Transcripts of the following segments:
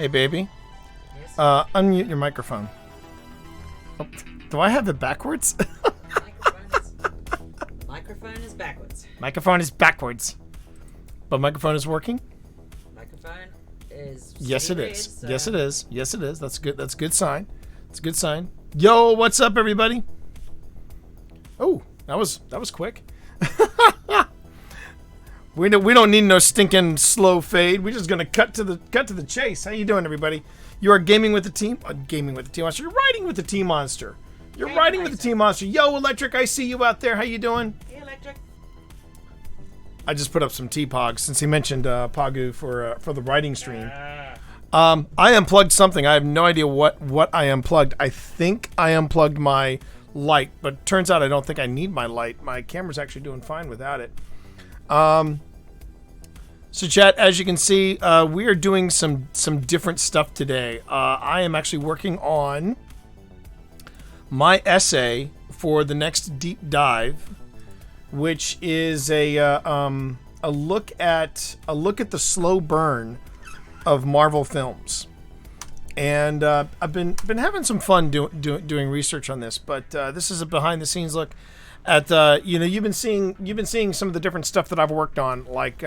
Hey, baby. Yes. Unmute your microphone. Oh, do I have it backwards? Microphone is backwards. Microphone is backwards. But microphone is working? Microphone is. Yes, it red, is. so- Yes, it is. Yes, it is. That's good. That's a good sign. It's a good sign. Yo, what's up, everybody? Oh, that was quick. We don't need no stinking slow fade. We're just gonna cut to the chase. How you doing, everybody? You are gaming with the team. Gaming with the team monster. You're riding with the team monster. You're Hey, riding hi, with the sir. team monster. Yo, Electric, I see you out there. How you doing? Hey, Electric. I just put up some T-Pogs since he mentioned Pagu for the writing stream. I unplugged something. I have no idea what I unplugged. I think I unplugged my light, but turns out I don't think I need my light. My camera's actually doing fine without it. So chat, as you can see, we are doing some different stuff today. I am actually working on my essay for the next deep dive, which is a look at the slow burn of Marvel films. And I've been having some fun doing research on this, but this is a behind the scenes look at you've been seeing some of the different stuff that I've worked on, like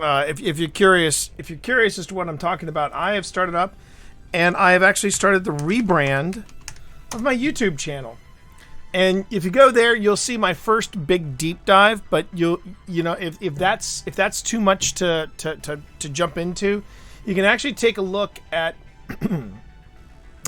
if you're curious as to what I'm talking about, I have started up and I have actually started the rebrand of my YouTube channel. And if you go there, you'll see my first big deep dive, but if that's too much to jump into, you can actually take a look at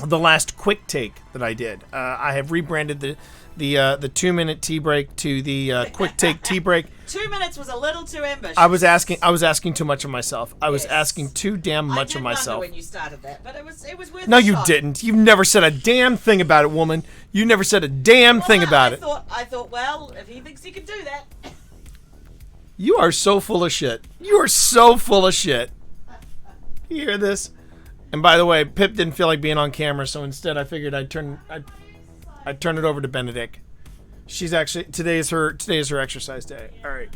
the last quick take that I did. I have rebranded the 2-minute tea break to the quick take tea break. 2 minutes was a little too ambitious. I was asking too much of myself. I was asking too damn much of I did myself. wonder when you started that, but it was worth No, a you shot. didn't. You never said a damn thing about it, woman. You never said a damn thing about it. I thought, well, if he thinks he can do that. You are so full of shit. You are so full of shit. You hear this? And by the way, Pip didn't feel like being on camera, so instead I figured I'd turn it over to Benedict. She's actually today is her exercise day. All right.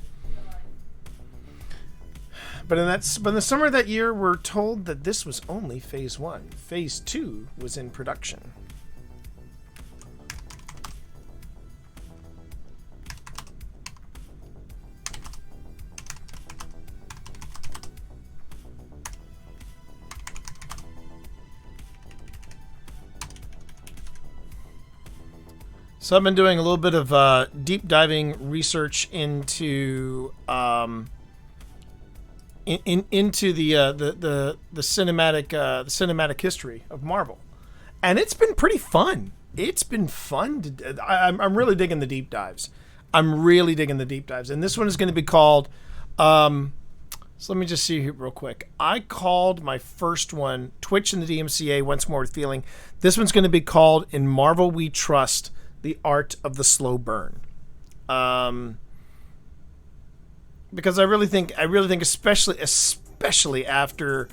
But in the summer of that year, we're told that this was only phase 1. Phase 2 was in production. So I've been doing a little bit of deep diving research into into the cinematic history of Marvel, and it's been pretty fun. It's been fun. I'm really digging the deep dives. And this one is going to be called. So let me just see here real quick. I called my first one Twitch and the DMCA Once More with Feeling. This one's going to be called In Marvel We Trust: The Art of the Slow Burn. Because I really think especially after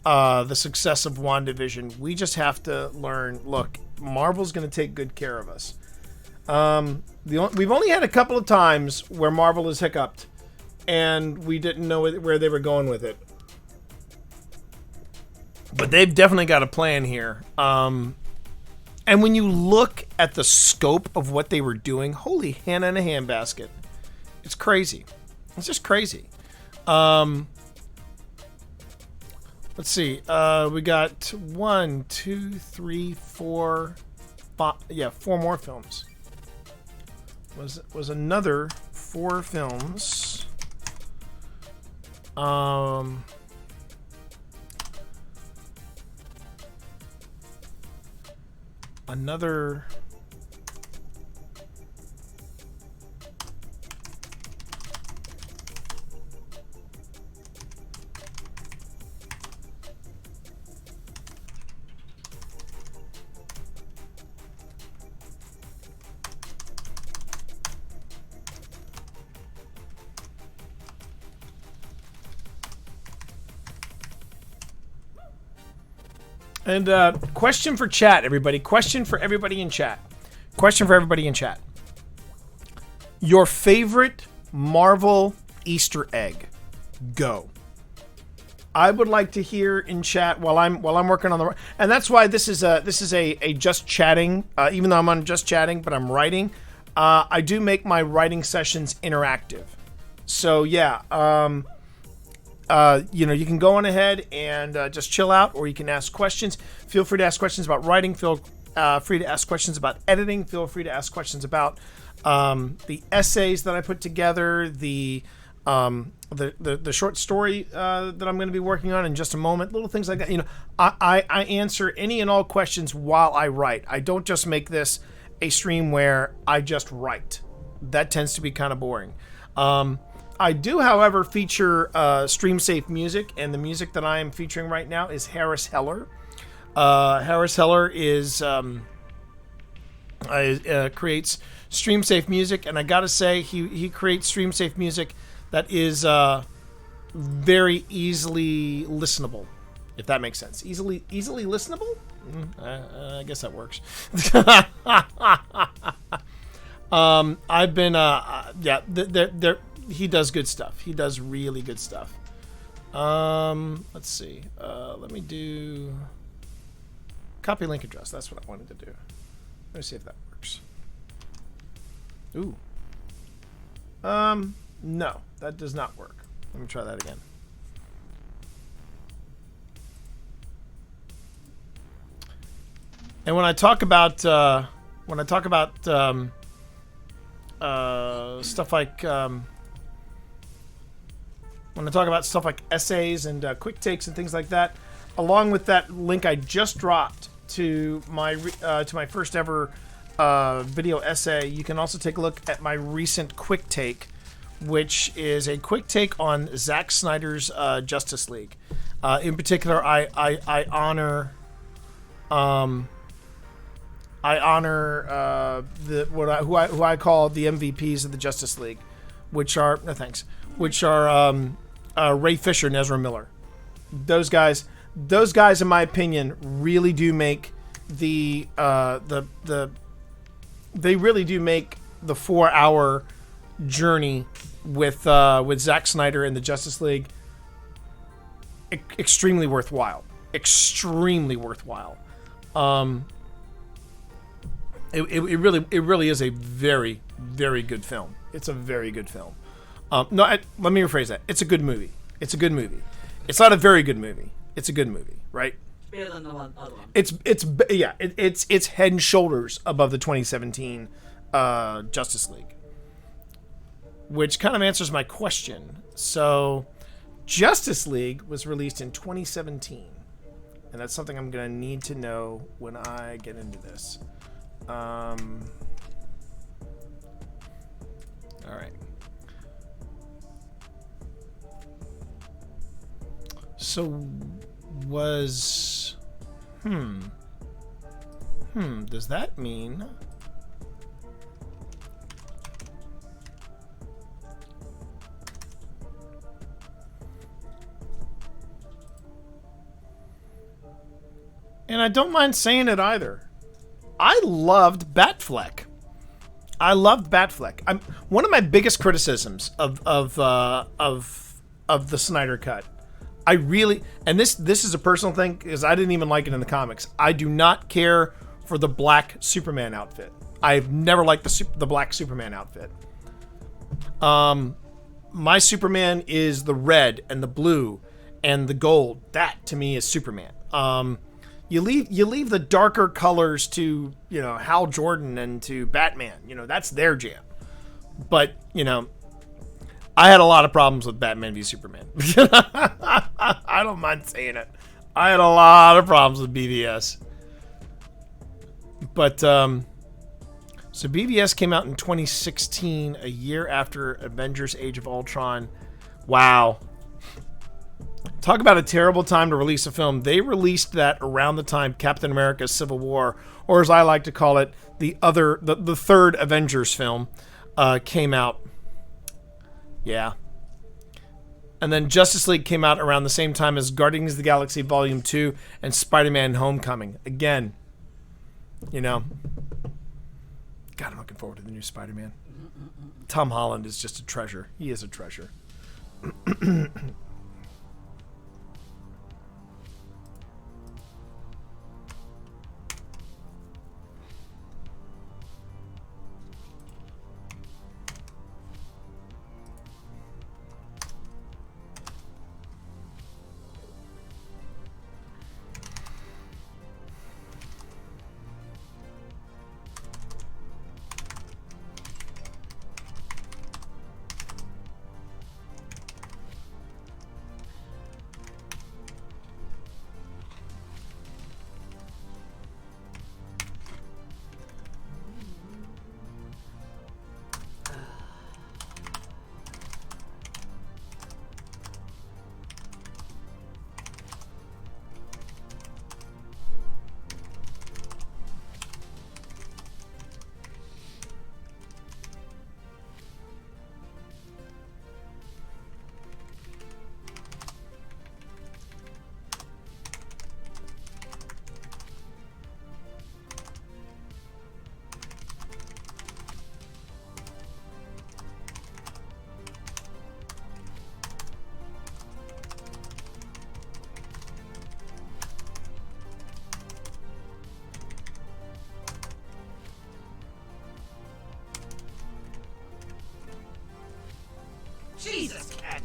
the success of WandaVision, we just have to learn, look, Marvel's going to take good care of us. We've only had a couple of times where Marvel has hiccuped and we didn't know where they were going with it. But they've definitely got a plan here. And when you look at the scope of what they were doing, holy Hannah in a handbasket. It's crazy. It's just crazy. Let's see. We got 1, 2, 3, 4, 5. Yeah, 4 more films. Was another 4 films. Another. And question for chat, everybody. Question for everybody in chat. Your favorite Marvel Easter egg. Go. I would like to hear in chat while I'm working on the, and that's why this is a just chatting. Even though I'm on just chatting, but I'm writing. I do make my writing sessions interactive. So yeah, you can go on ahead and just chill out, or you can ask questions. Feel free to ask questions about writing. Feel free to ask questions about editing. Feel free to ask questions about the essays that I put together, the short story that I'm going to be working on in just a moment. Little things like that. I answer any and all questions while I write. I don't just make this a stream where I just write. That tends to be kind of boring. I do, however, feature stream safe music, and the music that I am featuring right now is Harris Heller. Harris Heller is creates stream safe music, and I gotta say he creates stream safe music that is very easily listenable, if that makes sense. Easily listenable? I guess that works. I've been he does good stuff. He does really good stuff. Let's see. Let me do copy link address. That's what I wanted to do. Let me see if that works. Ooh. No, that does not work. Let me try that again. And when I talk about stuff like when I talk about stuff like essays and quick takes and things like that, along with that link I just dropped to my first ever video essay, you can also take a look at my recent quick take, which is a quick take on Zack Snyder's Justice League. In particular, I honor who I call the MVPs of the Justice League, which are Ray Fisher and Ezra Miller. Those guys, in my opinion, really do make they really do make the 4-hour journey with Zack Snyder and the Justice League extremely worthwhile. Extremely worthwhile. It really is a very, very good film. It's a very good film. Let me rephrase that. It's a good movie. It's a good movie. It's not a very good movie. It's a good movie, right? Better than the other one. It's head and shoulders above the 2017 Justice League, which kind of answers my question. So, Justice League was released in 2017, and that's something I'm going to need to know when I get into this. All right. So was does that mean and I don't mind saying it either. I loved Batfleck. One of my biggest criticisms of the Snyder Cut. I really, and this is a personal thing because I didn't even like it in the comics. I do not care for the black Superman outfit. I've never liked the black Superman outfit. My Superman is the red and the blue and the gold. That to me is Superman. You leave the darker colors to, Hal Jordan and to Batman. That's their jam. But, I had a lot of problems with Batman v Superman. I don't mind saying it. I had a lot of problems with BVS. But, so BVS came out in 2016, a year after Avengers Age of Ultron. Wow. Talk about a terrible time to release a film. They released that around the time Captain America Civil War, or as I like to call it, the third Avengers film, came out. Yeah. And then Justice League came out around the same time as Guardians of the Galaxy Volume 2 and Spider-Man Homecoming. Again, God, I'm looking forward to the new Spider-Man. Tom Holland is just a treasure. He is a treasure.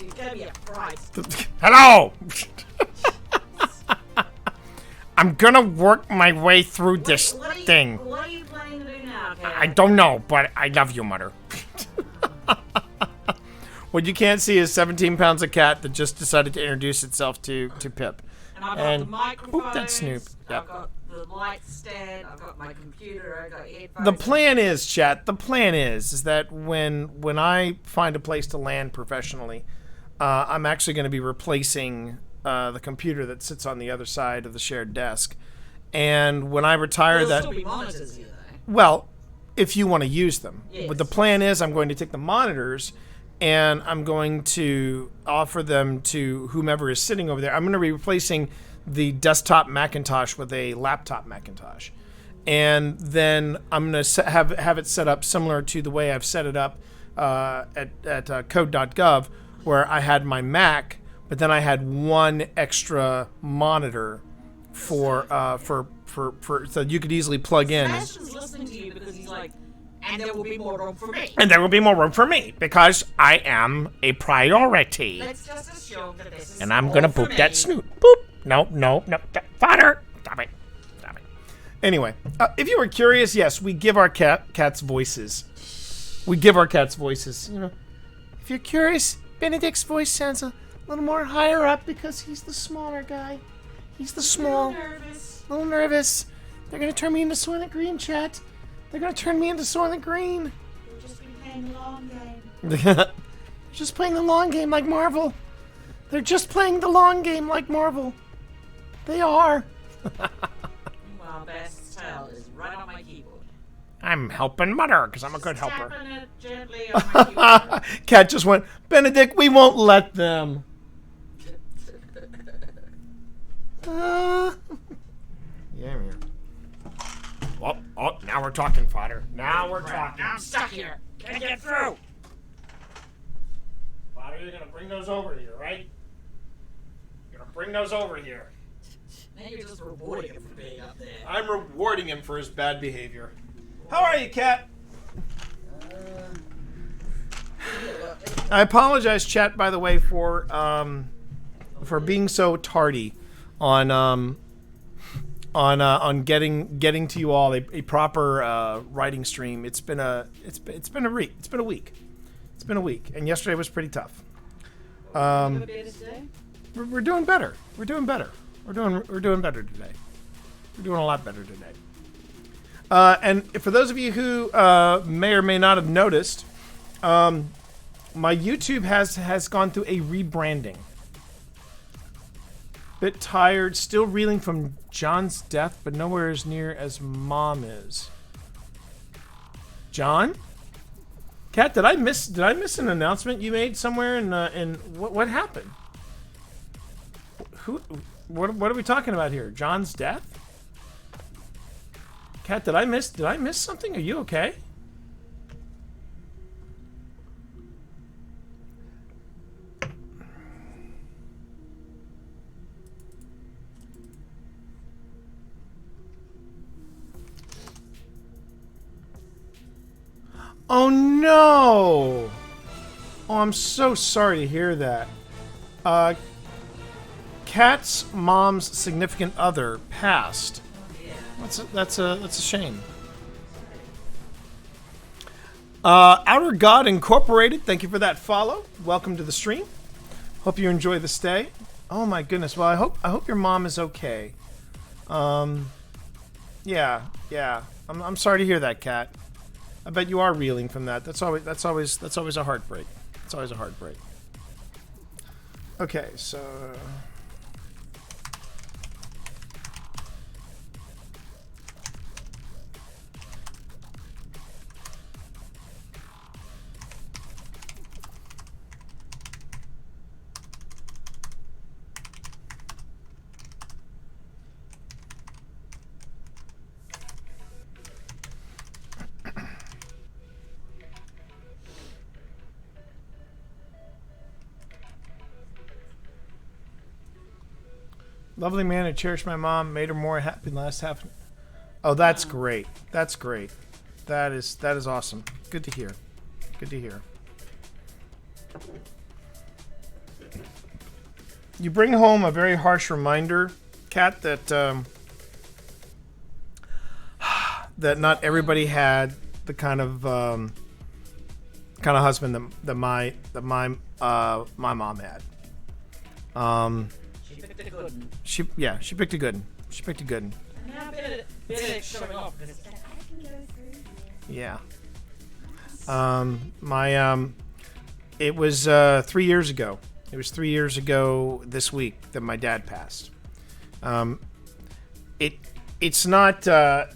you give me a price. Hello! I'm gonna work my way through this thing. What are you planning to do now, Cat? I don't know, but I love you, Mother. What you can't see is 17 pounds of cat that just decided to introduce itself to Pip. And I've got the microphones. Oop, that's Snoop. Yep. I've got the light stand. I've got my computer. I've got headphones. The plan is, chat. The plan is that when I find a place to land professionally, I'm actually going to be replacing the computer that sits on the other side of the shared desk. And when I retire, There'll that still be monitors here, though. well, if you want to use them. Yes. But the plan is, I'm going to take the monitors and I'm going to offer them to whomever is sitting over there. I'm going to be replacing the desktop Macintosh with a laptop Macintosh. And then I'm going to have it set up similar to the way I've set it up at code.gov, where I had my Mac, but then I had one extra monitor for so you could easily plug in. Sebastian's listening to you because he's like, and there will be more room for me. And there will be more room for me because I am a priority. Let's just assume that this is And I'm all gonna for boop me. that snoot. Boop. No. Fodder. Stop it. Anyway, if you were curious, yes, we give our cats voices. We give our cats voices. You know, if you're curious, Benedict's voice sounds a little more higher up because he's the smaller guy. He's the small. Nervous. A little nervous. They're gonna turn me into Soylent Green, chat. They're gonna turn me into Soylent Green. We've just been playing the long game. Just playing the long game like Marvel. They're just playing the long game like Marvel. They are. Meanwhile, Bass's tail is right on my keyboard. I'm helping Mother because I'm a good Just helper. tapping it gently on my keyboard. Cat just went, Benedict, we won't let them. Yeah, man. Oh, now we're talking, fodder. Now we're talking. I'm stuck here. Can't get through. Fodder, you're gonna bring those over here, right? You're gonna bring those over here. Now you're just rewarding him for being up there. I'm rewarding him for his bad behavior. How are you, Cat? I apologize, chat, by the way, for being so tardy on getting to you all a proper writing stream. It's been a week. It's been a week, and yesterday was pretty tough. We're doing better. We're doing better. We're doing better today. We're doing a lot better today. And for those of you who may or may not have noticed, my YouTube has gone through a rebranding. Bit tired, still reeling from John's death, but nowhere as near as Mom is. John? Kat, did I miss an announcement you made somewhere in what happened? What are we talking about here? John's death? Kat, did I miss something? Are you okay? Oh no! Oh, I'm so sorry to hear that. Kat's mom's significant other passed. That's a shame. Outer God Incorporated, thank you for that follow. Welcome to the stream. Hope you enjoy the stay. Oh my goodness. Well, I hope your mom is okay. Yeah. I'm sorry to hear that, Kat. I bet you are reeling from that. That's always a heartbreak. It's always a heartbreak. Okay, so lovely man who cherished my mom, made her more happy last half. Oh, that's great. That's great. That is awesome. Good to hear. Good to hear. you bring home a very harsh reminder, Kat, that that not everybody had the kind of husband that my mom had. She picked a good one. She picked a good one. She picked a good one. And now bit showing off because it's like, I can go through. Yeah. It was 3 years ago. It was 3 years ago this week that my dad passed. It's not. I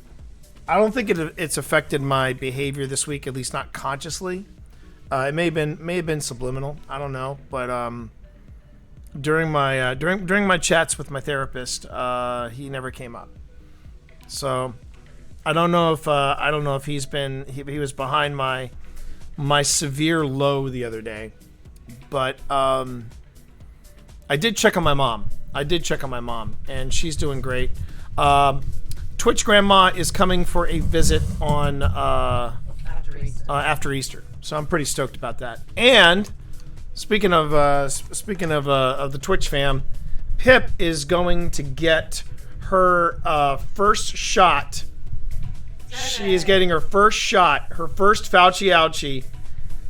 don't think it's affected my behavior this week, at least not consciously. It may have been subliminal. I don't know, but during my chats with my therapist, he never came up. So I don't know if he was behind my severe low the other day, but I did check on my mom. And she's doing great. Twitch Grandma is coming for a visit on after Easter, so I'm pretty stoked about that. And speaking of the Twitch fam, Pip is going to get her first shot. She is getting her first shot, her first Fauci ouchie.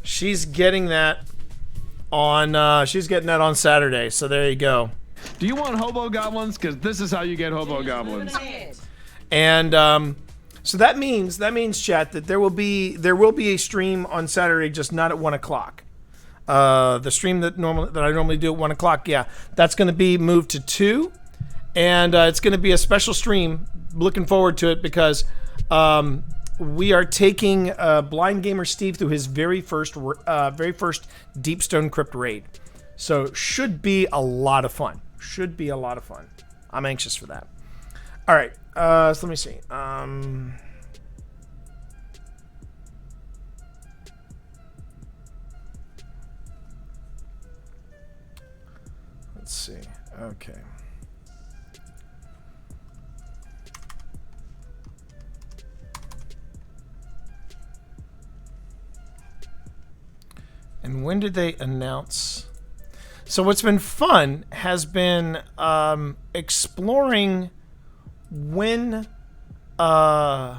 She's getting that on Saturday. So there you go. Do you want hobo goblins? Because this is how you get hobo goblins. And so that means, chat, that there will be a stream on Saturday, just not at 1:00. The stream that I normally do at 1:00, yeah, that's going to be moved to 2, and it's going to be a special stream. Looking forward to it because we are taking Blind Gamer Steve through his very first Deep Stone Crypt raid. So should be a lot of fun. I'm anxious for that. All right, so let me see. Let's see. Okay. And when did they announce? So what's been fun has been exploring when I've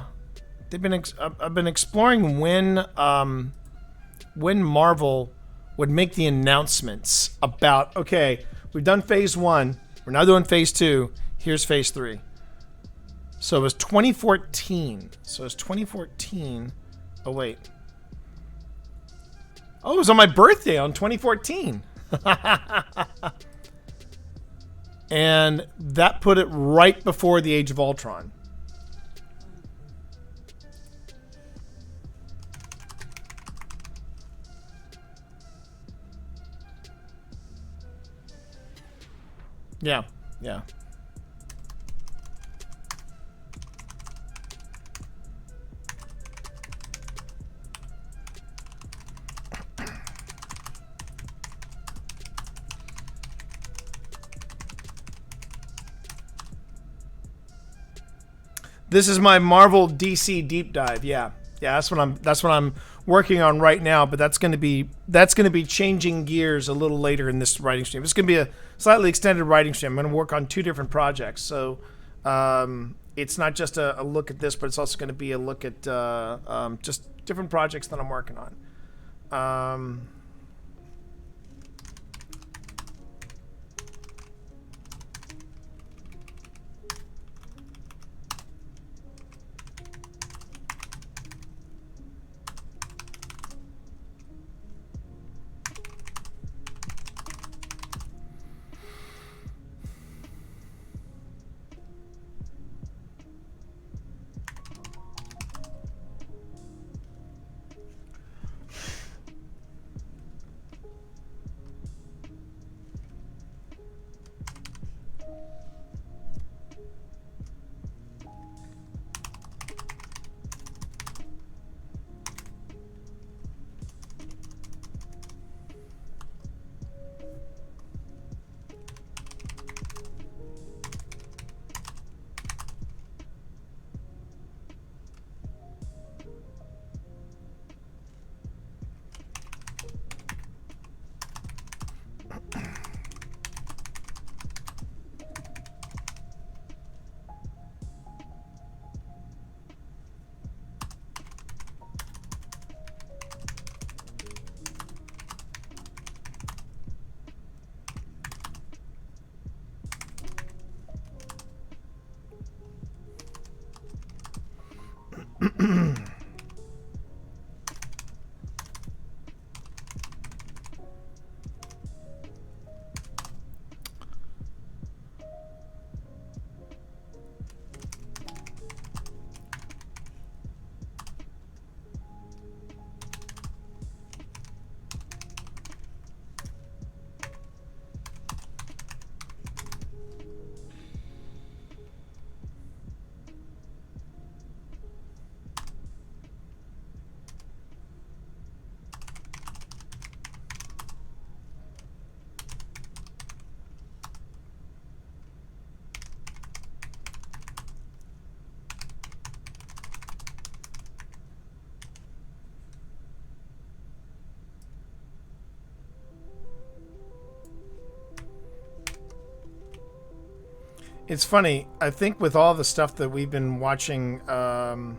been exploring when Marvel would make the announcements about, okay, we've done phase 1, we're now doing phase 2, here's phase 3. So it was 2014. Oh wait. Oh, it was on my birthday on 2014. And that put it right before the Age of Ultron. Yeah. This is my Marvel DC deep dive. Yeah, that's what I'm working on right now. But that's going to be changing gears a little later in this writing stream. It's going to be a slightly extended writing stream. I'm going to work on 2 different projects. So it's not just a look at this, but it's also going to be a look at just different projects that I'm working on. It's funny. I think with all the stuff that we've been watching, on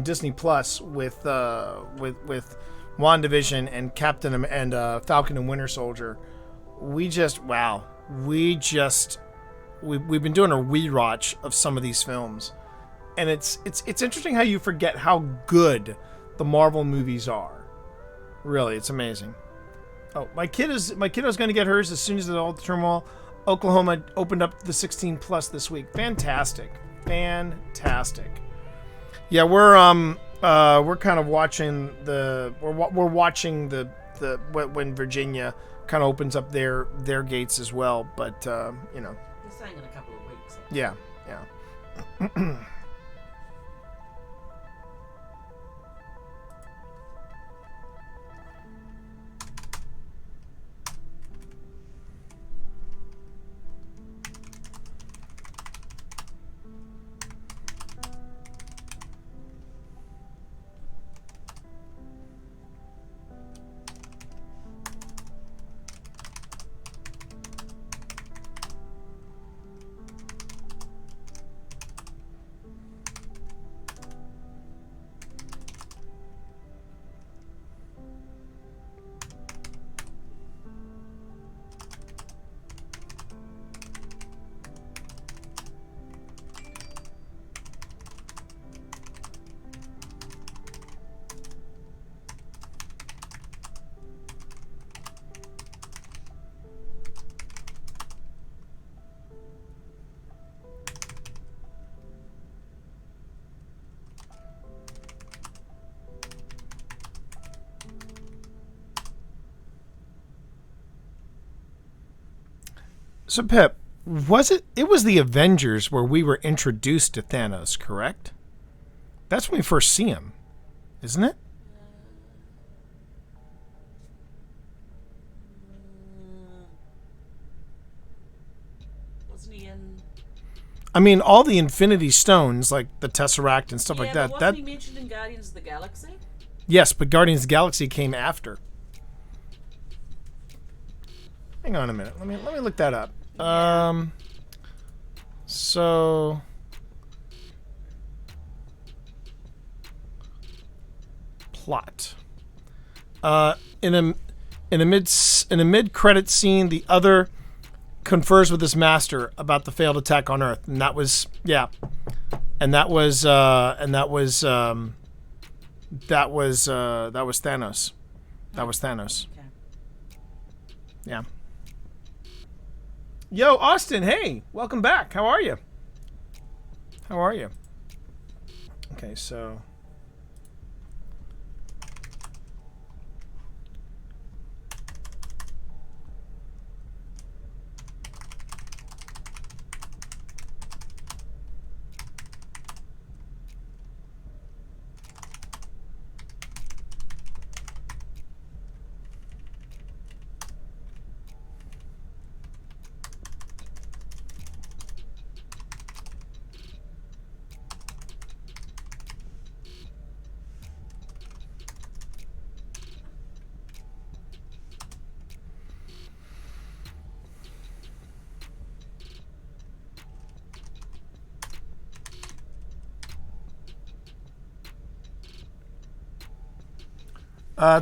Disney Plus with WandaVision and Falcon and Winter Soldier, we've been doing a rewatch of some of these films, and it's interesting how you forget how good the Marvel movies are. Really, it's amazing. Oh, my kiddo's going to get hers as soon as all the turmoil. Oklahoma opened up the 16 plus this week. Fantastic. Yeah, we're kind of watching we're watching the when Virginia kind of opens up their gates as well. But They're saying in a couple of weeks. Yeah. So, Pep, it was the Avengers where we were introduced to Thanos, correct? That's when we first see him, isn't it? Wasn't he in? I mean, all the Infinity Stones, like the Tesseract and stuff like that. Wasn't he mentioned in Guardians of the Galaxy? Yes, but Guardians of the Galaxy came after. Hang on a minute. Let me look that up. So plot. In a mid-credit scene, the other confers with his master about the failed attack on Earth, and that was Thanos. That was Thanos. Okay. Yeah. Yo, Austin, hey, welcome back. How are you? Okay, so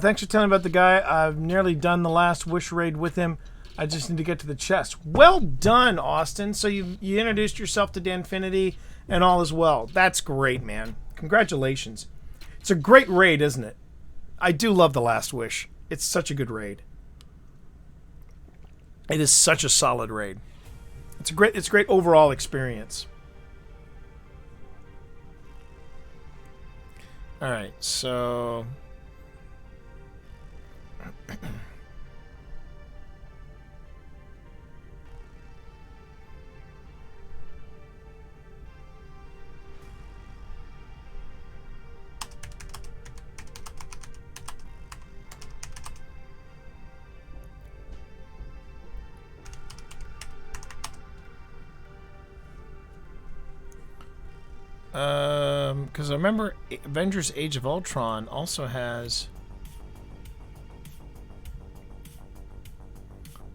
thanks for telling me about the guy. I've nearly done the last Wish raid with him. I just need to get to the chest. Well done, Austin. So you introduced yourself to Danfinity and all as well. That's great, man. Congratulations. It's a great raid, isn't it? I do love The Last Wish. It's such a good raid. It is such a solid raid. It's a great overall experience. All right, so because I remember Avengers Age of Ultron also has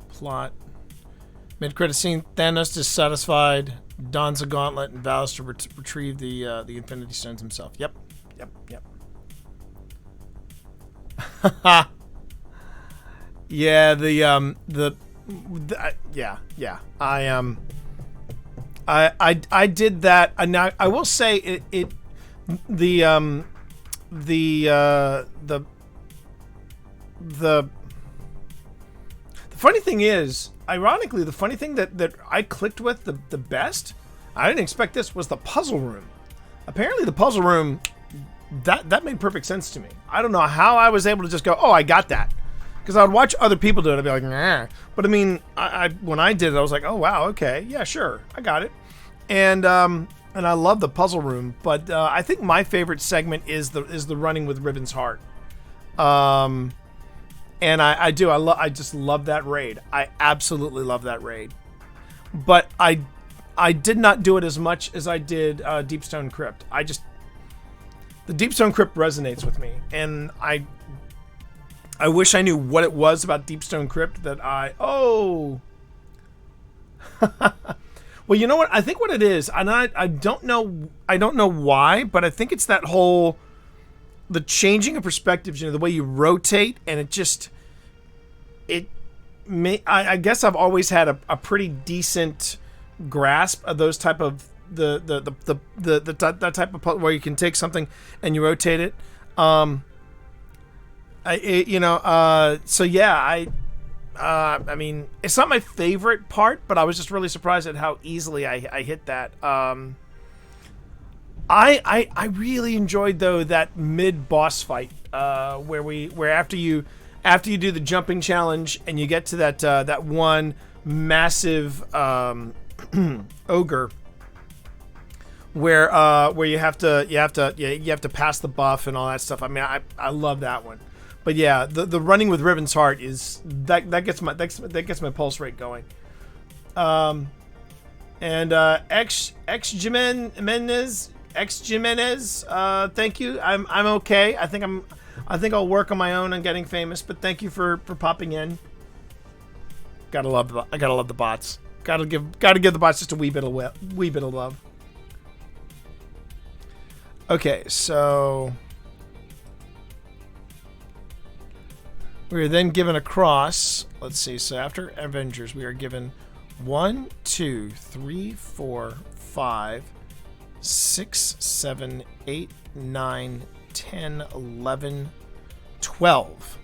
plot. Mid-credit scene, Thanos dissatisfied, dons a gauntlet and vows to retrieve the Infinity Stones himself. Yep. Yeah, I did that. And now I will say the funny thing is, ironically, the funny thing that I clicked with the best, I didn't expect this, was the puzzle room. Apparently the puzzle room, that made perfect sense to me. I don't know how I was able to just go, oh, I got that. Because I would watch other people do it, I'd be like, nah. But I mean, when I did it, I was like, oh wow, okay, yeah, sure, I got it. And I love the puzzle room, but I think my favorite segment is the running with Riven's Heart. And I just love that raid. I absolutely love that raid. But I did not do it as much as I did Deepstone Crypt. The Deepstone Crypt resonates with me, and I wish I knew what it was about Deepstone Crypt that well, you know what? I think what it is, and I don't know why, but I think it's that whole, the changing of perspectives, the way you rotate, and I guess I've always had a pretty decent grasp of those type of that type of where you can take something and you rotate it. So yeah, I mean, it's not my favorite part, but I was just really surprised at how easily I hit that. I really enjoyed though that mid boss fight where after you do the jumping challenge and you get to that one massive ogre where you have to pass the buff and all that stuff. I mean, I love that one. But yeah, the running with Riven's Heart is that gets my pulse rate going. And X Jimenez, thank you. I'm okay. I think I'll work on my own on getting famous, but thank you for popping in. I gotta love the bots. Gotta give the bots just a wee bit of love. Okay, so we are then given a cross. Let's see. So after Avengers, we are given 1, 2, 3, 4, 5, 6, 7, 8, 9, 10, 11, 12.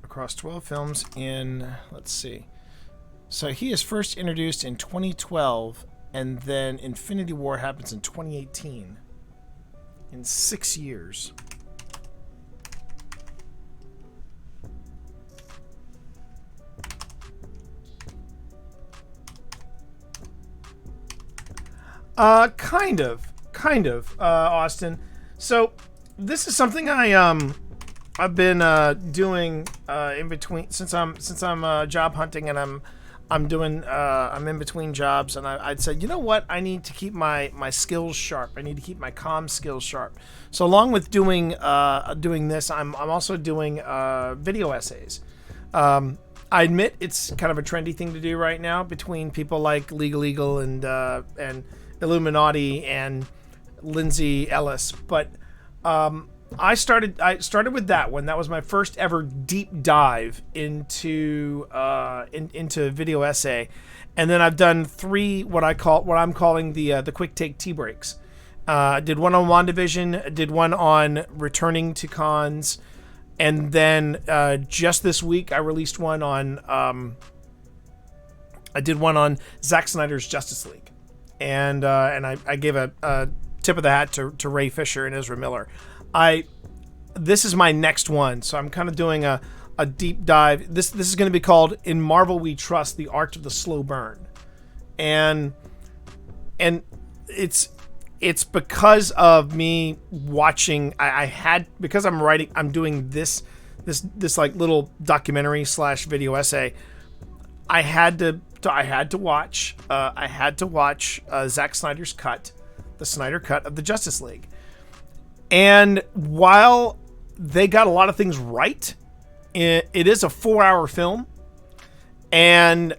Across 12 films in, let's see. So he is first introduced in 2012, and then Infinity War happens in 2018. In 6 years. Kind of. kind of, Austin. So this is something I've been doing in between since I'm job hunting, and I'm in between jobs, and I'd said, you know what, I need to keep my skills sharp. I need to keep my comm skills sharp. So along with doing this, I'm also doing video essays. I admit it's kind of a trendy thing to do right now between people like Legal Eagle and Illuminati and Lindsay Ellis, but I started with that one. That was my first ever deep dive into video essay, and then I've done 3 what I'm calling the quick take tea breaks. Did one on WandaVision, did one on returning to cons, and then just this week I released one on I did one on Zack Snyder's Justice League, and I gave a tip of the hat to Ray Fisher and Ezra Miller. This is my next one, so I'm kind of doing a deep dive. This is going to be called "In Marvel We Trust: The Art of the Slow Burn," and it's because of me watching. Because I'm doing this like little documentary / video essay. I had to watch Zack Snyder's cut, the Snyder cut of the Justice League. And while they got a lot of things right, it is a 4-hour film, and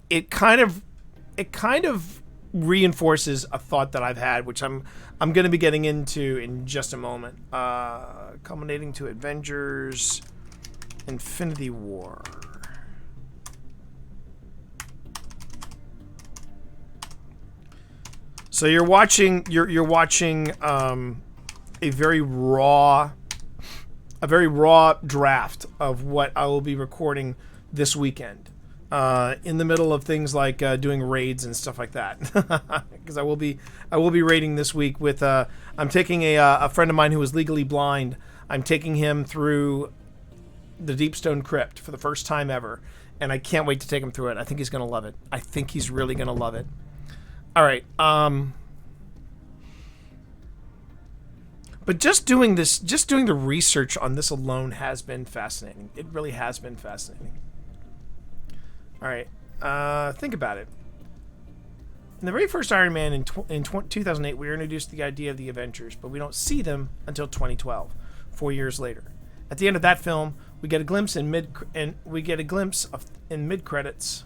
it kind of reinforces a thought that I've had, which I'm going to be getting into in just a moment. Culminating to Avengers: Infinity War. So you're watching a very raw draft of what I will be recording this weekend, in the middle of things like doing raids and stuff like that. Because I will be raiding this week with I'm taking a friend of mine who is legally blind. I'm taking him through the Deepstone Crypt for the first time ever, and I can't wait to take him through it. I think he's gonna love it. I think he's really gonna love it. All right. But just doing the research on this alone has been fascinating. It really has been fascinating. All right. Think about it. In the very first Iron Man in 2008, we were introduced to the idea of the Avengers, but we don't see them until 2012, 4 years later. At the end of that film, we get a glimpse in mid credits.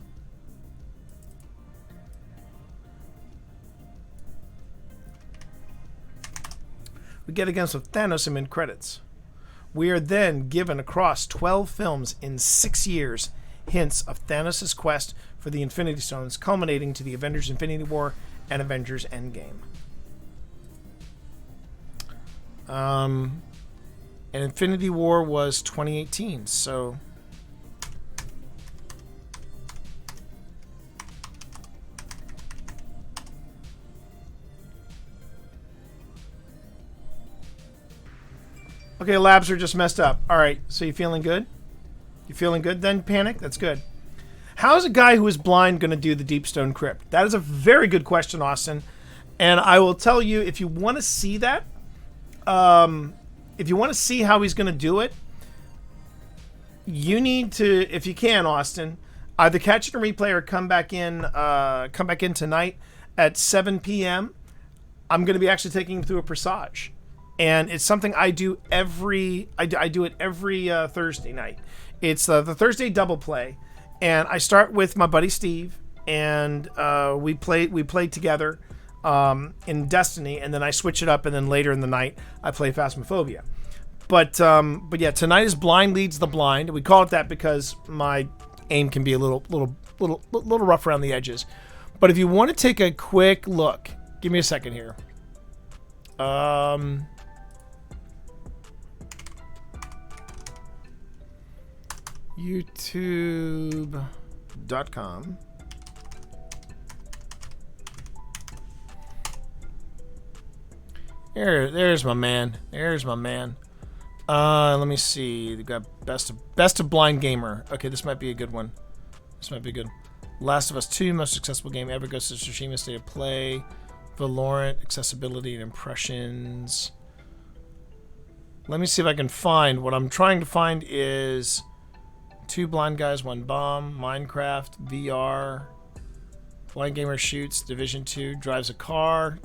We get a glimpse of Thanos in mid-credits. We are then given across 12 films in 6 years hints of Thanos' quest for the Infinity Stones, culminating to the Avengers Infinity War and Avengers Endgame. And Infinity War was 2018, so... Okay, labs are just messed up. All right, so you feeling good? You feeling good then, Panic? That's good. How is a guy who is blind going to do the Deepstone Crypt? That is a very good question, Austin. And I will tell you, if you want to see that, if you want to see how he's going to do it, you need to, if you can, Austin, either catch it on replay or come back in tonight at 7 p.m. I'm going to be actually taking him through a Presage. And it's something I do I do it every Thursday night. It's the Thursday double play, and I start with my buddy Steve, and we play together in Destiny, and then I switch it up, and then later in the night I play Phasmophobia. But yeah, tonight is Blind Leads the Blind. We call it that because my aim can be a little rough around the edges. But if you want to take a quick look, give me a second here. YouTube.com. There's my man. There's my man. Let me see. We got best of blind gamer. Okay, this might be a good one. This might be good. Last of Us 2, most successful game ever. Ghost of Tsushima, State of Play. Valorant, accessibility and impressions. Let me see if I can find. What I'm trying to find is 2 blind guys, 1 bomb, Minecraft, VR, blind gamer shoots, Division 2, drives a car.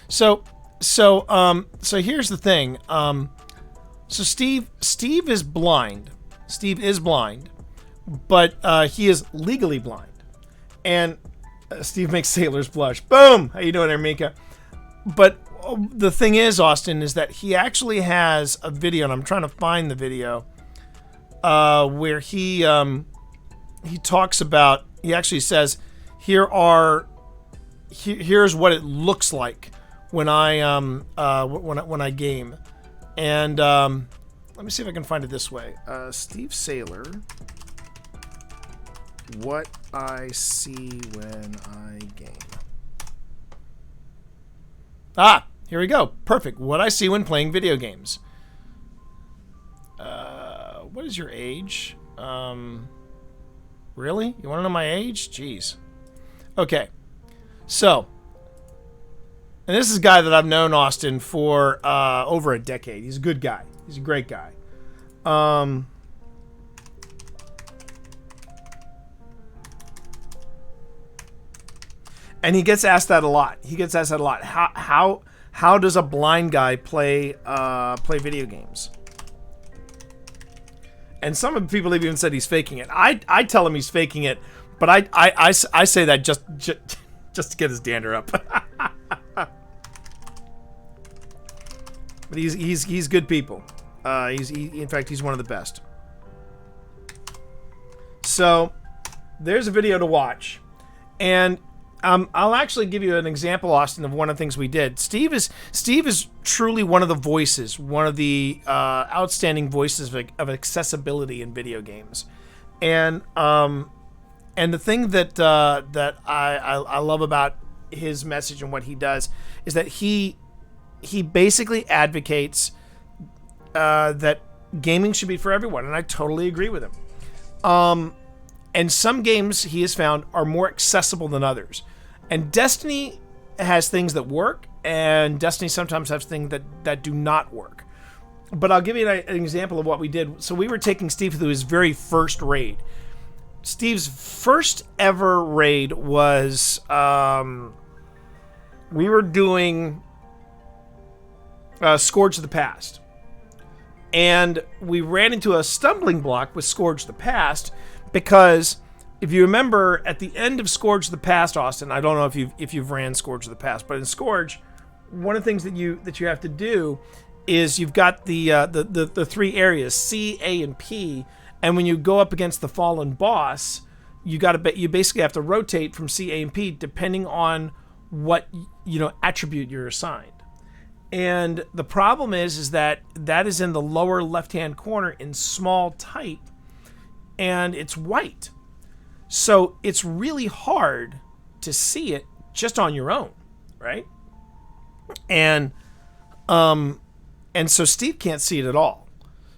So here's the thing. So Steve is blind. Steve is blind, but he is legally blind. And Steve makes sailors blush. Boom! How you doing there, Mika? But the thing is, Austin, is that he actually has a video, and I'm trying to find the video, where he talks about. He actually says, here's what it looks like when I game, and let me see if I can find it this way. Steve Saylor, what I see when I game. Ah, here we go. Perfect. What I see when playing video games. What is your age? Really? You want to know my age? Jeez. Okay. So, and this is a guy that I've known, Austin, for over a decade. He's a good guy. He's a great guy. And he gets asked that a lot. How does a blind guy play video games? And some of the people have even said he's faking it. I tell him he's faking it, but I say that just to get his dander up. But he's good people. In fact, he's one of the best. So there's a video to watch, and I'll actually give you an example, Austin, of one of the things we did. Steve is truly one of the voices, one of the outstanding voices of accessibility in video games, and the thing that I love about his message and what he does is that he basically advocates that gaming should be for everyone, and I totally agree with him. And some games he has found are more accessible than others. And Destiny has things that work, and Destiny sometimes has things that do not work. But I'll give you an example of what we did. So we were taking Steve through his very first raid. Steve's first ever raid was we were doing Scourge of the Past. And we ran into a stumbling block with Scourge of the Past because if you remember at the end of Scourge of the Past, Austin, I don't know if you've ran Scourge of the Past, but in Scourge, one of the things that you have to do is you've got the 3 areas, C, A, and P, and when you go up against the fallen boss, you basically have to rotate from C, A, and P depending on what attribute you're assigned. And the problem is that is in the lower left-hand corner in small type, and it's white. So it's really hard to see it just on your own, right? And so Steve can't see it at all.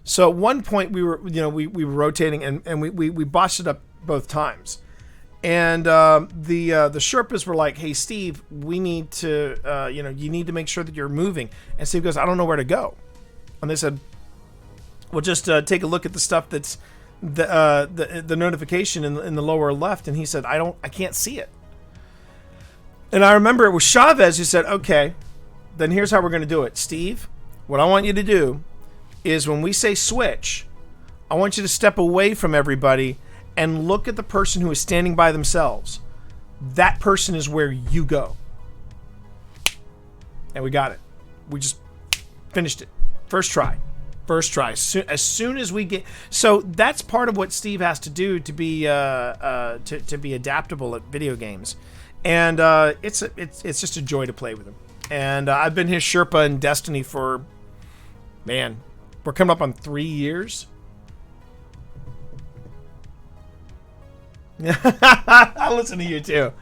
So at one point we were rotating and we botched it up both times. And the Sherpas were like, "Hey Steve, we need to you need to make sure that you're moving." And Steve goes, "I don't know where to go." And they said, "Well, just take a look at the stuff that's the notification in the lower left." And he said, I can't see it. And I remember it was Chavez who said, "Okay, then here's how we're going to do it. Steve, what I want you to do is when we say switch, I want you to step away from everybody and look at the person who is standing by themselves. That person is where you go." And we got it. We just finished it. First try. As soon as we get, so that's part of what Steve has to do to be adaptable at video games, and it's just a joy to play with him. And I've been his Sherpa in Destiny for, man, we're coming up on 3 years. I listen to you too.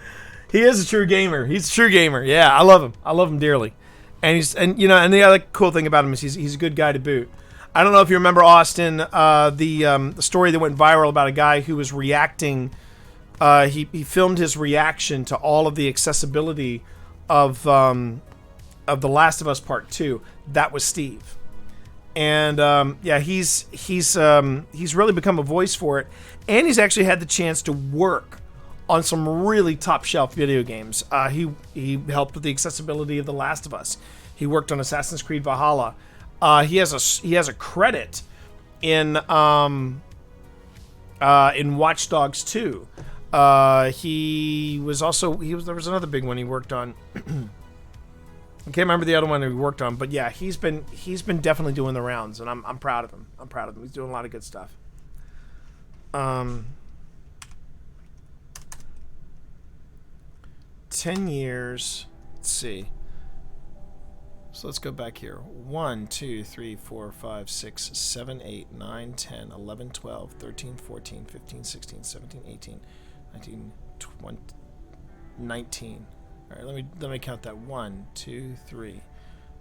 He is a true gamer. He's a true gamer. Yeah, I love him. I love him dearly. And and the other cool thing about him is he's a good guy to boot. I don't know if you remember, Austin, the story that went viral about a guy who was reacting he filmed his reaction to all of the accessibility of The Last of Us Part 2. That was Steve. And yeah, he's really become a voice for it, and he's actually had the chance to work on some really top shelf video games. He helped with the accessibility of The Last of Us. He worked on Assassin's Creed Valhalla. He has a credit in Watch Dogs 2. There was another big one he worked on. I can't remember the other one that he worked on, but yeah, he's been definitely doing the rounds, and I'm proud of him. He's doing a lot of good stuff. 10 years. Let's see. So let's go back here. 1, 2, 3, 4, 5, 6, 7, 8, 9, 10, 11, 12, 13, 14, 15, 16, 17, 18, 19, 20, 19. All right, let me count that. 1, 2, 3,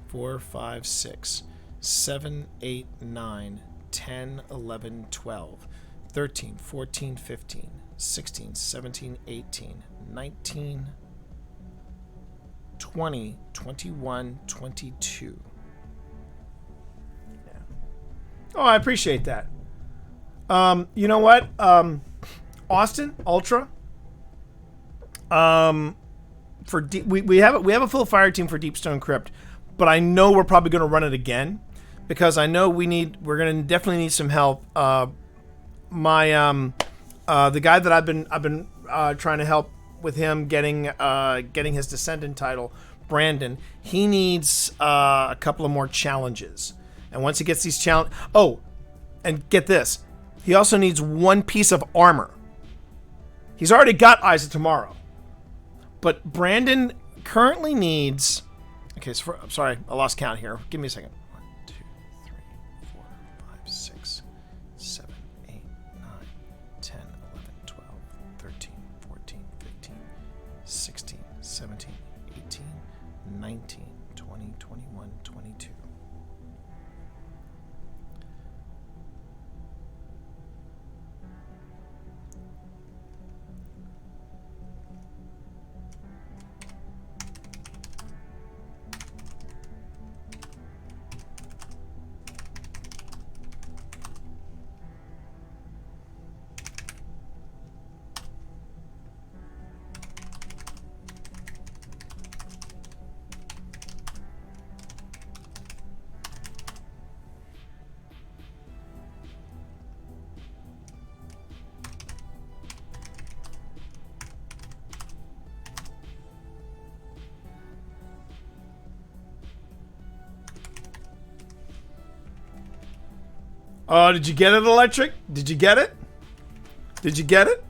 4, 5, 6, 7, 8, 9, 10, 11, 12, 13, 14, 15, 16, 17, 18, 19, 20, 21, 22. Yeah. Oh, I appreciate that. You know what? Austin Ultra. We have a full fire team for Deepstone Crypt, but I know we're probably going to run it again because I know we're going to definitely need some help. The guy that I've been trying to help with him getting his Descendant title, Brandon, he needs a couple of more challenges, and once he gets these and get this, he also needs one piece of armor. He's already got Eyes of Tomorrow, but Brandon currently needs. Okay, so I'm sorry, I lost count here. Give me a second. 1, 2, 3, 4, 5, 6, 7, 8, 9, 10, 11, 12, 13, 14, 15, 16, 17, 18, 19, 20, 21, 22. Oh, did you get it, Electric? Did you get it? Did you get it?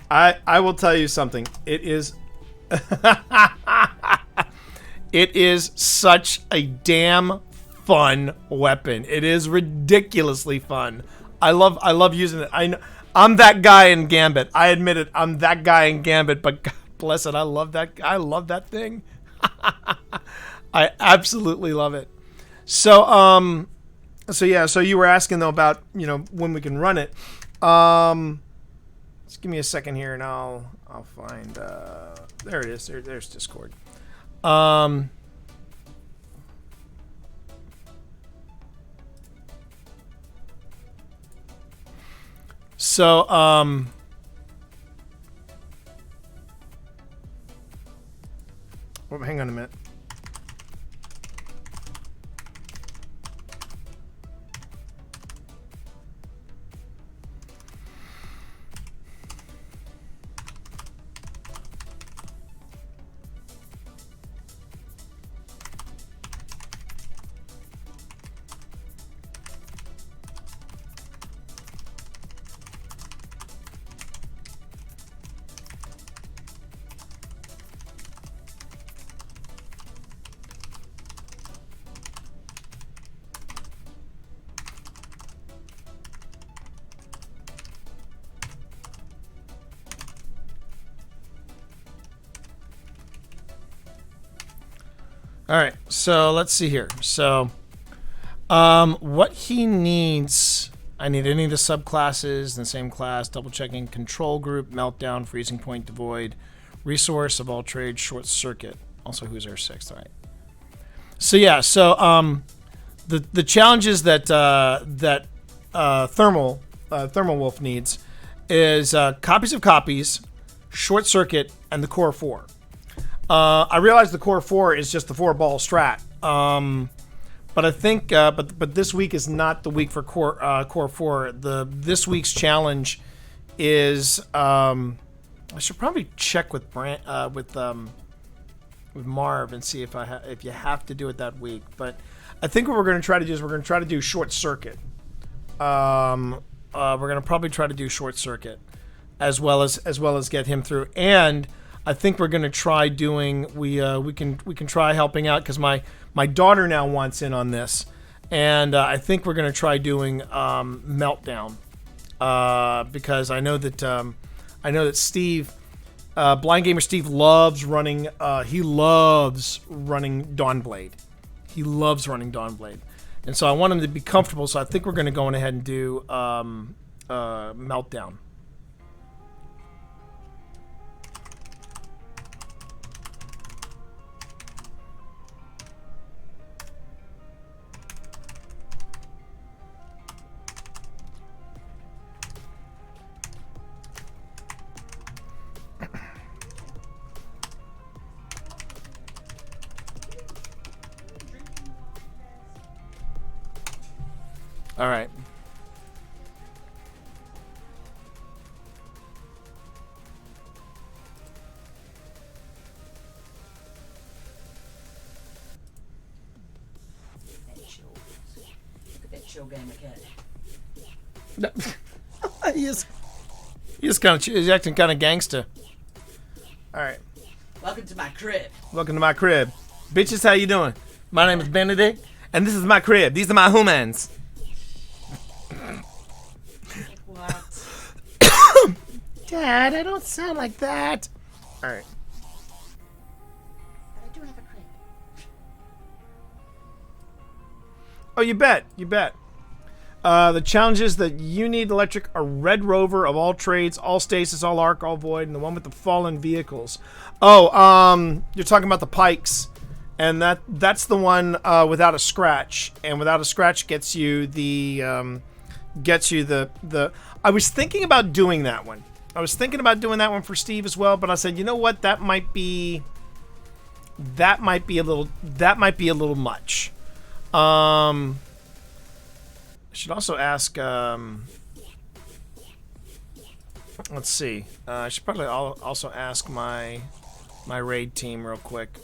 I will tell you something. It is it is such a damn fun weapon. It is ridiculously fun. I love using it. I'm that guy in Gambit. I admit it. I'm that guy in Gambit, but God bless it. I love that thing. I absolutely love it. So yeah, so you were asking though about, when we can run it. Just give me a second here and I'll find there it is. There's Discord. Hang on a minute. All right, so let's see here. So, what he needs I need any of the subclasses in the same class. Double checking control group, meltdown, freezing point, devoid, resource of all trades, short circuit. Also, who's our sixth? All right. So yeah, the challenges that Thermal Wolf needs is copies of copies, short circuit, and the core 4. I realize the core 4 is just the 4-ball strat. But I think, but this week is not the week for core 4. This week's challenge is I should probably check with Marv and see if you have to do it that week. But I think what we're going to try to do is we're going to try to do short circuit. We're going to probably try to do short circuit as well as get him through. And I think we're going to try doing we can try helping out because my daughter now wants in on this, and I think we're going to try doing meltdown because I know that Steve, Blind Gamer Steve, loves running. He loves running Dawnblade. He loves running Dawnblade, and so I want him to be comfortable. So I think we're going to go ahead and do meltdown. All right. Look at that chill gamer cat. He's acting kind of gangster. All right. Welcome to my crib. Welcome to my crib. Bitches, how you doing? My name is Benedict, and this is my crib. These are my humans. What? Dad, I don't sound like that. All right. I do have a crib. Oh, you bet. You bet. The challenges that you need electric are Red Rover of all trades, all stasis, all arc, all void, and the one with the fallen vehicles. Oh, you're talking about the Pikes, and that's the one without a scratch, and without a scratch gets you the I was thinking about doing that one. I was thinking about doing that one for Steve as well, but I said, you know what, that might be a little much. I should also ask. Let's see. I should probably also ask my raid team real quick.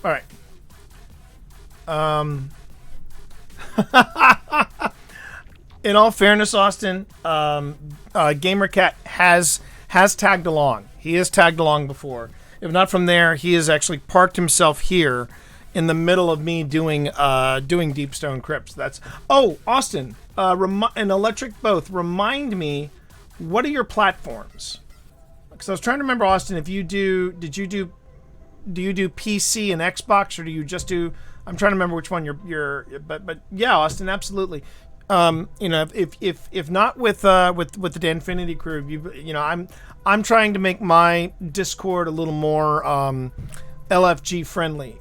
All right. In all fairness, Austin, GamerCat has tagged along. He has tagged along before. If not from there, he has actually parked himself here in the middle of me doing Deep Stone Crypts. That's Austin, and Electric both. Remind me, what are your platforms? Because I was trying to remember, Austin, if you do you do PC and Xbox, or do you just do? I'm trying to remember which one you're. But yeah, Austin, absolutely. If not with the Danfinity crew, I'm trying to make my Discord a little more LFG friendly.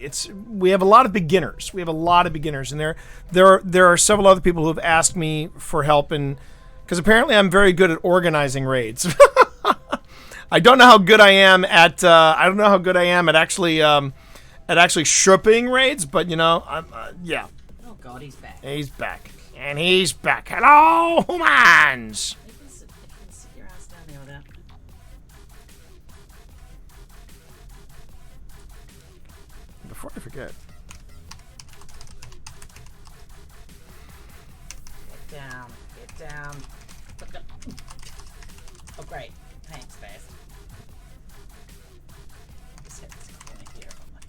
We have a lot of beginners. And there are several other people who have asked me for help, and Because apparently I'm very good at organizing raids. I don't know how good I am at actually stripping raids, but you know, yeah. Oh God, he's back. He's back. And he's back. Hello, humans! You can sit your ass down there with that. Before I forget. Get down. Get down. Oh, great. Thanks, Beth. Just hit this corner here. I'm lucky.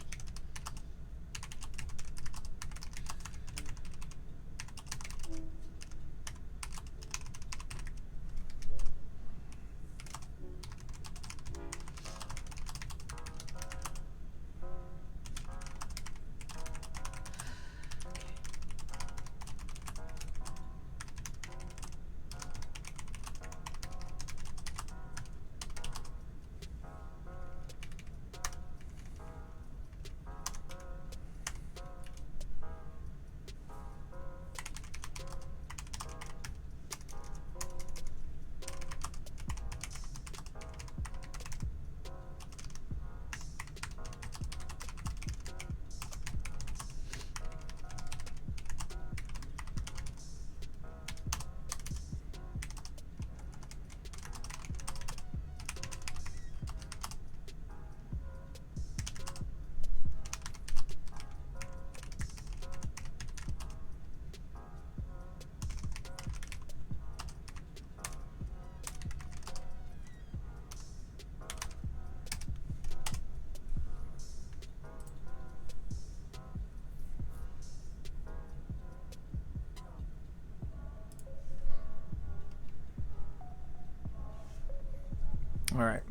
All right.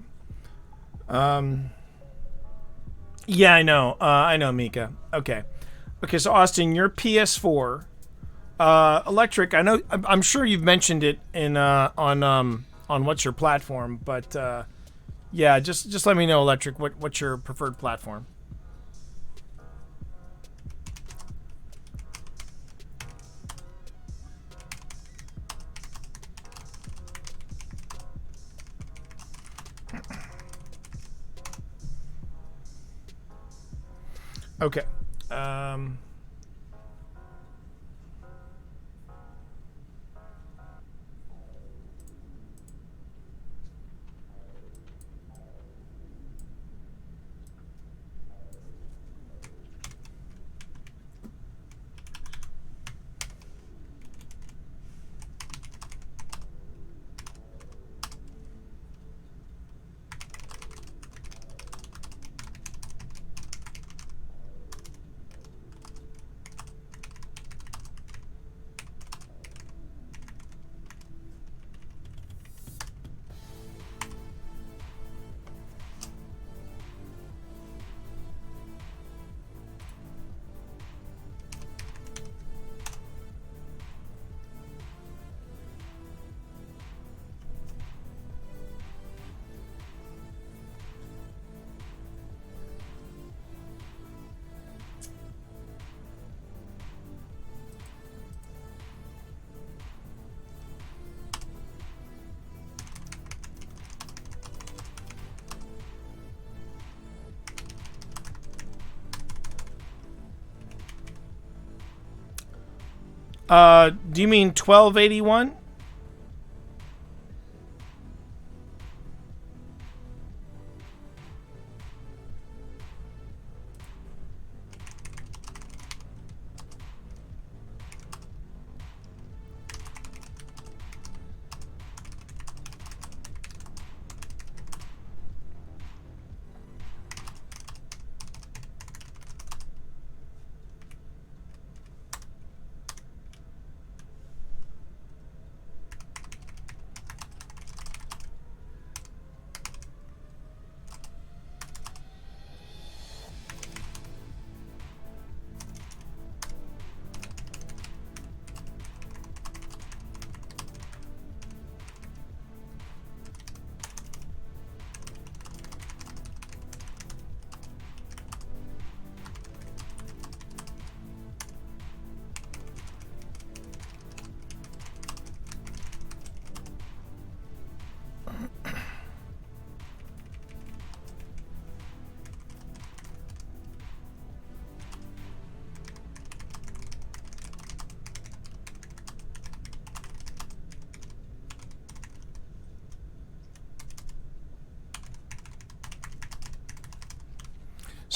Yeah, I know. I know, Mika. Okay. Okay, so Austin, your PS4, Electric. I know. I'm sure you've mentioned it in on what's your platform, but yeah, just let me know, Electric. What's your preferred platform? Okay. Do you mean 1281?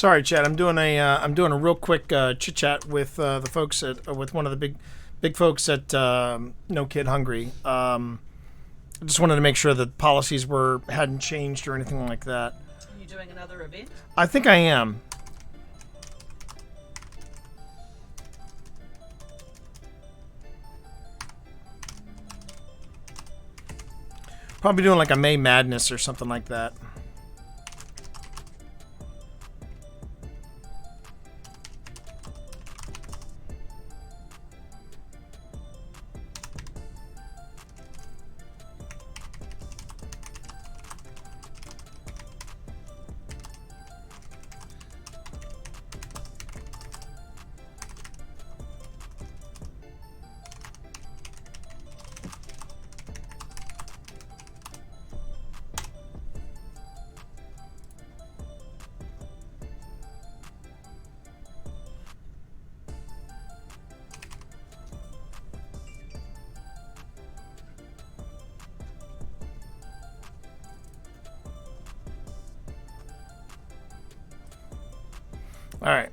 Sorry, Chad. I'm doing a real quick chit chat with the folks with one of the big folks at No Kid Hungry. I just wanted to make sure that policies hadn't changed or anything like that. Are you doing another event? I think I am. Probably doing like a May Madness or something like that. All right.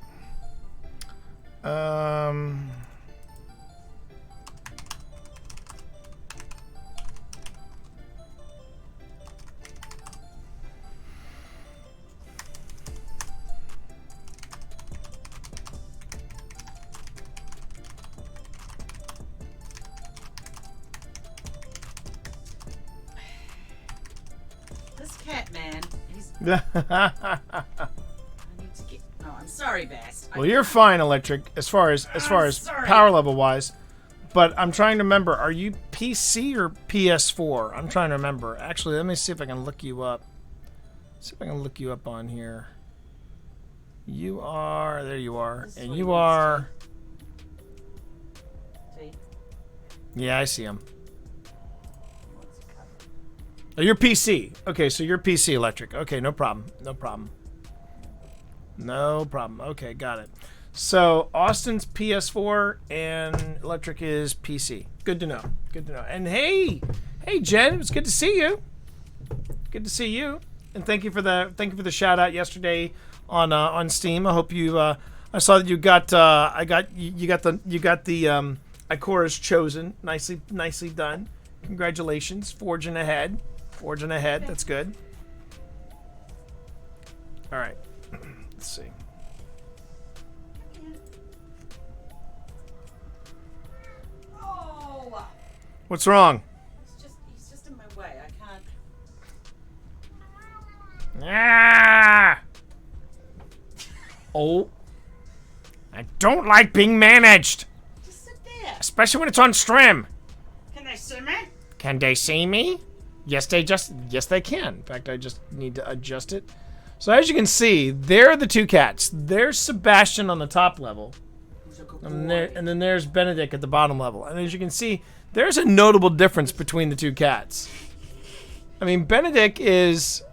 This cat man, he's. I need to get. Oh, I'm sorry, Bast. Well, you're fine, Electric, as far as sorry. power level wise. But I'm trying to remember, are you PC or PS4? I'm trying to remember. Actually, let me see if I can look you up. See if I can look you up on here. You are, there you are. This is And what you he are, See? yeah, I see him. What's it covered? Oh, you're PC. Okay, so you're PC, Electric. Okay, no problem. No problem. No problem. Okay, got it. So Austin's PS4 and Electric is PC. Good to know. Good to know. And hey, Jen, it was good to see you. Good to see you. And thank you for the shout out yesterday on Steam. I hope you. I saw that you got. You got the Ikora's Chosen. Nicely done. Congratulations. Forging ahead. That's good. All right. Let's see. Oh! What's wrong? He's just in my way. I can't. Ah! Oh. I don't like being managed, Just sit there. especially when it's on stream. Can they see me? Can they see me? Yes, they can. In fact, I just need to adjust it. So as you can see, there are the two cats. There's Sebastian on the top level, Who's a good and, boy? then there's Benedict at the bottom level. And as you can see, there's a notable difference between the two cats. I mean, Benedict is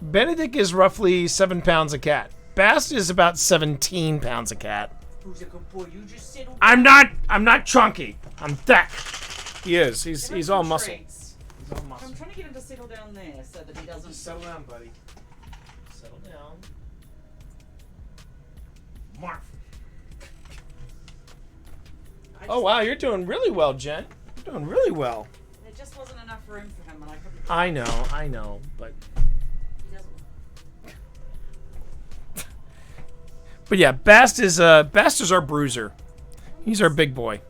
roughly 7 pounds a cat. Bast is about 17 pounds a cat. Who's a good boy? You just settle down. I'm not chunky. I'm thick. He is. Give him He's all some muscle. treats. He's all muscle. I'm trying to get him to settle down there so that he doesn't. Settle down, buddy. Settle down. Marv. Oh wow, you're doing really well, Jen. You're doing really well. There just wasn't enough room for him, and I couldn't. I know, but He doesn't. yeah, Bast is our bruiser. He's our big boy.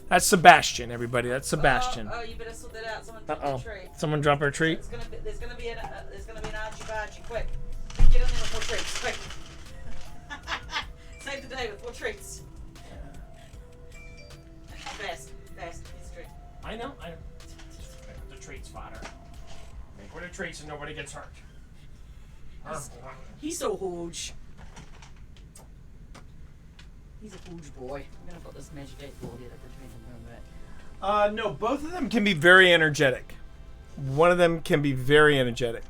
That's Sebastian, everybody. That's Sebastian. Oh, you better sort that out. Someone took Uh-oh. the tree. Someone drop our treat. There's gonna be an Archie Barchie. Quick, get in there with 4 treats. Quick. Save the day with 4 treats. Best. Here's a treat. I know. The treats fodder. Make for the treats and nobody gets hurt. He's so huge. He's a huge boy. I'm gonna put this magic 8 ball here that between them and that. No, both of them can be very energetic. One of them can be very energetic.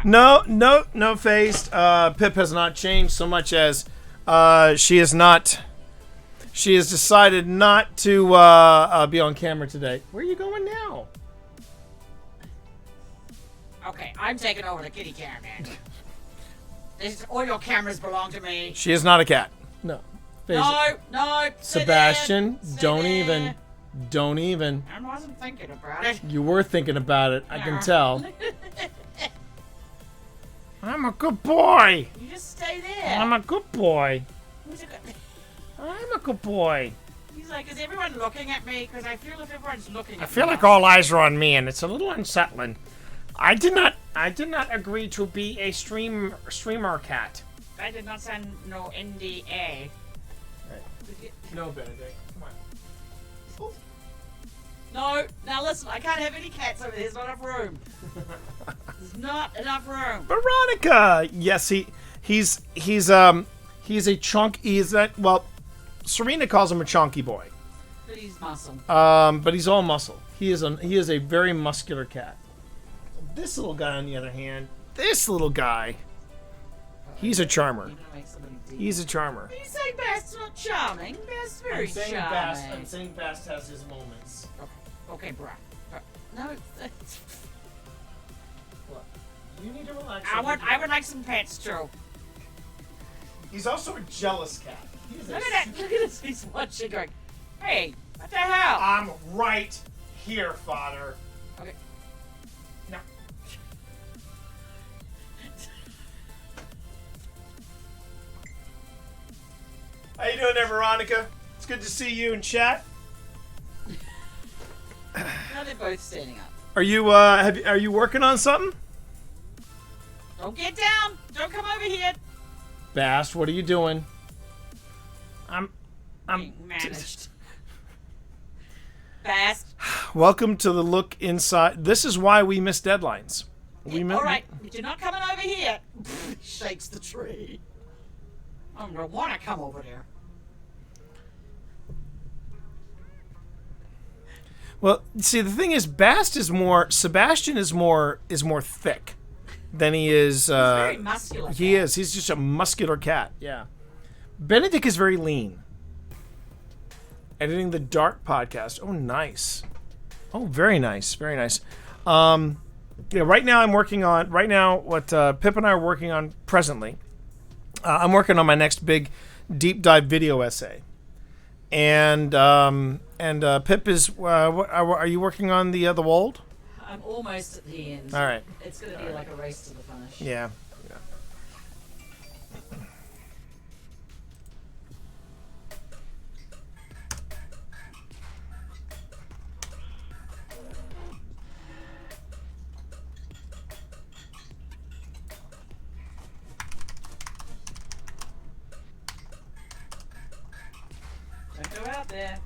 No, Faced. Pip has not changed so much as she has decided not to be on camera today. Where are you going now? Oh, Okay, I'm taking over the kitty cam, man. All your cameras belong to me. She is not a cat. No. No, no. Stay Sebastian, there. Stay don't there. even. Don't even. I wasn't thinking about it. You were thinking about it. I can tell. I'm a good boy. You just stay there. I'm a good boy. Who's a good- I'm a good boy. He's like, is everyone looking at me? Because I feel if everyone's looking at me. I feel like all eyes are on me, and it's a little unsettling. I did not agree to be a streamer cat. I did not sign no NDA. No, Benedict. Come on. No, now listen, I can't have any cats over there. There's not enough room. There's not enough room. Veronica. Yes, he's a chunk. Well, Serena calls him a chunky boy. But he's muscle. But he's all muscle. He is a very muscular cat. This little guy, on the other hand, he's a charmer. You're gonna make somebody deep. He's a charmer. Are you saying Bast's not charming? Bast's very charming. I'm saying Bast has his moments. Okay, bruh. No, What? You need to relax. I would like some pets too. He's also a jealous cat. Look at that! Look at this. He's watching, going, "Hey, what the hell?" I'm right here, father. Okay. No. How you doing there, Veronica? It's good to see you in chat. Now they're both standing up. Are you are you working on something? Don't get down. Don't come over here. Bast, what are you doing? I'm Being managed. Bast. Welcome to the look inside. This is why we miss deadlines. All right, you're not coming over here. Shakes the tree. I don't want to come over there. Well, see, the thing is, Sebastian is more thick than he is. He's very muscular. He is. He's just a muscular cat. Yeah. Benedict is very lean. Editing the Dark podcast. Oh, nice. Oh, very nice. Very nice. Yeah. Right now, what Pip and I are working on presently. I'm working on my next big deep dive video essay. And Pip is. What, are you working on the Wold? I'm almost at the end. All right. It's going to be like a race to the finish. Yeah. Don't go out there.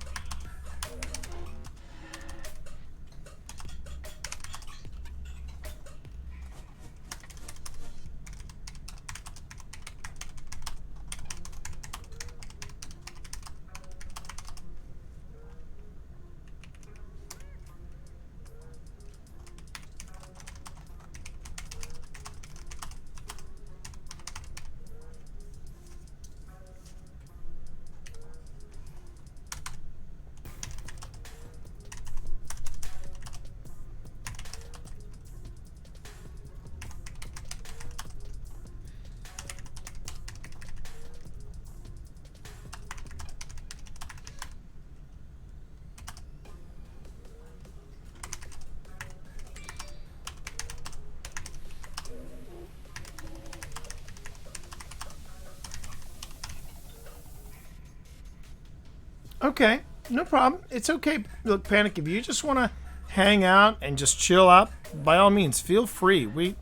Okay, no problem. It's okay. Look, Panic, if you just want to hang out and just chill out, by all means, feel free.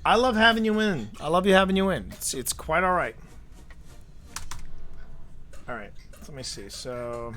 I love having you in. I love you having you in. It's quite all right. All right, let me see. So.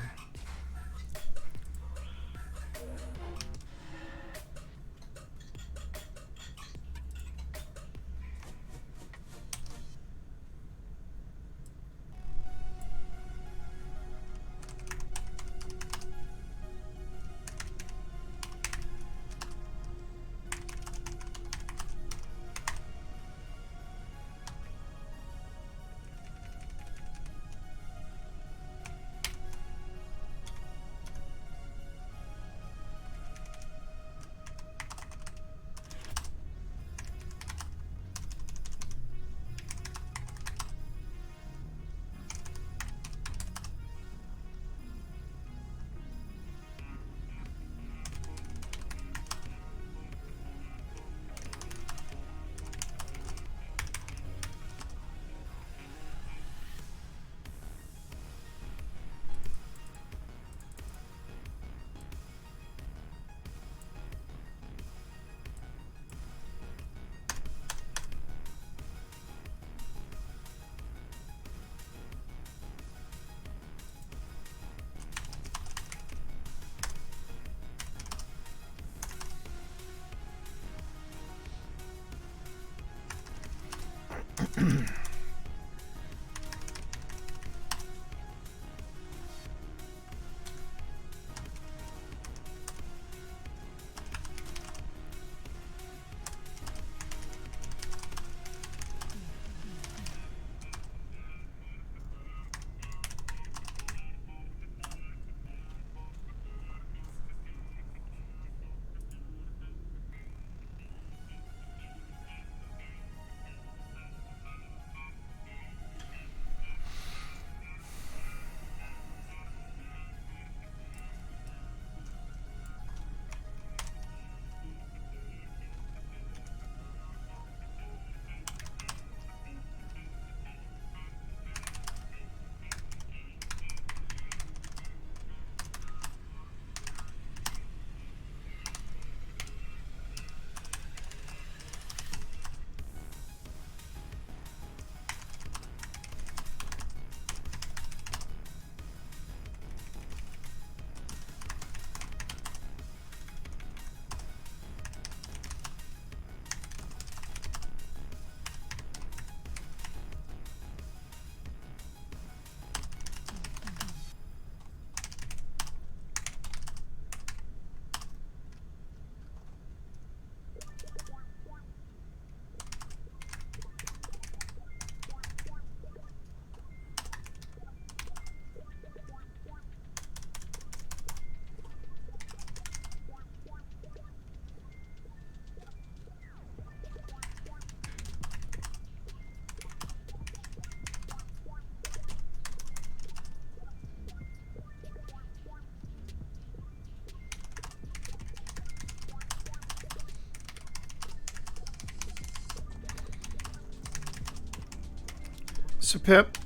So Pip,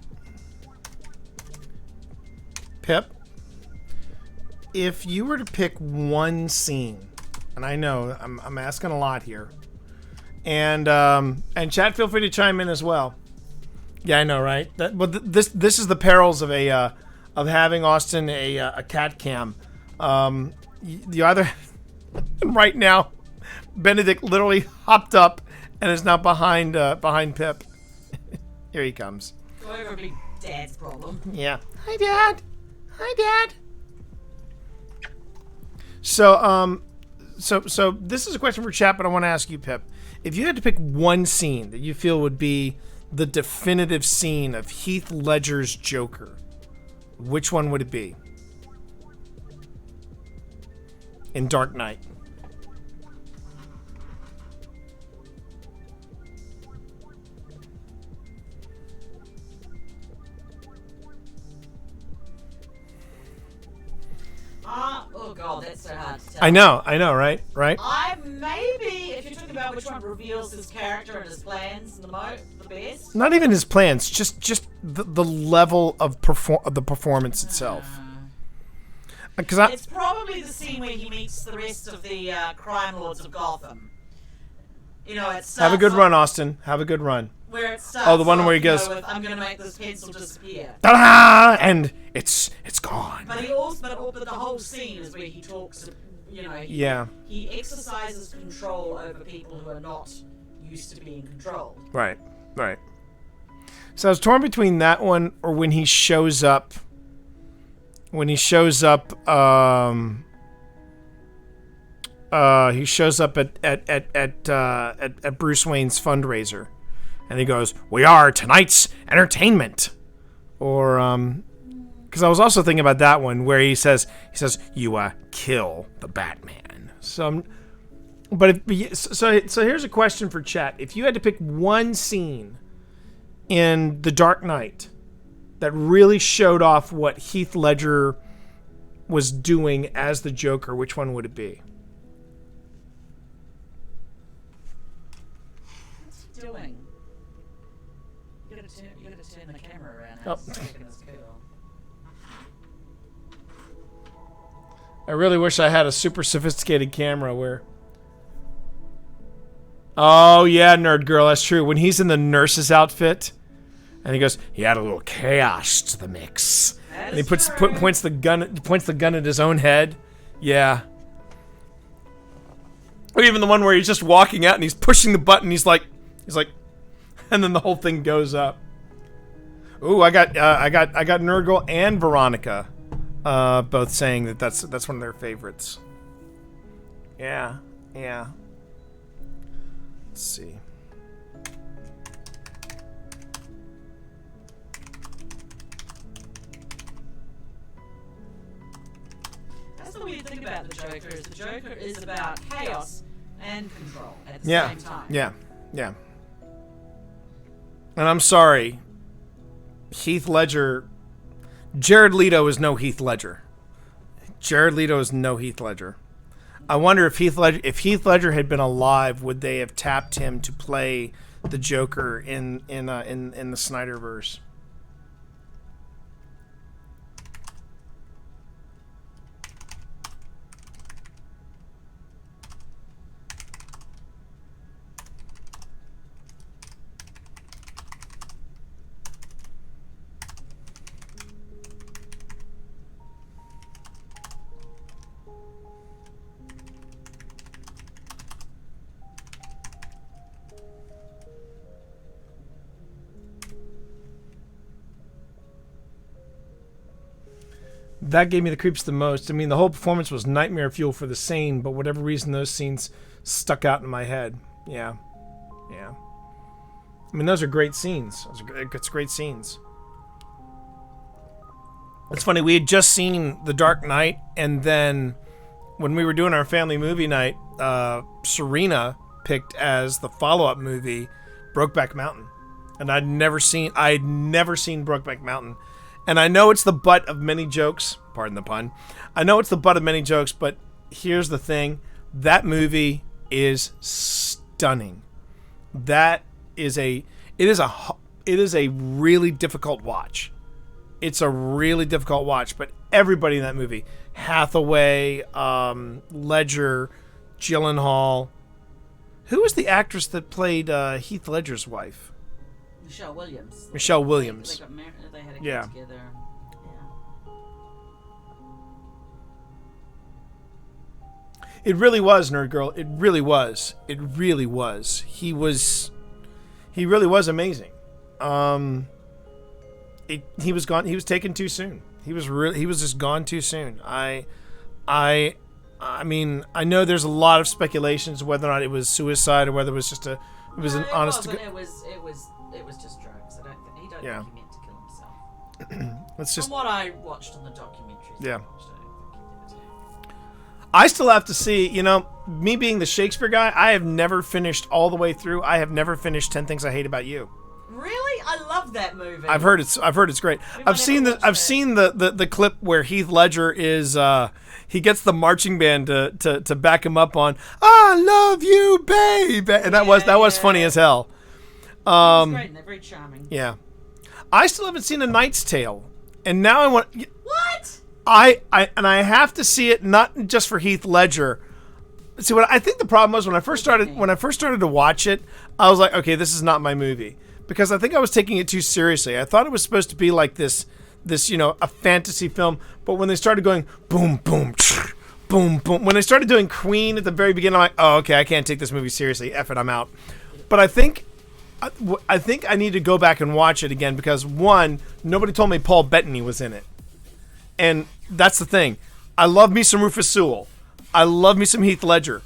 if you were to pick one scene, and I know I'm asking a lot here, and chat, feel free to chime in as well. Yeah, I know, right? This is the perils of of having Austin a cat cam. You either right now, Benedict literally hopped up and is now behind Pip. Here he comes. Go over be Dad's problem. Yeah. Hi, Dad. Hi, Dad. So this is a question for chat, but I want to ask you, Pip. If you had to pick one scene that you feel would be the definitive scene of Heath Ledger's Joker, which one would it be? In Dark Knight. Oh god, that's so hard to tell. I know, right? I maybe, if you're talking about which one reveals his character and his plans the best. Not even his plans, just the level of the performance itself. Because it's probably the scene where he meets the rest of the crime lords of Gotham. You know, it's have a good run, Austin. Have a good run. Where it starts. The one where he goes, with, "I'm going to make this pencil disappear." Ta-da! And it's gone. But but the whole scene is where he talks. You know. He exercises control over people who are not used to being controlled. Right. So I was torn between that one or when he shows up. He shows up at Bruce Wayne's fundraiser, and he goes, "We are tonight's entertainment," or because I was also thinking about that one where he says, "You kill the Batman." So here's a question for chat: if you had to pick one scene in The Dark Knight that really showed off what Heath Ledger was doing as the Joker, which one would it be? What's he doing? You gotta turn the camera around. Oh. Cool. I really wish I had a super sophisticated camera where... Oh, yeah, nerd girl, that's true. When he's in the nurse's outfit... And he goes, he had a little chaos to the mix. And he points the gun at his own head. Yeah. Or even the one where he's just walking out and he's pushing the button. He's like, and then the whole thing goes up. Ooh, I got Nerd Girl and Veronica, both saying that that's one of their favorites. Yeah. Let's see. That's the weird thing about the Joker is the Joker is about chaos and control at the same time. Yeah. And I'm sorry, Heath Ledger. Jared Leto is no Heath Ledger. I wonder if Heath Ledger had been alive, would they have tapped him to play the Joker in the Snyderverse? That gave me the creeps the most. I mean, the whole performance was nightmare fuel for the sane, but whatever reason, those scenes stuck out in my head. Yeah. I mean, those are great scenes. It's great scenes. It's funny, we had just seen The Dark Knight, and then when we were doing our family movie night, Serena picked as the follow-up movie Brokeback Mountain. And I'd never seen Brokeback Mountain. And I know it's the butt of many jokes. Pardon the pun. I know it's the butt of many jokes, but here's the thing. That movie is stunning. It is a really difficult watch. It's a really difficult watch, but everybody in that movie, Hathaway, Ledger, Gyllenhaal. Who was the actress that played Heath Ledger's wife? Michelle Williams. They got married. They had a kid together. It really was, Nerd Girl. It really was. He really was amazing. He was gone. He was taken too soon. He was just gone too soon. I mean, I know there's a lot of speculations whether or not it was suicide or whether it was just an honest. It was just drugs. He don't think he meant to kill himself. From what I watched on the documentaries. Yeah. I still have to see, me being the Shakespeare guy, I have never finished all the way through. I have never finished 10 Things I Hate About You. Really? I love that movie. I've heard it's great. I've seen the clip where Heath Ledger is he gets the marching band to back him up on "I love you, baby," and that was funny as hell. It's great and they're very charming. Yeah. I still haven't seen A Knight's Tale, and now I want. What? I have to see it, not just for Heath Ledger. See, what I think the problem was when I first started to watch it, I was like, okay, this is not my movie, because I think I was taking it too seriously. I thought it was supposed to be like this a fantasy film, but when they started going boom boom boom boom, when they started doing Queen at the very beginning, I'm like, oh, okay, I can't take this movie seriously. F it, I'm out. But I think I need to go back and watch it again because one, nobody told me Paul Bettany was in it. And that's the thing. I love me some Rufus Sewell. I love me some Heath Ledger.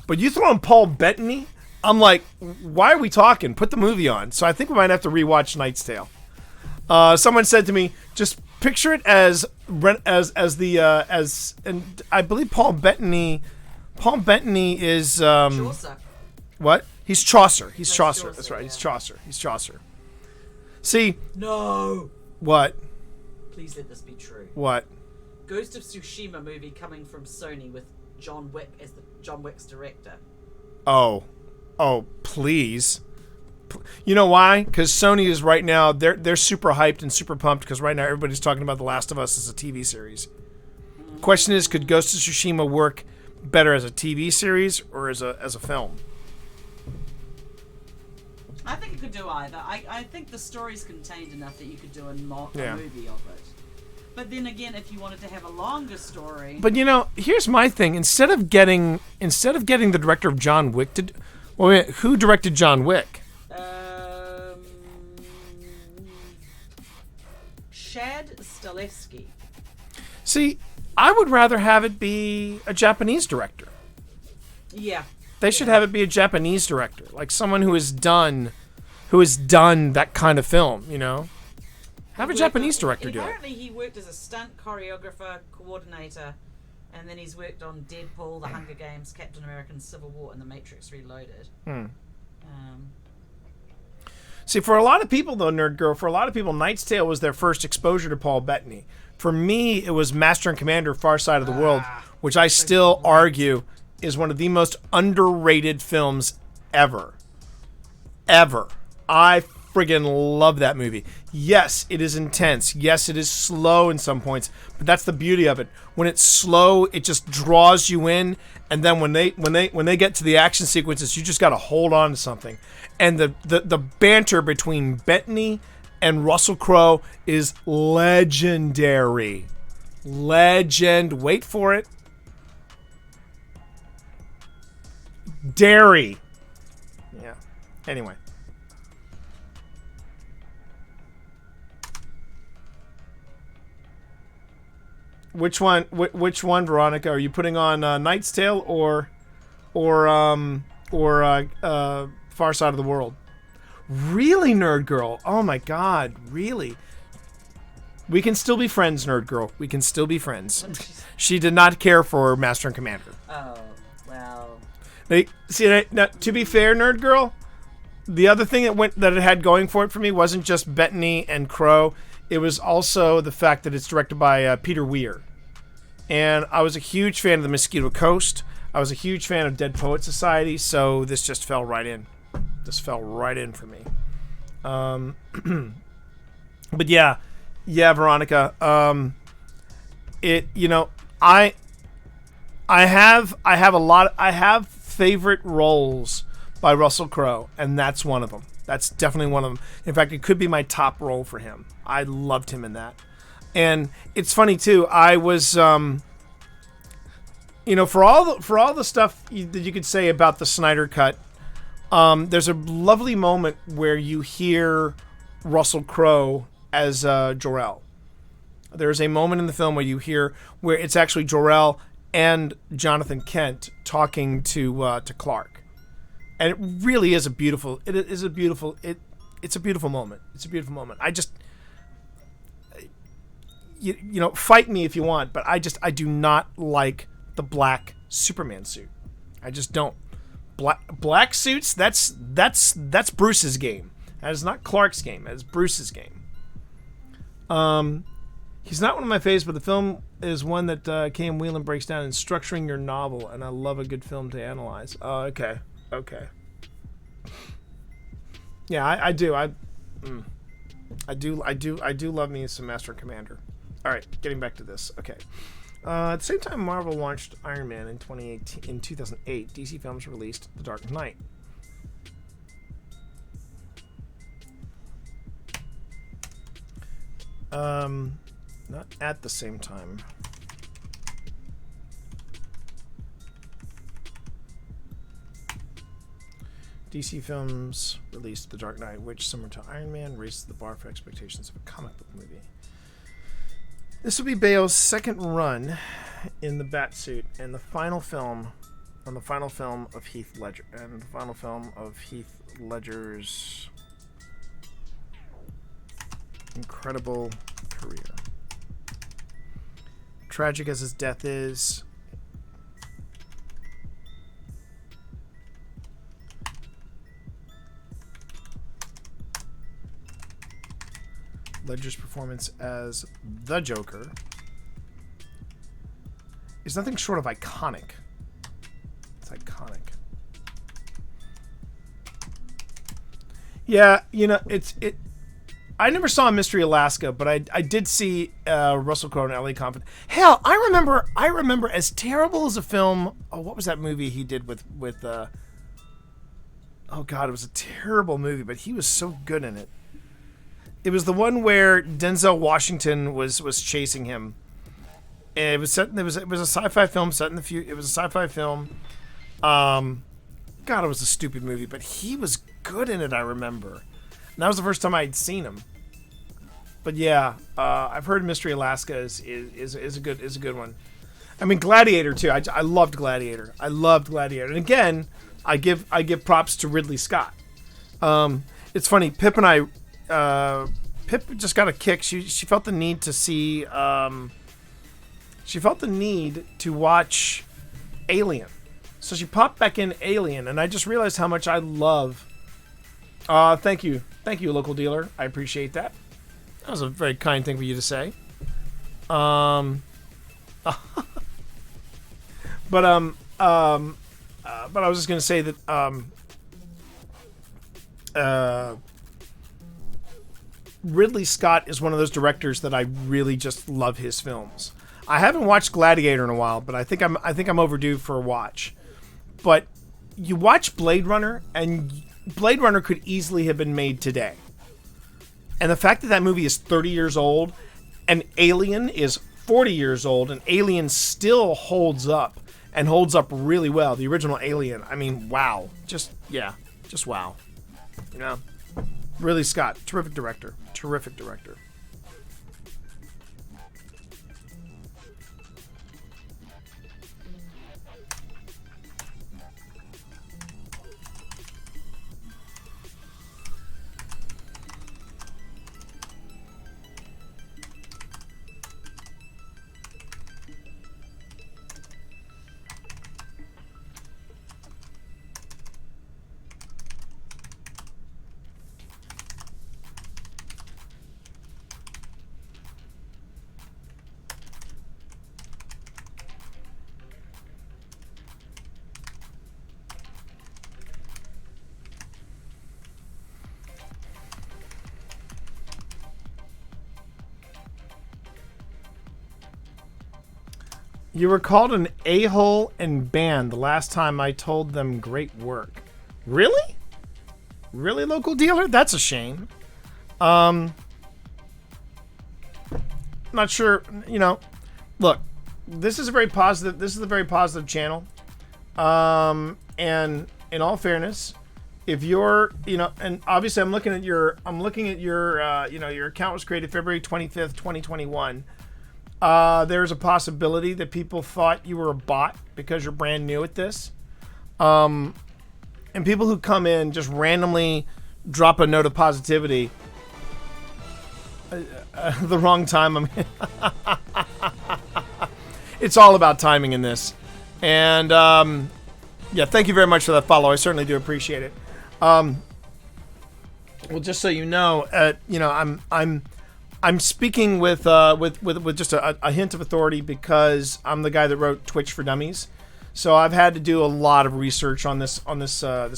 But you throw in Paul Bettany, I'm like, why are we talking? Put the movie on. So I think we might have to rewatch Knight's Tale. Someone said to me, just picture it as and I believe Paul Bettany is Chaucer. What? He's Chaucer. He's Chaucer. Chaucer. That's right. Yeah. He's Chaucer. See? No. What? Please let this be true. What? Ghost of Tsushima movie coming from Sony with John Wick as John Wick's director. Oh, please. You know why? Because Sony is right now, they're super hyped and super pumped because right now everybody's talking about The Last of Us as a TV series. Question is, could Ghost of Tsushima work better as a TV series or as a film? I think it could do either. I think the story's contained enough that you could do a movie of it. But then again, if you wanted to have a longer story... But here's my thing. Instead of getting the director of John Wick to... who directed John Wick? Chad Stahelski. See, I would rather have it be a Japanese director. Yeah. They should have it be a Japanese director, like someone who has done that kind of film, you know? Have a Japanese director do it. Apparently he worked as a stunt choreographer, coordinator, and then he's worked on Deadpool, The Hunger Games, Captain America, and Civil War, and The Matrix Reloaded. See, for a lot of people, though, Nerd Girl, for a lot of people, Knight's Tale was their first exposure to Paul Bettany. For me, it was Master and Commander, Far Side of the World, which I still argue is one of the most underrated films ever. Ever. I friggin' love that movie. Yes, it is intense. Yes, it is slow in some points, but that's the beauty of it. When it's slow, it just draws you in, and then when they get to the action sequences, you just got to hold on to something. And the banter between Bettany and Russell Crowe is legendary. Wait for it. Dairy. Yeah. Anyway. Which one, Veronica? Are you putting on Knight's Tale or Far Side of the World? Really, Nerd Girl? Oh my God, really? We can still be friends, Nerd Girl. We can still be friends. She did not care for Master and Commander. Oh, well. Now, to be fair, Nerd Girl, the other thing that it had going for it for me wasn't just Bettany and Crowe. It was also the fact that it's directed by Peter Weir. And I was a huge fan of The Mosquito Coast. I was a huge fan of Dead Poet Society, so this just fell right in. This fell right in for me. But yeah, Veronica. I have favorite roles by Russell Crowe, and that's one of them. That's definitely one of them. In fact, it could be my top role for him. I loved him in that. And it's funny too. I was, for all the stuff that you could say about the Snyder Cut, there's a lovely moment where you hear Russell Crowe as Jor-El. There's a moment in the film where where it's actually Jor-El and Jonathan Kent talking to Clark. And it really is a beautiful moment. It's a beautiful moment. I just, fight me if you want, but I do not like the black Superman suit. I just don't. Black suits, that's Bruce's game. That is not Clark's game. That is Bruce's game. He's not one of my favorites, but the film is one that Cam Whelan breaks down in Structuring Your Novel, and I love a good film to analyze. Oh, okay. Yeah, I do. I do love me some Master and Commander. All right, getting back to this. Okay. At the same time Marvel launched Iron Man in 2008, DC Films released The Dark Knight. Not at the same time. DC Films released The Dark Knight, which, similar to Iron Man, raised the bar for expectations of a comic book movie. This will be Bale's second run in the Batsuit and the final film of Heath Ledger, and the final film of Heath Ledger's incredible career. Tragic as his death is, Ledger's performance as the Joker is nothing short of iconic. It's iconic. Yeah, I never saw Mystery Alaska, but I did see Russell Crowe and L.A. Confidence. Hell, I remember as terrible as a film. Oh, what was that movie he did with oh God, it was a terrible movie, but he was so good in it. It was the one where Denzel Washington was chasing him. And it was a sci-fi film set in the future. It was a sci-fi film. God, it was a stupid movie, but he was good in it, I remember. And that was the first time I'd seen him. but yeah, I've heard Mystery Alaska is a good one. I mean, Gladiator too. I loved Gladiator. And again, I give props to Ridley Scott. It's funny. Pip and I, Pip just got a kick. She felt the need to see. She felt the need to watch Alien, so she popped back in Alien, and I just realized how much I love. Thank you, local dealer. I appreciate that. That was a very kind thing for you to say. But I was just gonna say that Ridley Scott is one of those directors that I really just love his films. I haven't watched Gladiator in a while, but I think I'm overdue for a watch. But you watch Blade Runner, and Blade Runner could easily have been made today. And the fact that that movie is 30 years old, and Alien is 40 years old, and Alien still holds up, and holds up really well. The original Alien, I mean, wow. Just wow. You know? Ridley Scott, terrific director. You were called an a-hole and banned the last time I told them great work. Really? Really, local dealer? That's a shame. Not sure, you know. Look, this is a very positive channel. And in all fairness, if you're, you know, and obviously I'm looking at your you know, your account was created February 25th, 2021. There's a possibility that people thought you were a bot because you're brand new at this. And people who come in just randomly drop a note of positivity the wrong time. I mean, it's all about timing in this. And yeah, thank you very much for that follow. I certainly do appreciate it. Well, just so you know, I'm speaking with just a hint of authority because I'm the guy that wrote Twitch for Dummies, so I've had to do a lot of research on this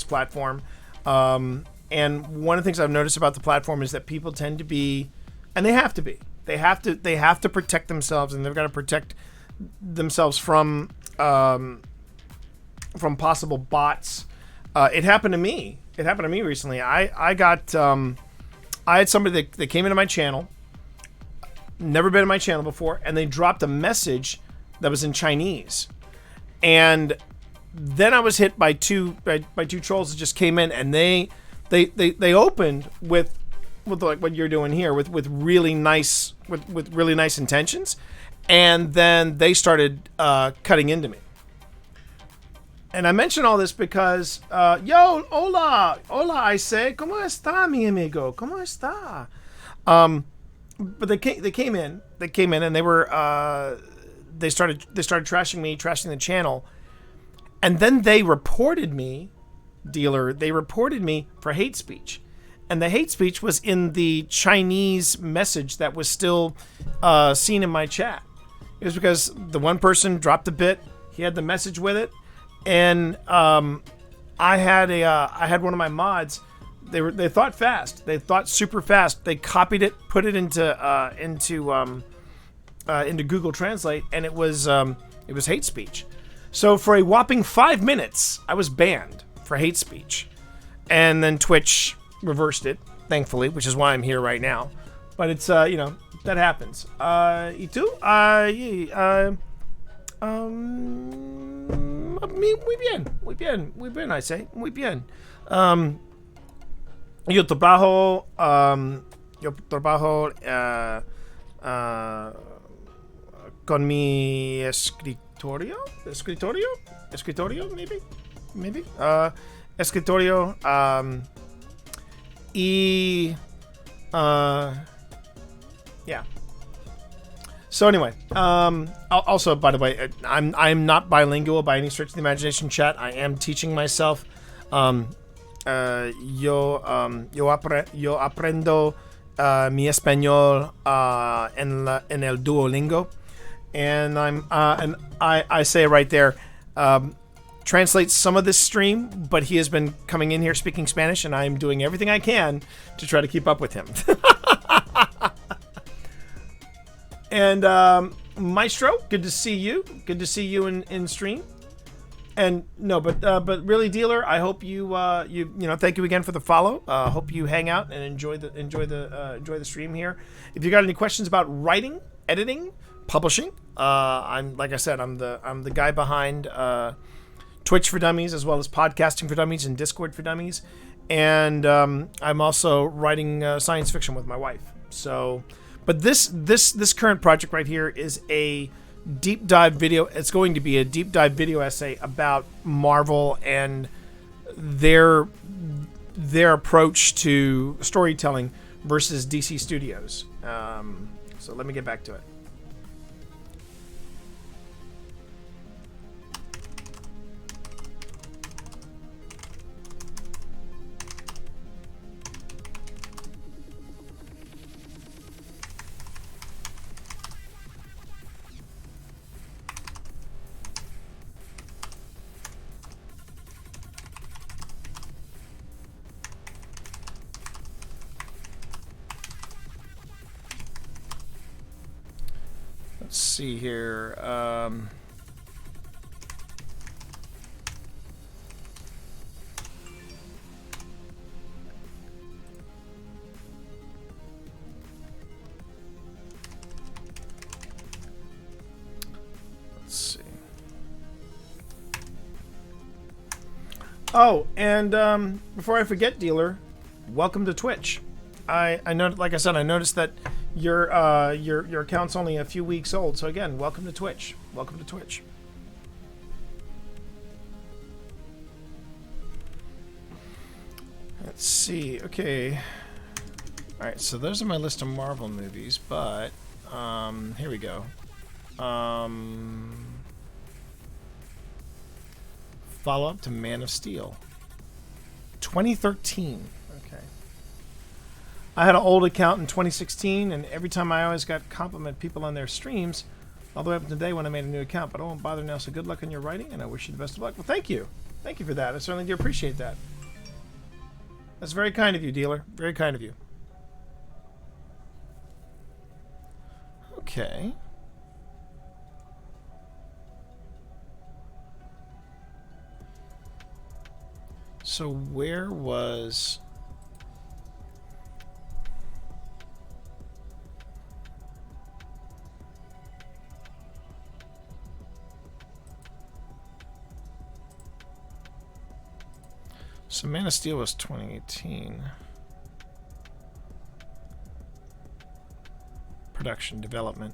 platform. And one of the things I've noticed about the platform is that people tend to be, and they have to protect themselves, and they've got to protect themselves from possible bots. It happened to me. It happened to me recently. I had somebody that came into my channel. Never been in my channel before, and they dropped a message that was in Chinese, and then I was hit by two trolls that just came in, and they opened with like what you're doing here with really nice intentions, and then they started cutting into me. And I mention all this because yo, hola, I say, ¿Cómo está, mi amigo? ¿Cómo está? But they came in, and they were they started trashing me, trashing the channel, and then they reported me, dealer. They reported me for hate speech, and the hate speech was in the Chinese message that was still seen in my chat. It was because the one person dropped a bit. He had the message with it, and I had one of my mods. They thought fast. They thought super fast. They copied it, put it into Google Translate, and it was hate speech. So for a whopping 5 minutes, I was banned for hate speech, and then Twitch reversed it, thankfully, which is why I'm here right now. But it's you know, that happens. Y tú? Muy bien, I say. Muy bien. Yo trabajo yo trabajo con mi escritorio, maybe, escritorio, y, yeah. So anyway, also, by the way, I'm not bilingual by any stretch of the imagination, chat. I am teaching myself. Yo aprendo mi español en el Duolingo, and I say right there, translates some of this stream, but he has been coming in here speaking Spanish, and I'm doing everything I can to try to keep up with him. And Maestro, good to see you. Good to see you in stream. And no, but really, Dealer, I hope you thank you again for the follow. Hope you hang out and enjoy the stream here. If you got any questions about writing, editing, publishing, I'm the guy behind Twitch for Dummies, as well as Podcasting for Dummies and Discord for Dummies, and I'm also writing science fiction with my wife. So, but this current project right here is a deep dive video. It's going to be a deep dive video essay about Marvel and their approach to storytelling versus DC Studios. So let me get back to it. Let's see here. Let's see. Oh, and before I forget, Dealer, welcome to Twitch. I know, like I said, I noticed that your account's only a few weeks old. So again, welcome to Twitch. Welcome to Twitch. Let's see. Okay. All right. So those are my list of Marvel movies, but here we go. Follow up to Man of Steel. 2013. Okay. I had an old account in 2016, and every time I always got compliment people on their streams, all the way up to today when I made a new account. But I won't bother now. So good luck on your writing, and I wish you the best of luck. Well, thank you. Thank you for that. I certainly do appreciate that. That's very kind of you, Dealer. Very kind of you. Okay. So where was... So Man of Steel was 2018. Production, development.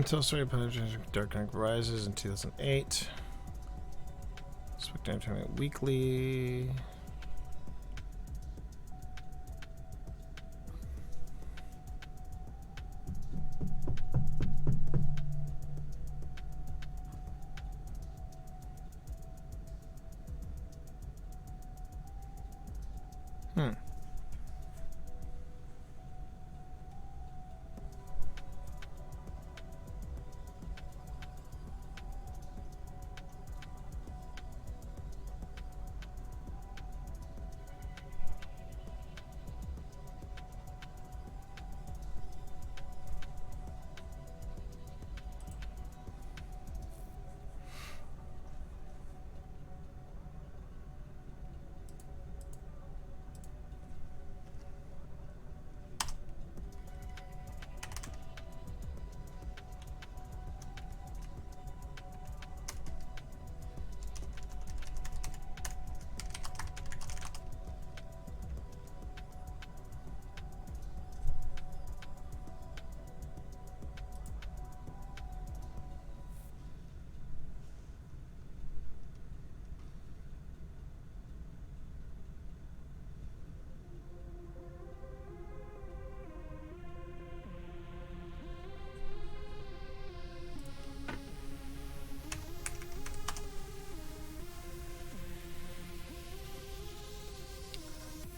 Tell Story Dark Knight Rises in 2008. Spectator Entertainment Weekly.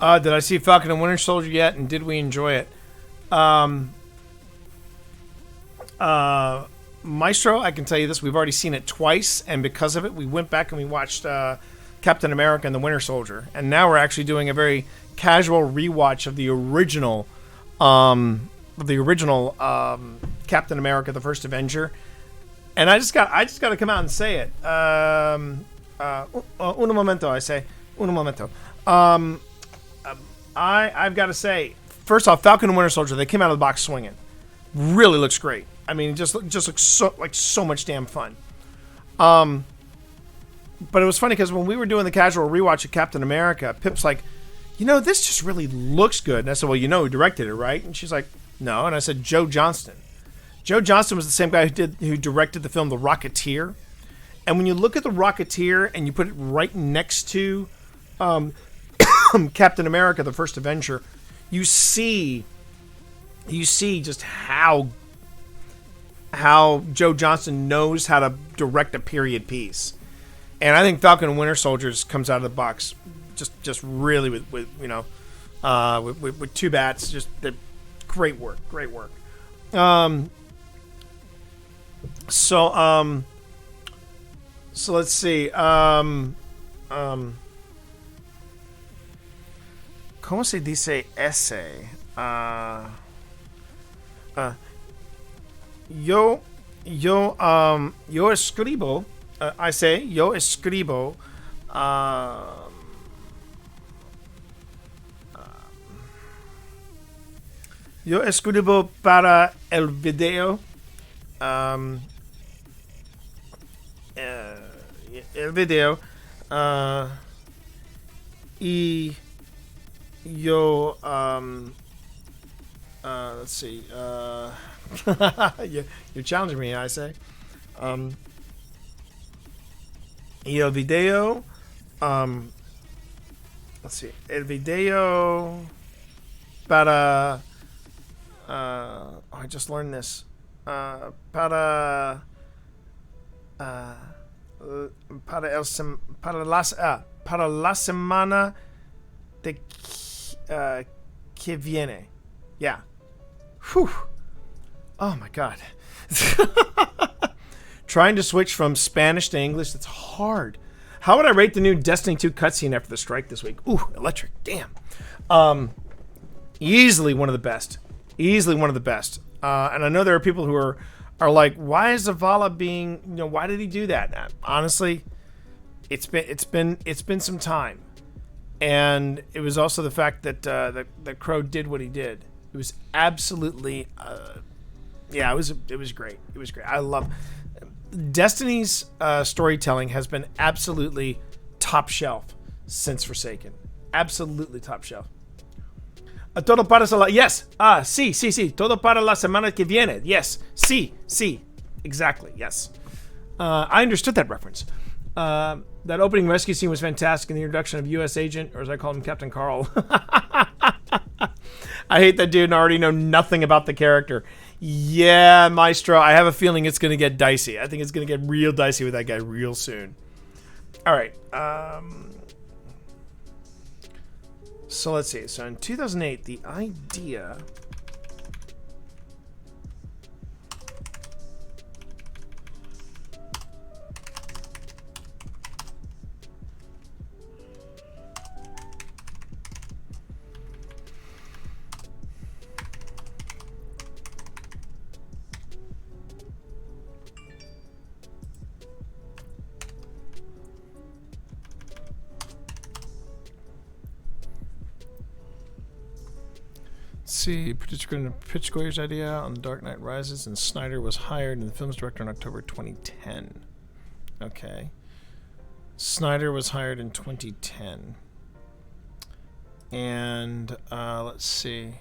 Did I see Falcon and Winter Soldier yet, and did we enjoy it? Maestro, I can tell you this. We've already seen it twice, and because of it, we went back and we watched Captain America and the Winter Soldier. And now we're actually doing a very casual rewatch of the original Captain America, the First Avenger. And I just got to come out and say it. Un momento, I say. Un momento. I've got to say, first off, Falcon and Winter Soldier, they came out of the box swinging. Really looks great. I mean, it just looks so much damn fun. But it was funny because when we were doing the casual rewatch of Captain America, Pip's like, this just really looks good. And I said, well, who directed it, right? And she's like, no. And I said, Joe Johnston. Joe Johnston was the same guy who directed the film The Rocketeer. And when you look at The Rocketeer and you put it right next to Captain America, the First Avenger, you see just how Joe Johnston knows how to direct a period piece. And I think Falcon and Winter Soldiers comes out of the box just really with two bats, just great work. So let's see. ¿Cómo se dice ese? Yo escribo. I say yo escribo. Yo escribo para el video. El video. Y yo let's see. You're challenging me, I say. Y el video. Let's see. El video para. I just learned this. Para la semana de que viene. Yeah. Whew. Oh my God. Trying to switch from Spanish to English, that's hard. How would I rate the new Destiny 2 cutscene after the strike this week? Ooh, electric. Damn. Easily one of the best. And I know there are people who are like, why is Zavala being, why did he do that? Honestly, it's been some time. And it was also the fact that that Crow did what he did. It was absolutely it was great. I love Destiny's storytelling has been absolutely top shelf since Forsaken. Absolutely top shelf. Todo para la... Yes. Sí. Todo para la semana que viene. Yes. Sí. Exactly. Yes. I understood that reference. That opening rescue scene was fantastic, and the introduction of U.S. Agent, or as I call him, Captain Carl. I hate that dude and I already know nothing about the character. Yeah, Maestro, I have a feeling it's going to get dicey. I think it's going to get real dicey with that guy real soon. All right. So let's see. So in 2008, the idea... See, producer going to pitch Goyer's idea on The Dark Knight Rises, and Snyder was hired as the film's director in October 2010. Okay. Snyder was hired in 2010. And, let's see.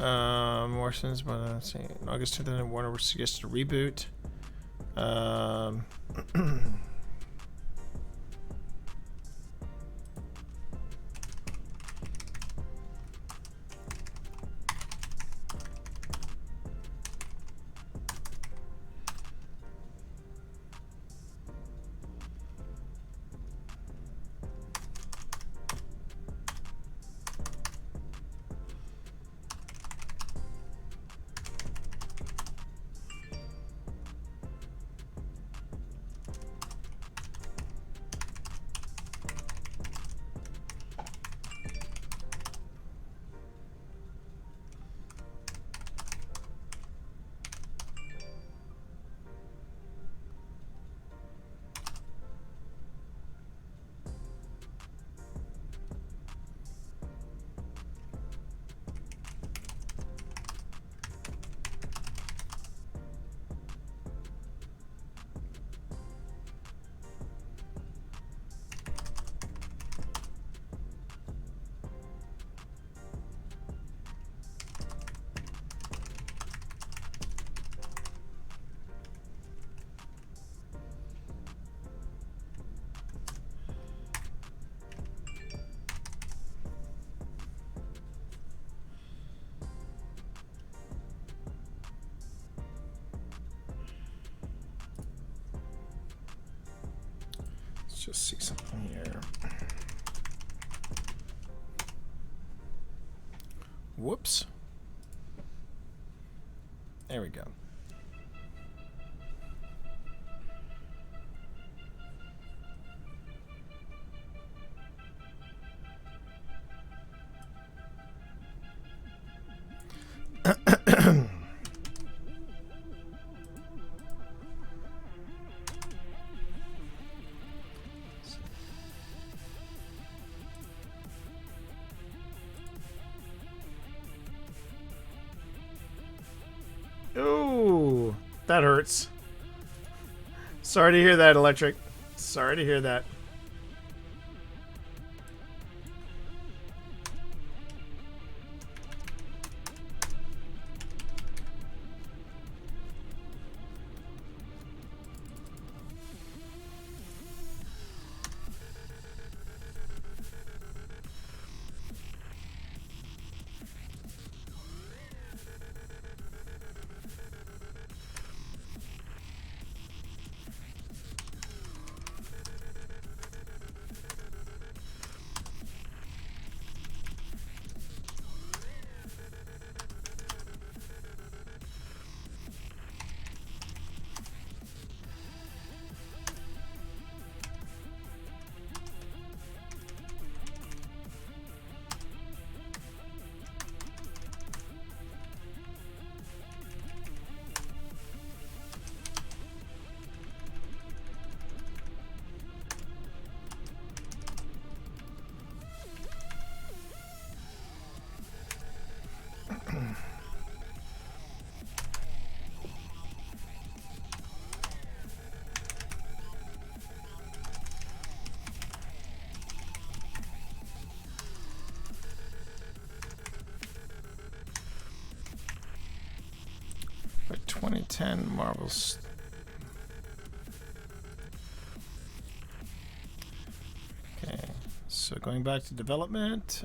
Morrison's, but let's see. In August 2000, Warner suggested a reboot. just see something here. Whoops. There we go. Ooh, that hurts. Sorry to hear that, Electric. Sorry to hear that. By 2010 Marvel's. Okay, so going back to development.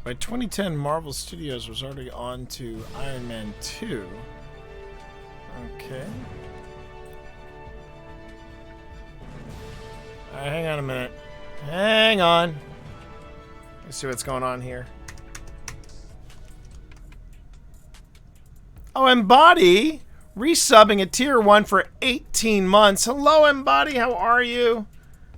By 2010, Marvel Studios was already on to Iron Man 2. Okay. Alright, hang on a minute. Hang on. Let's see what's going on here. Oh, Embody! Resubbing at Tier 1 for 18 months. Hello, Embody. How are you?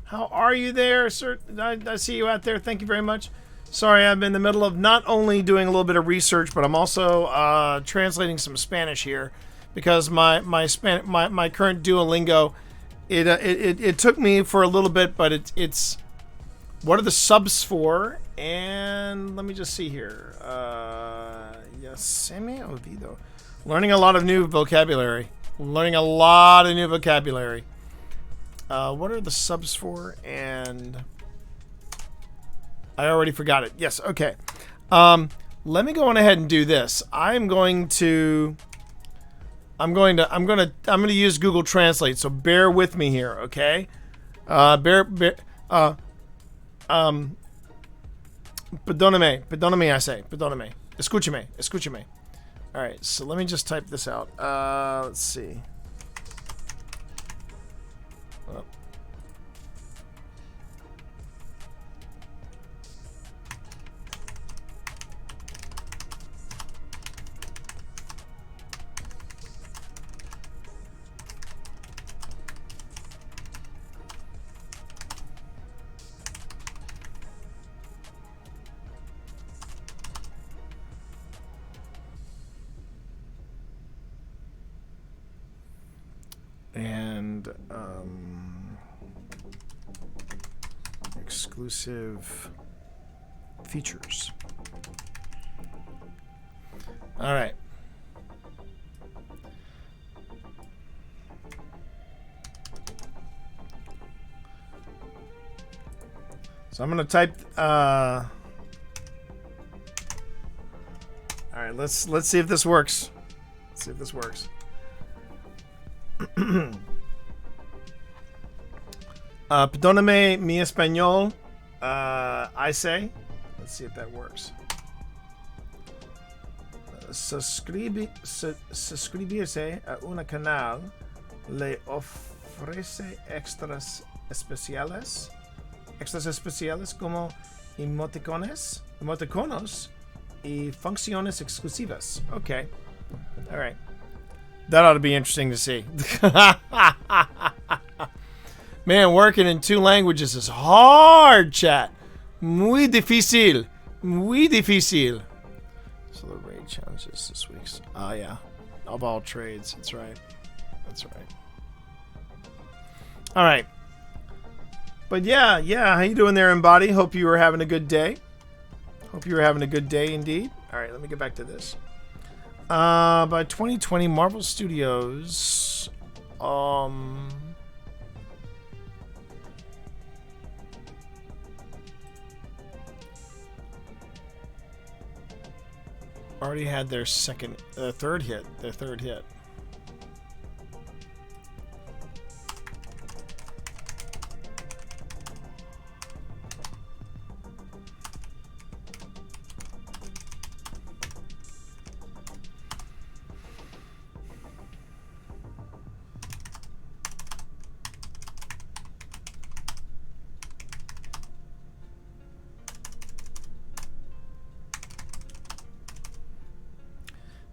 How are you there, sir? I see you out there. Thank you very much. Sorry, I'm in the middle of not only doing a little bit of research, but I'm also translating some Spanish here, because my current Duolingo, it took me for a little bit, but it's what are the subs for? And let me just see here. Ya se me olvidó. Learning a lot of new vocabulary. What are the subs for? And I already forgot it. Yes, okay. Let me go on ahead and do this. I'm going to use Google Translate, so bear with me here, okay? Perdóname, I say. Perdóname. Escúchame. All right, so let me just type this out. Let's see. Oh. And exclusive features. All right. So I'm gonna type. All right, let's see if this works. Let's see if this works. Perdóname mi español. I say. Let's see if that works. Suscribirse a un canal le ofrece extras especiales como emoticonos y funciones exclusivas. Okay. All right. That ought to be interesting to see. Man, working in 2 languages is hard, chat. Muy difícil. Muy difícil. So the raid challenges this week's. Oh, yeah. Of all trades. That's right. That's right. All right. But yeah. How you doing there, Embody? Hope you were having a good day. Hope you were having a good day indeed. All right, let me get back to this. By 2020, Marvel Studios, already had their third hit.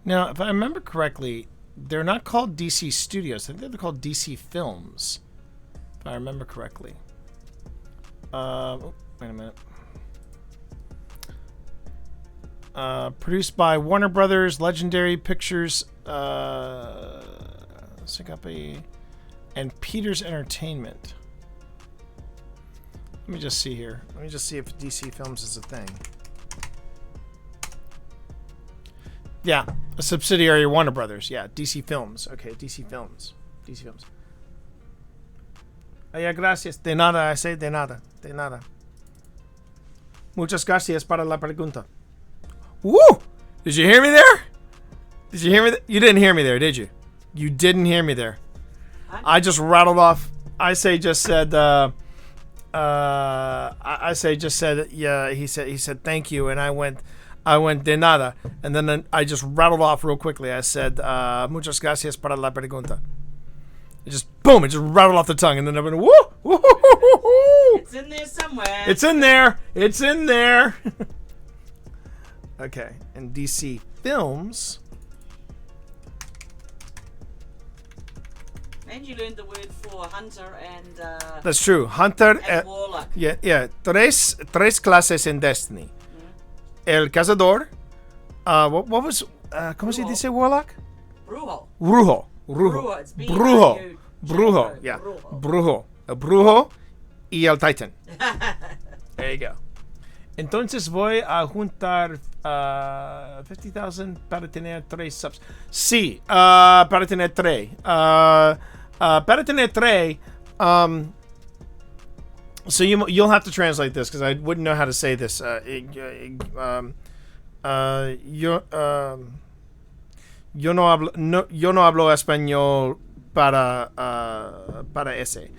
Now, if I remember correctly, they're not called DC Studios. I think they're called DC Films. If I remember correctly. Wait a minute. Produced by Warner Brothers, Legendary Pictures, Sagape, and Peters Entertainment. Let me just see here. Let me just see if DC Films is a thing. Yeah, a subsidiary of Warner Brothers. Yeah, DC Films. Okay, DC Films. DC Films. Yeah, gracias. De nada, I say de nada. De nada. Muchas gracias para la pregunta. Woo! Did you hear me there? Did you hear me? You didn't hear me there, did you? You didn't hear me there. I just rattled off. I just said, yeah, he said thank you, and I went de nada, and then I just rattled off real quickly. I said, muchas gracias para la pregunta. It just rattled off the tongue, and then I went, woo, woo, woo, woo, woo. It's in there somewhere. It's in there. It's in there. Okay, and DC Films. And you learned the word for hunter and That's true. Hunter and warlock. Yeah. Tres clases en Destiny. El Cazador. What was? ¿Cómo se dice Warlock? Brujo. Brujo. It's Brujo. Yeah. Brujo. El Brujo y el Titan. There you go. Entonces voy a juntar 50,000 para tener 3 subs. Sí, para tener 3. Para tener 3. So you'll have to translate this because I wouldn't know how to say this. Yo no hablo español para ese.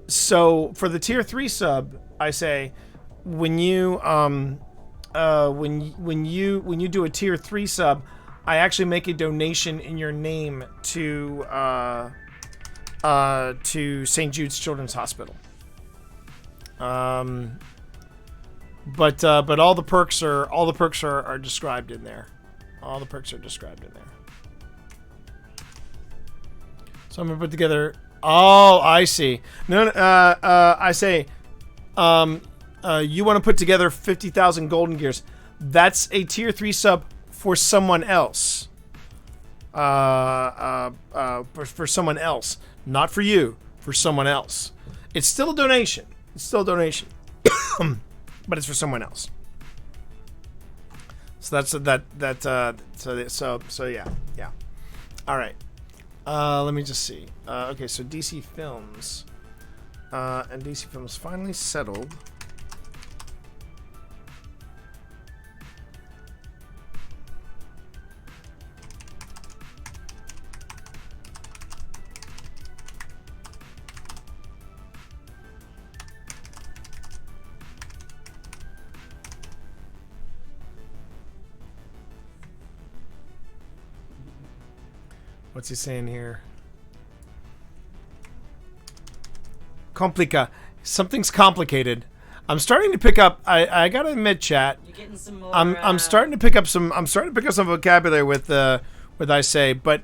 So for the tier 3 sub, I say when you do a tier 3 sub, I actually make a donation in your name to St. Jude's Children's Hospital. But all the perks are described in there. All the perks are described in there. So I'm gonna put together. Oh, I see. No, I say, you want to put together 50,000 golden gears. That's a tier 3 sub for someone else. For someone else, not for you. For someone else. It's still a donation. But it's for someone else. So that's so yeah. All right. Let me just see. Okay, so DC Films. And DC Films finally settled. What's he saying here? Complica. Something's complicated. I'm starting to pick up. I gotta admit, chat. You're getting some more. I'm starting to pick up some. I'm starting to pick up some vocabulary with I say, but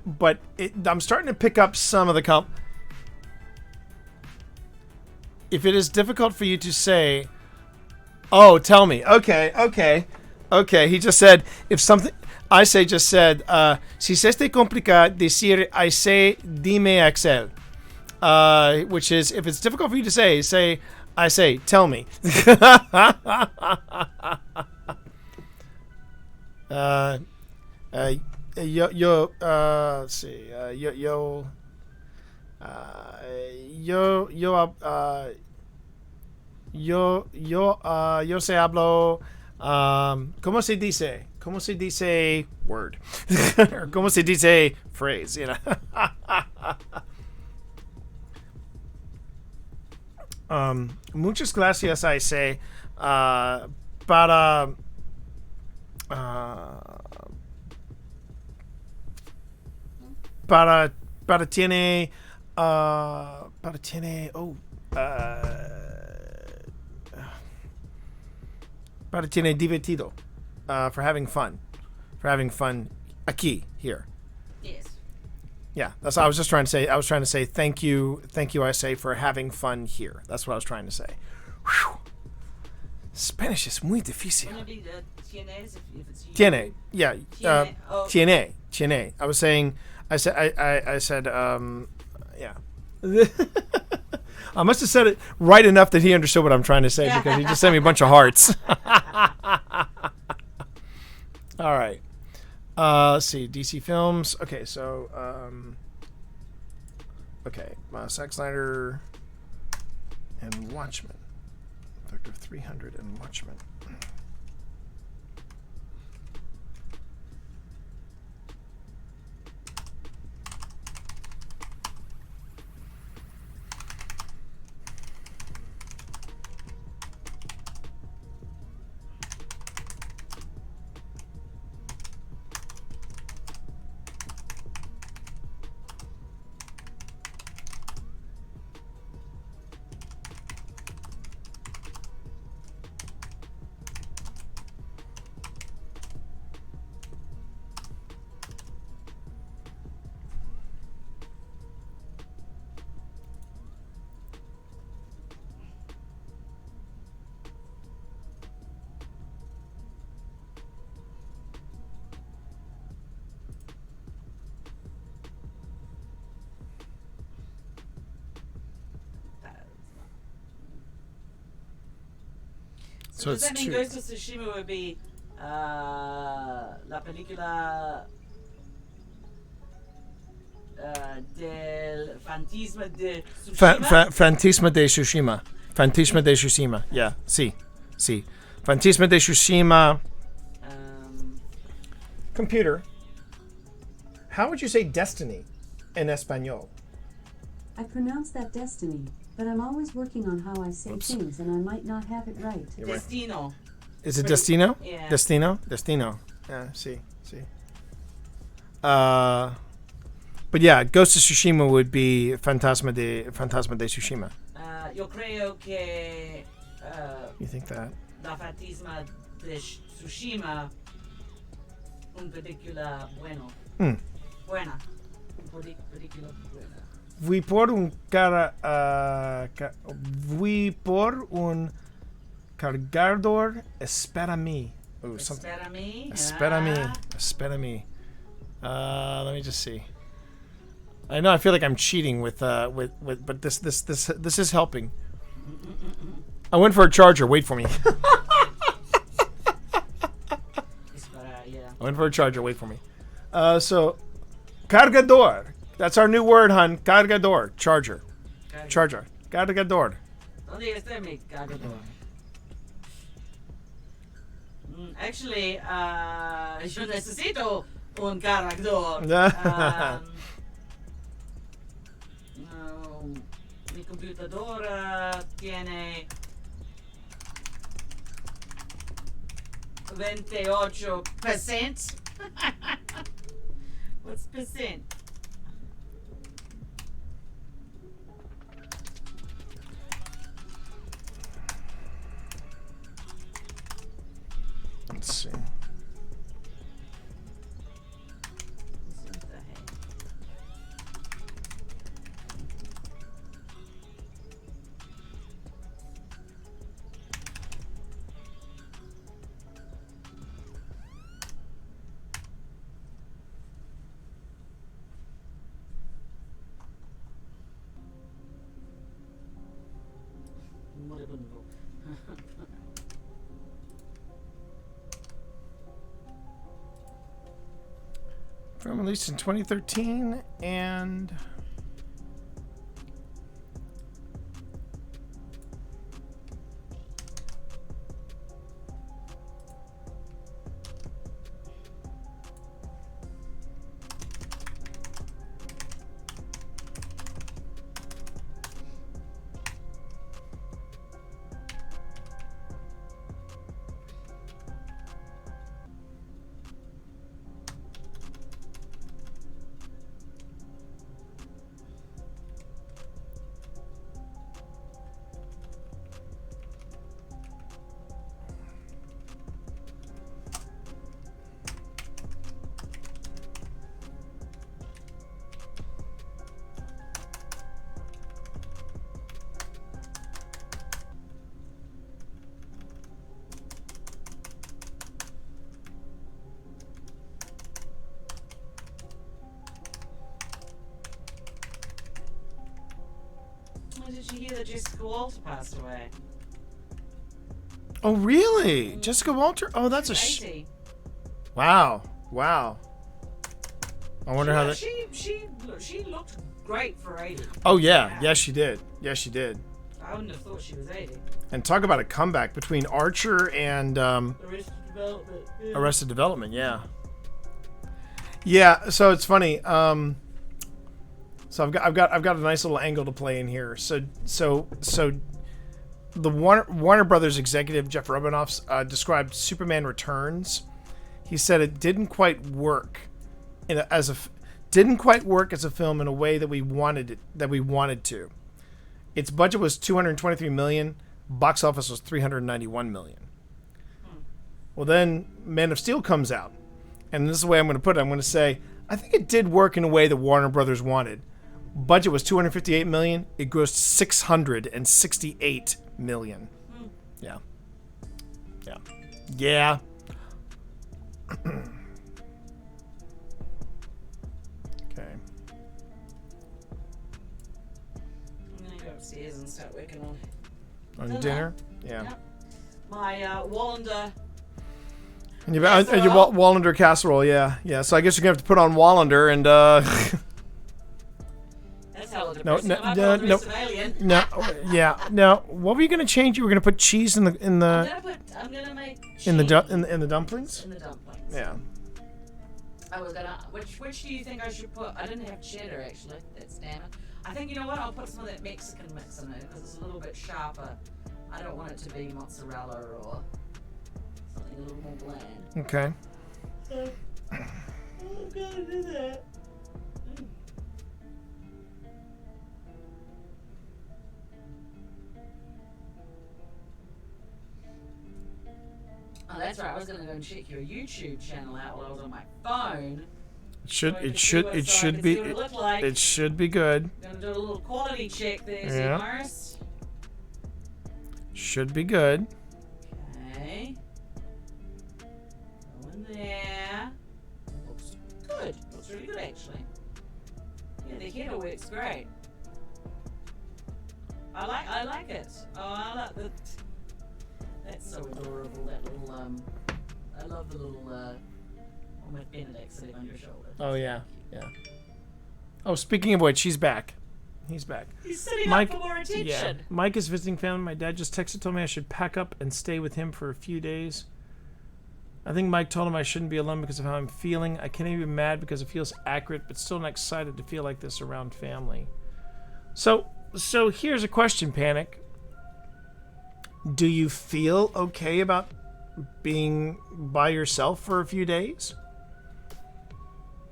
I'm starting to pick up some of the If it is difficult for you to say, oh, tell me. Okay. He just said if something. I say just said, si se te complica decir I say dime Axel, which is if it's difficult for you to say I say tell me. Let's see, yo se hablo. ¿Cómo se dice? ¿Cómo se dice word? Or ¿cómo se dice phrase? You know. Muchas gracias, I say, para tiene divertido, for having fun aquí here. Yes. Yeah, that's what I was just trying to say. I was trying to say thank you, I say, for having fun here. That's what I was trying to say. Whew. Spanish is muy difícil. Tiene, yeah. Tiene. I said, yeah. I must have said it right enough that he understood what I'm trying to say because he just sent me a bunch of hearts. All right. Let's see. DC Films. Okay, so Zack Snyder and Watchmen. Vector 300 and Watchmen. So does that mean Ghost of Tsushima would be la película del Fantasma de Tsushima? Fantasma de Tsushima. Fantasma de Tsushima. Yeah, sí. Fantasma de Tsushima. Computer. How would you say destiny in Espanol? I pronounce that destiny, but I'm always working on how I say things, and I might not have it right. Destino. Is it Destino? Yeah. Destino. Yeah, sí. But yeah, Ghost of Tsushima would be Fantasma de Tsushima. Yo creo que You think that? La Fantasma de Tsushima un película bueno. Buena. Película buena. Fui por un cargador. Espera mí. Ooh, Espera mí. Espera mí. Let me just see. I know I feel like I'm cheating with but this is helping. I went for a charger. Wait for me. I went for a charger. Wait for me. So, cargador. That's our new word, hun. Cargador. Charger. Cargador. ¿Dónde está mi cargador? Actually, yo necesito un cargador. Mi computadora tiene 28%. What's percent? Let's see. What the heck? Moribundo. Film released in 2013 and Did you hear that Jessica Walter passed away? oh really? Jessica Walter? Oh, that's a 80. wow. I wonder how that. She looked great for 80. Oh yeah, yes she did. Yes she did. I wouldn't have thought she was 80. And talk about a comeback between Archer and Arrested Development. Yeah. Arrested Development. Yeah. Yeah. So it's funny. So I've got a nice little angle to play in here. So the Warner Brothers executive Jeff Robinoff described Superman Returns. He said it didn't quite work as a film in a way that we wanted to. Its budget was $223 million. Box office was $391 million. Well, then Man of Steel comes out, and this is the way I'm going to put it. I'm going to say I think it did work in a way that Warner Brothers wanted. Budget was $258 million. It grossed $668 million. Yeah. Okay. I'm gonna go upstairs and start working on Dinner. Yeah. Yep. My Wallander. And your Wallander casserole. Yeah. So I guess you're gonna have to put on Wallander and. That's hella No. depressing. I've got the rest of Alien. No. Yeah. No. What were you gonna change? You were gonna put cheese in the I'm gonna make in the cheese in the dumplings. in the dumplings. Yeah. I was gonna. Which do you think I should put? I didn't have cheddar actually. That's damn it. I think you know what? I'll put some of that Mexican mix in it because it's a little bit sharper. I don't want it to be mozzarella or something a little more bland. Okay. So I'm gonna do that. Oh, that's right. I was gonna go and check your YouTube channel out while I was on my phone. It should be good. Gonna do a little quality check there, Yeah. Morris. Should be good. Okay. Go in there. Looks good. Looks really good actually. Yeah, the header works great. I like it. Oh, I like the. That's so adorable. That little I love the little almost Benedict sitting on your shoulder. Oh yeah. Oh, speaking of which, she's back. He's back. He's sitting Mike, up for more attention. yeah. Mike is visiting family. My dad just told me I should pack up and stay with him for a few days. I think Mike told him I shouldn't be alone because of how I'm feeling. I can't even be mad because it feels accurate, but still not excited to feel like this around family. So here's a question, Panic. Do you feel okay about being by yourself for a few days?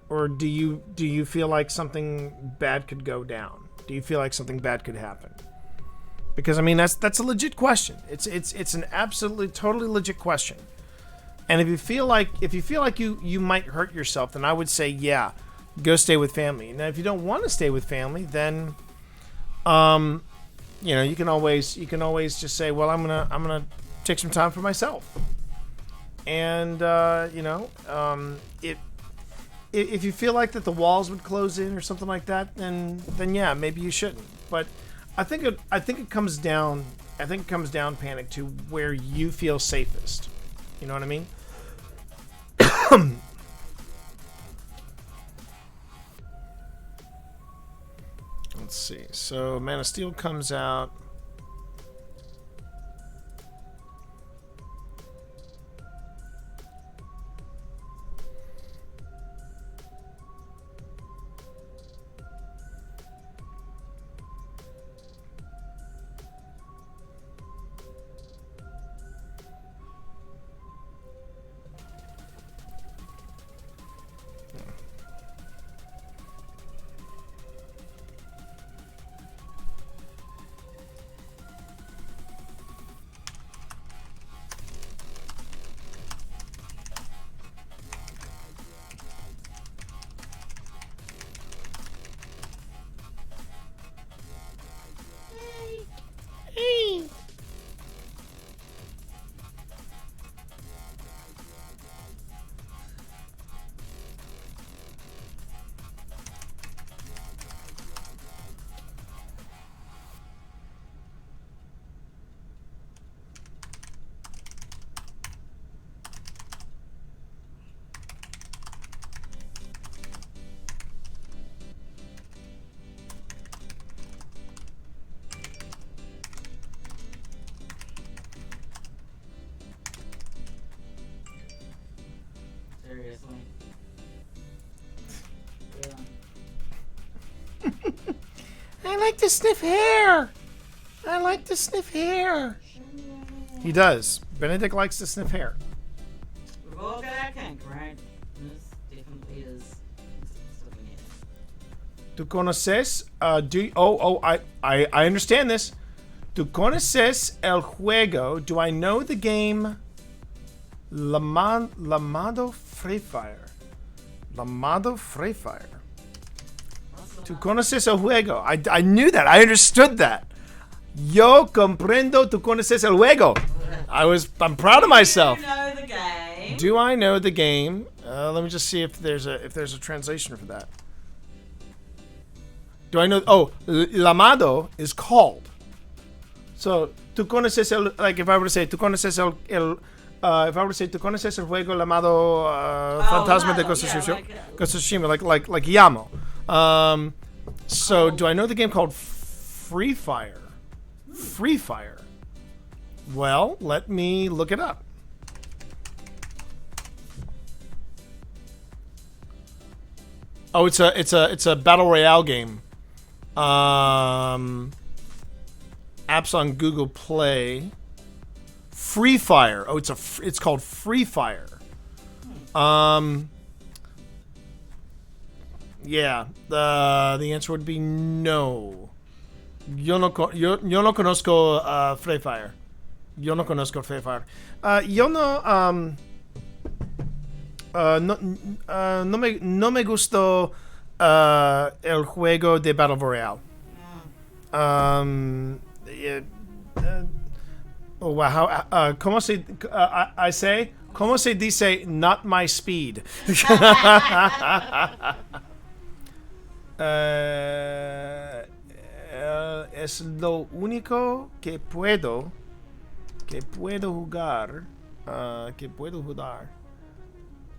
Or do you feel like something bad could go down? Do you feel like something bad could happen? Because I mean that's a legit question. It's an absolutely totally legit question. And if you feel like you might hurt yourself, then I would say yeah, go stay with family. Now if you don't want to stay with family, then you know, you can always just say, well, I'm gonna take some time for myself. And you know, if you feel like that the walls would close in or something like that, then yeah, maybe you shouldn't. But I think it comes down Panic, to where you feel safest. You know what I mean? Let's see. So Man of Steel comes out. Seriously. I like to sniff hair. He does. Benedict likes to sniff hair. We've all got our kink, right? This definitely is. ¿Tú conoces? I understand this. ¿Tú conoces el juego? Do I know the game? Llamado Free Fire. Llamado Free Fire. ¿Tú conoces el juego? I knew that. I understood that. Yo comprendo. ¿Tú conoces el juego? I'm proud of myself. Do you know the game? Do I know the game? Let me just see if there's a translation for that. Do I know? Oh, llamado is called. So, tú conoces el, like if I were to say, tú conoces if I were to say, tú conoces el juego llamado Fantasma de Ghost of Tsushima, like llamo. So, do I know the game called Free Fire? Free Fire. Well, let me look it up. Oh, it's a battle royale game. Apps on Google Play. Free Fire. Oh, it's called Free Fire. Yeah. The answer would be no. Yo no conozco Free Fire. Yo no conozco Free Fire. Yo no no me gustó el juego de Battle Royale. Oh wow, ¿cómo se I say? ¿Cómo se dice not my speed? Es lo único que puedo jugar.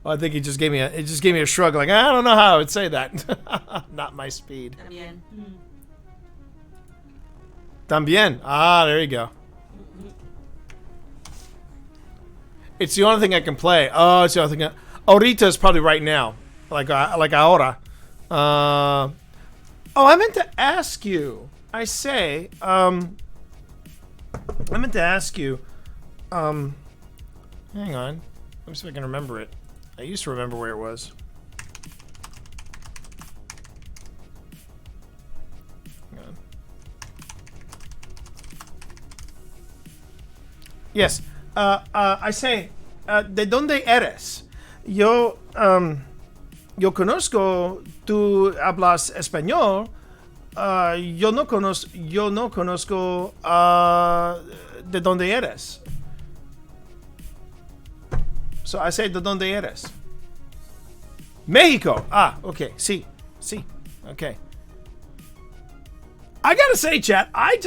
Oh, I think it just gave me a shrug, like I don't know how I would say that. Not my speed. También. Ah, there you go. It's the only thing I can play. Oh, it's the only thing. Ahorita is probably right now, like ahora. Oh, I meant to ask you. I meant to ask you. Hang on. Let me see if I can remember it. I used to remember where it was. Hang on. Yes. I say, ¿de dónde eres? Yo conozco, tú hablas español. Yo no conozco de dónde eres. So I say, ¿de dónde eres? Mexico. Ah, okay. Sí. Okay. I gotta say, chat, I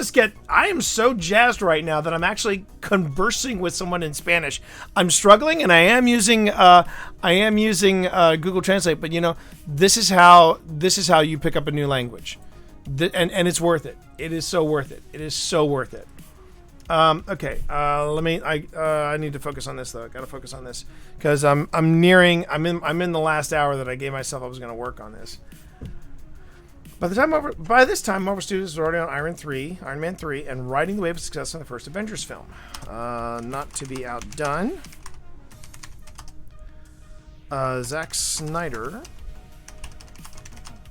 am so jazzed right now that I'm actually conversing with someone in Spanish. I'm struggling, and I am using Google Translate, but you know, this is how you pick up a new language, and it's worth it. It is so worth it. It is so worth it. Okay, I need to focus on this though. I gotta focus on this because I'm in the last hour that I gave myself. I was gonna work on this. By this time, Marvel Studios is already on Iron Man 3, and riding the wave of success on the first Avengers film. Not to be outdone, Zack Snyder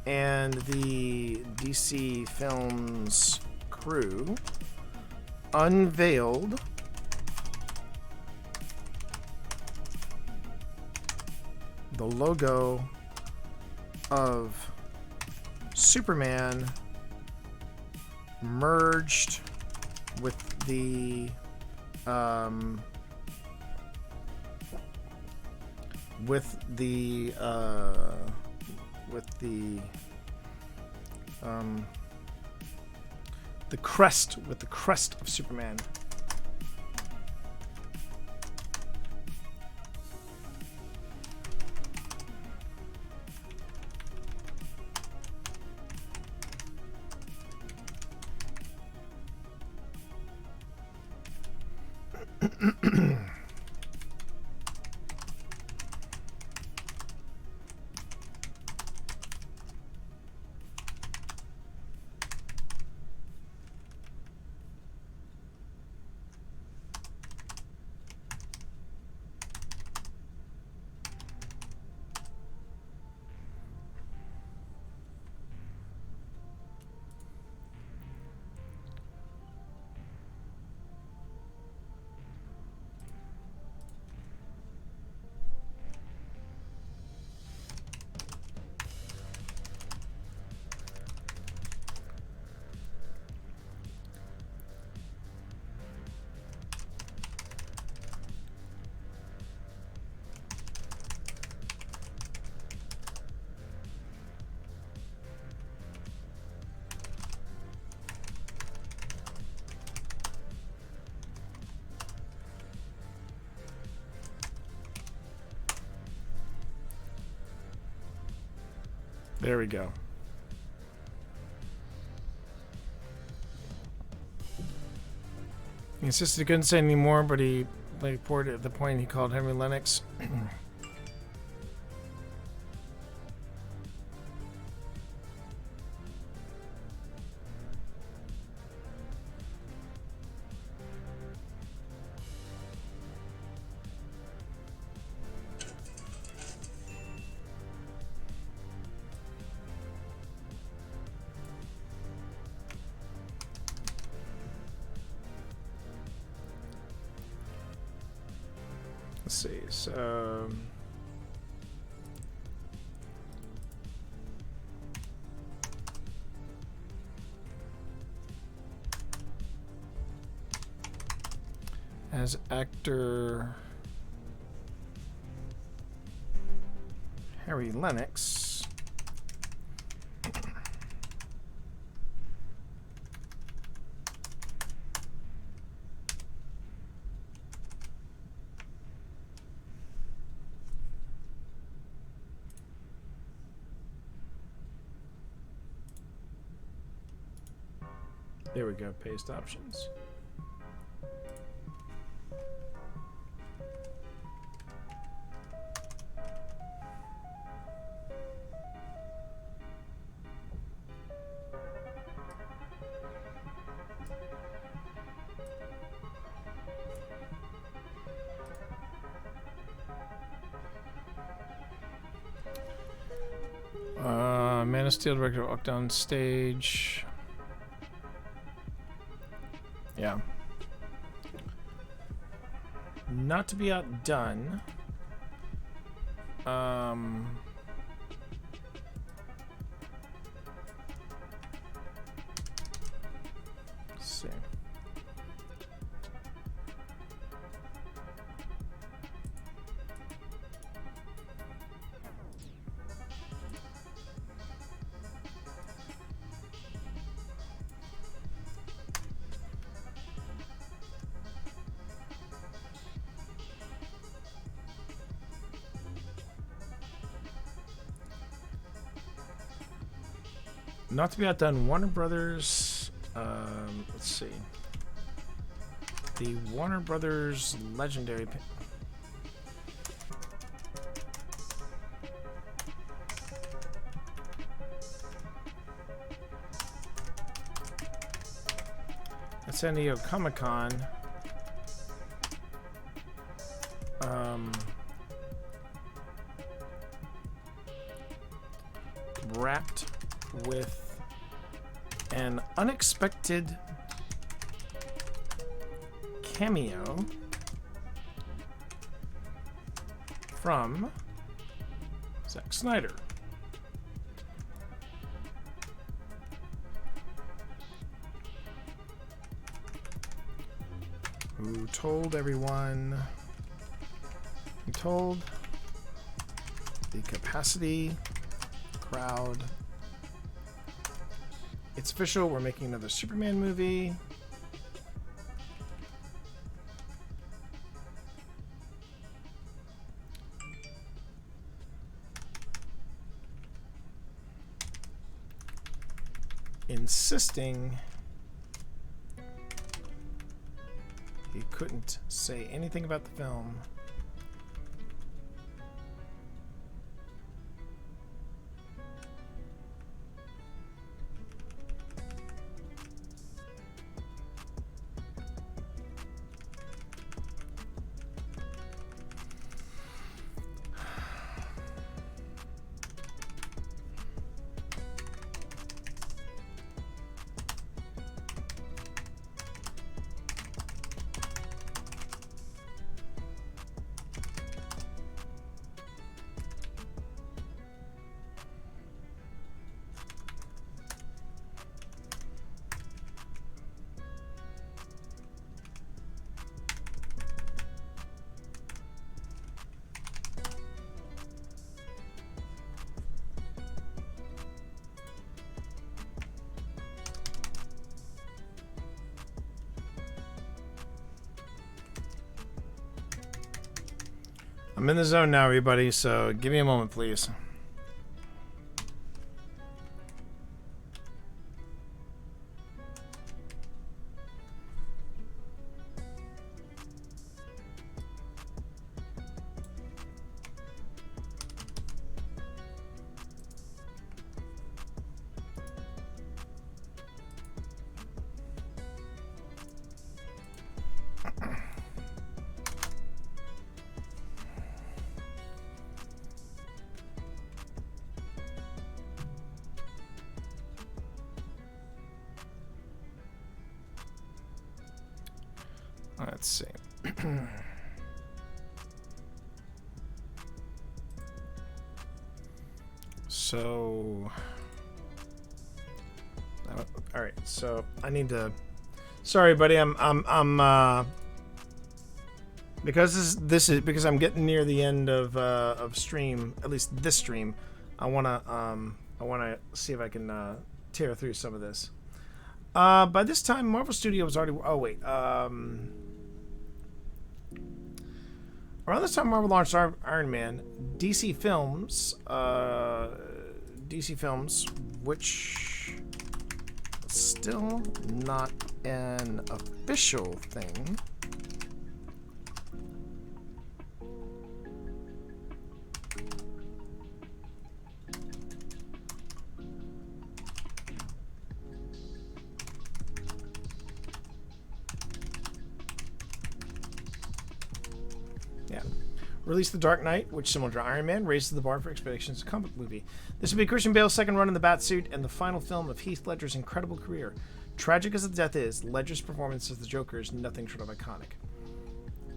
and the DC Films crew unveiled the logo of Superman merged with the crest of Superman. There we go. He insisted he couldn't say anymore, but he poured at the point he called Henry Lennox. Let's see, so as actor Harry Lennox. There we go. Paste options. Man of Steel director walked down stage. Yeah. Not to be outdone. Let's see. Not to be outdone, Warner Brothers. Let's see. The Warner Brothers legendary. At San Diego Comic-Con. Wrapped with an unexpected cameo from Zack Snyder. Who told everyone, he told the capacity crowd, it's official, we're making another Superman movie. Insisting he couldn't say anything about the film. I'm in the zone now, everybody, so give me a moment, please. Let's see. So, all right. So I need to. Sorry, buddy. I'm because this is because I'm getting near the end of stream. At least this stream. I wanna see if I can tear through some of this. By this time, Marvel Studios already. Oh wait. Around this time, Marvel launched Iron Man. DC Films, which let's still not an official thing. Yeah. Released The Dark Knight, which, similar to Iron Man, raises the bar for expectations of a comic movie. This would be Christian Bale's second run in the Batsuit and the final film of Heath Ledger's incredible career. Tragic as the death is, Ledger's performance as the Joker is nothing short of iconic.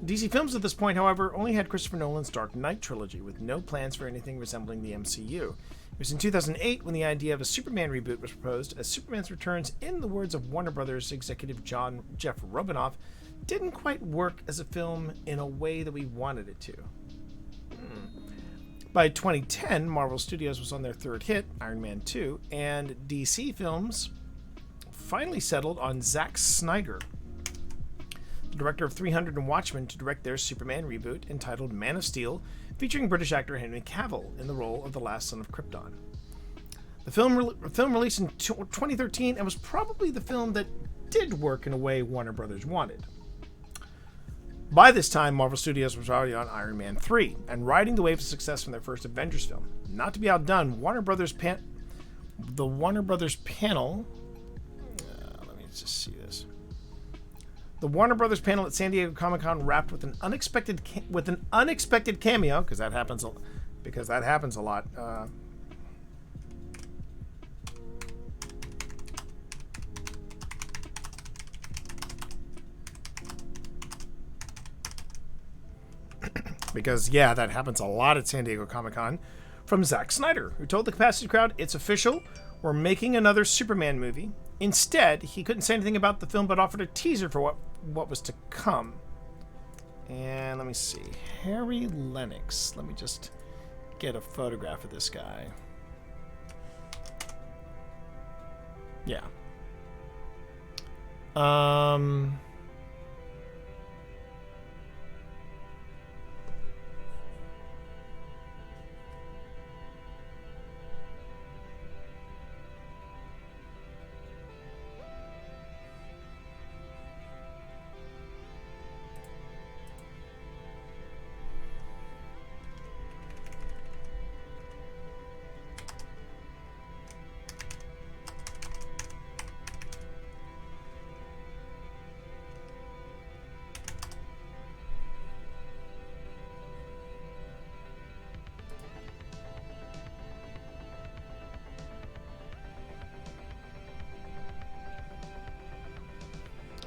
DC Films at this point, however, only had Christopher Nolan's Dark Knight trilogy, with no plans for anything resembling the MCU. It was in 2008 when the idea of a Superman reboot was proposed, as Superman's returns, in the words of Warner Brothers executive Jeff Robinoff, didn't quite work as a film in a way that we wanted it to. By 2010, Marvel Studios was on their third hit, Iron Man 2, and DC Films finally settled on Zack Snyder, the director of 300 and Watchmen, to direct their Superman reboot entitled Man of Steel, featuring British actor Henry Cavill in the role of the last son of Krypton. The film released in 2013 and was probably the film that did work in a way Warner Brothers wanted. By this time, Marvel Studios was already on Iron Man 3 and riding the wave of success from their first Avengers film. Not to be outdone, the Warner Brothers panel. Let me just see this. The Warner Brothers panel at San Diego Comic-Con wrapped with an unexpected cameo, because that happens a lot. Because, yeah, that happens a lot at San Diego Comic-Con, from Zack Snyder, who told the capacity crowd, "It's official, we're making another Superman movie." Instead, he couldn't say anything about the film, but offered a teaser for what was to come. And let me see. Harry Lennox. Let me just get a photograph of this guy. Yeah.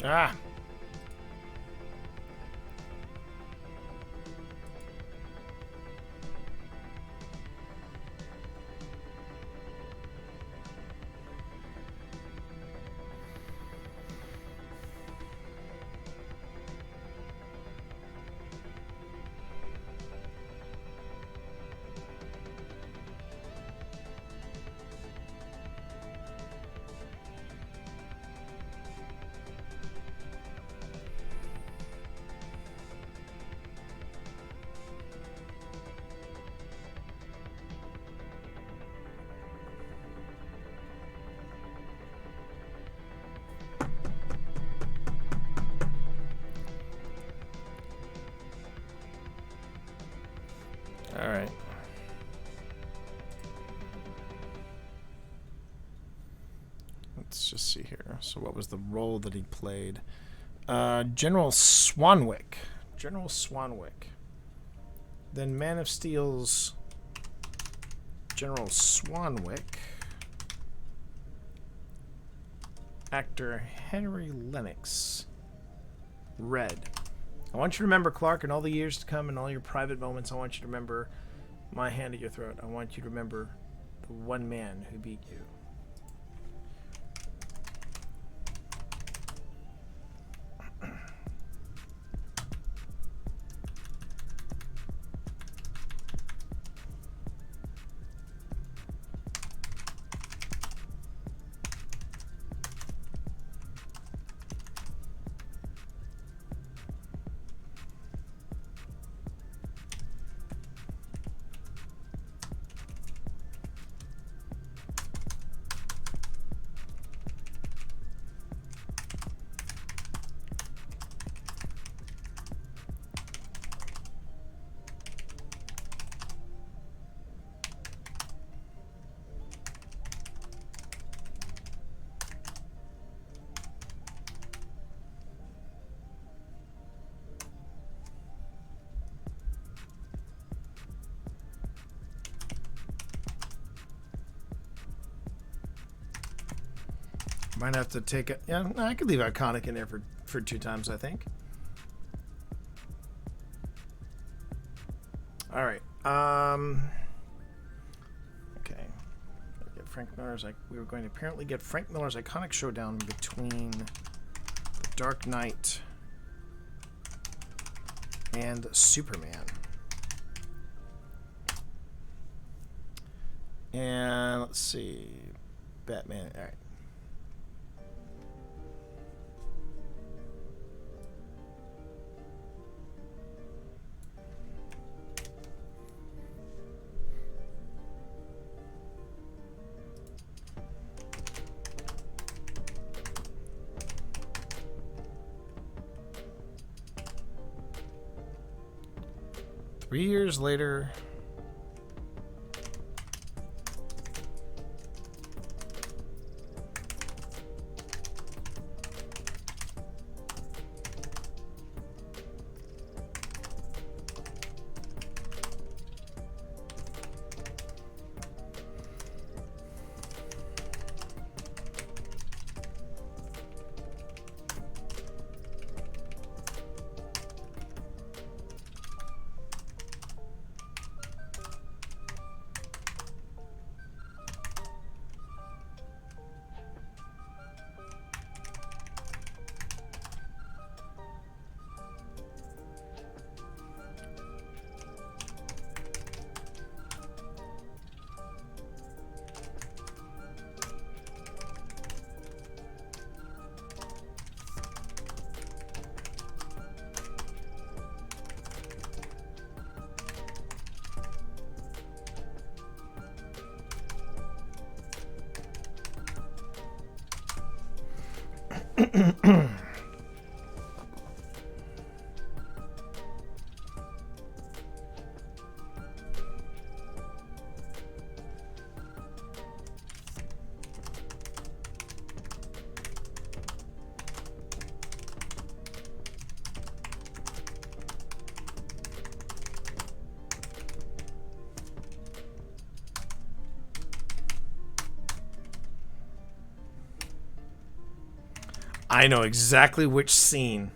Ah. All right. Let's just see here. So what was the role that he played? General Swanwick. General Swanwick. Then Man of Steel's General Swanwick. Actor Henry Lennox. Red. I want you to remember, Clark, in all the years to come and all your private moments, I want you to remember my hand at your throat. I want you to remember the one man who beat you. Might have to take it. Yeah, no, I could leave iconic in there for 2 times, I think. All right. Okay. Get Frank Miller's. We were going to apparently get Frank Miller's iconic showdown between The Dark Knight and Superman. And let's see, Batman. All right. Three years later. I know exactly which scene.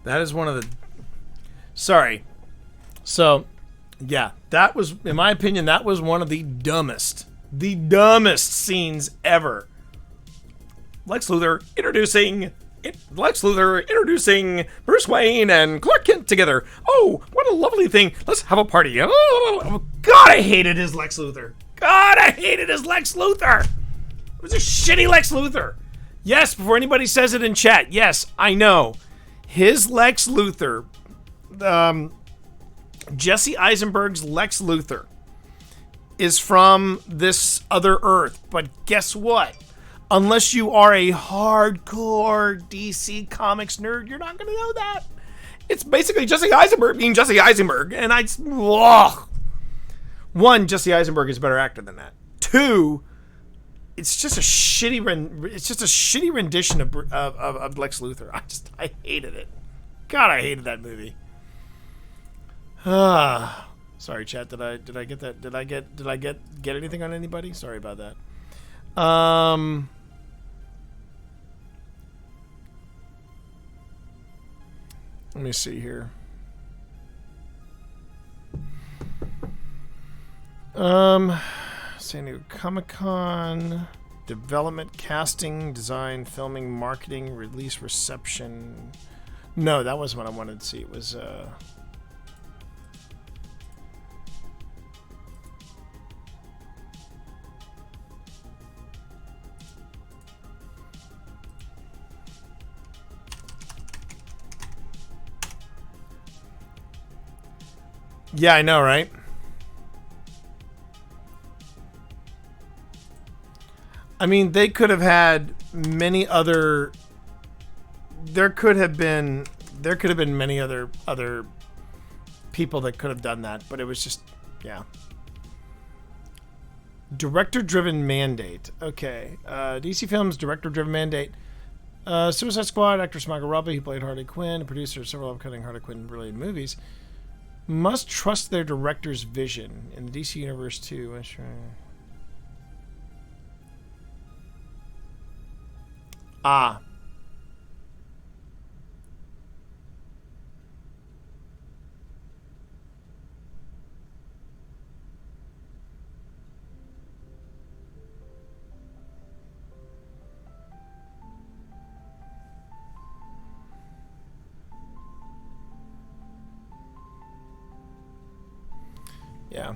That is one of the... Sorry. So... Yeah, that was, in my opinion, that was one of the dumbest scenes ever. Lex Luthor introducing Bruce Wayne and Clark Kent together. Oh, what a lovely thing. Let's have a party. Oh, God, I hated his Lex Luthor. It was a shitty Lex Luthor. Yes, before anybody says it in chat, yes, I know. His Lex Luthor, Jesse Eisenberg's Lex Luthor is from this other Earth, but guess what? Unless you are a hardcore DC Comics nerd, you're not going to know that. It's basically Jesse Eisenberg being Jesse Eisenberg, and one, Jesse Eisenberg is a better actor than that. Two, it's just a shitty rendition of Lex Luthor. I hated it. God, I hated that movie. Sorry, chat. Did I get that? Did I get anything on anybody? Sorry about that. Let me see here. San Diego Comic-Con, development, casting, design, filming, marketing, release, reception. No, that wasn't what I wanted to see. It was yeah, I know, right? I mean, they could have had many other. There could have been many other people that could have done that, but it was just, yeah. Director-driven mandate. Okay. DC Films director-driven mandate. Suicide Squad actress Margot Robbie, who played Harley Quinn, producer of several upcoming Harley Quinn-related movies, must trust their director's vision in the DC Universe too. Ah. Yeah.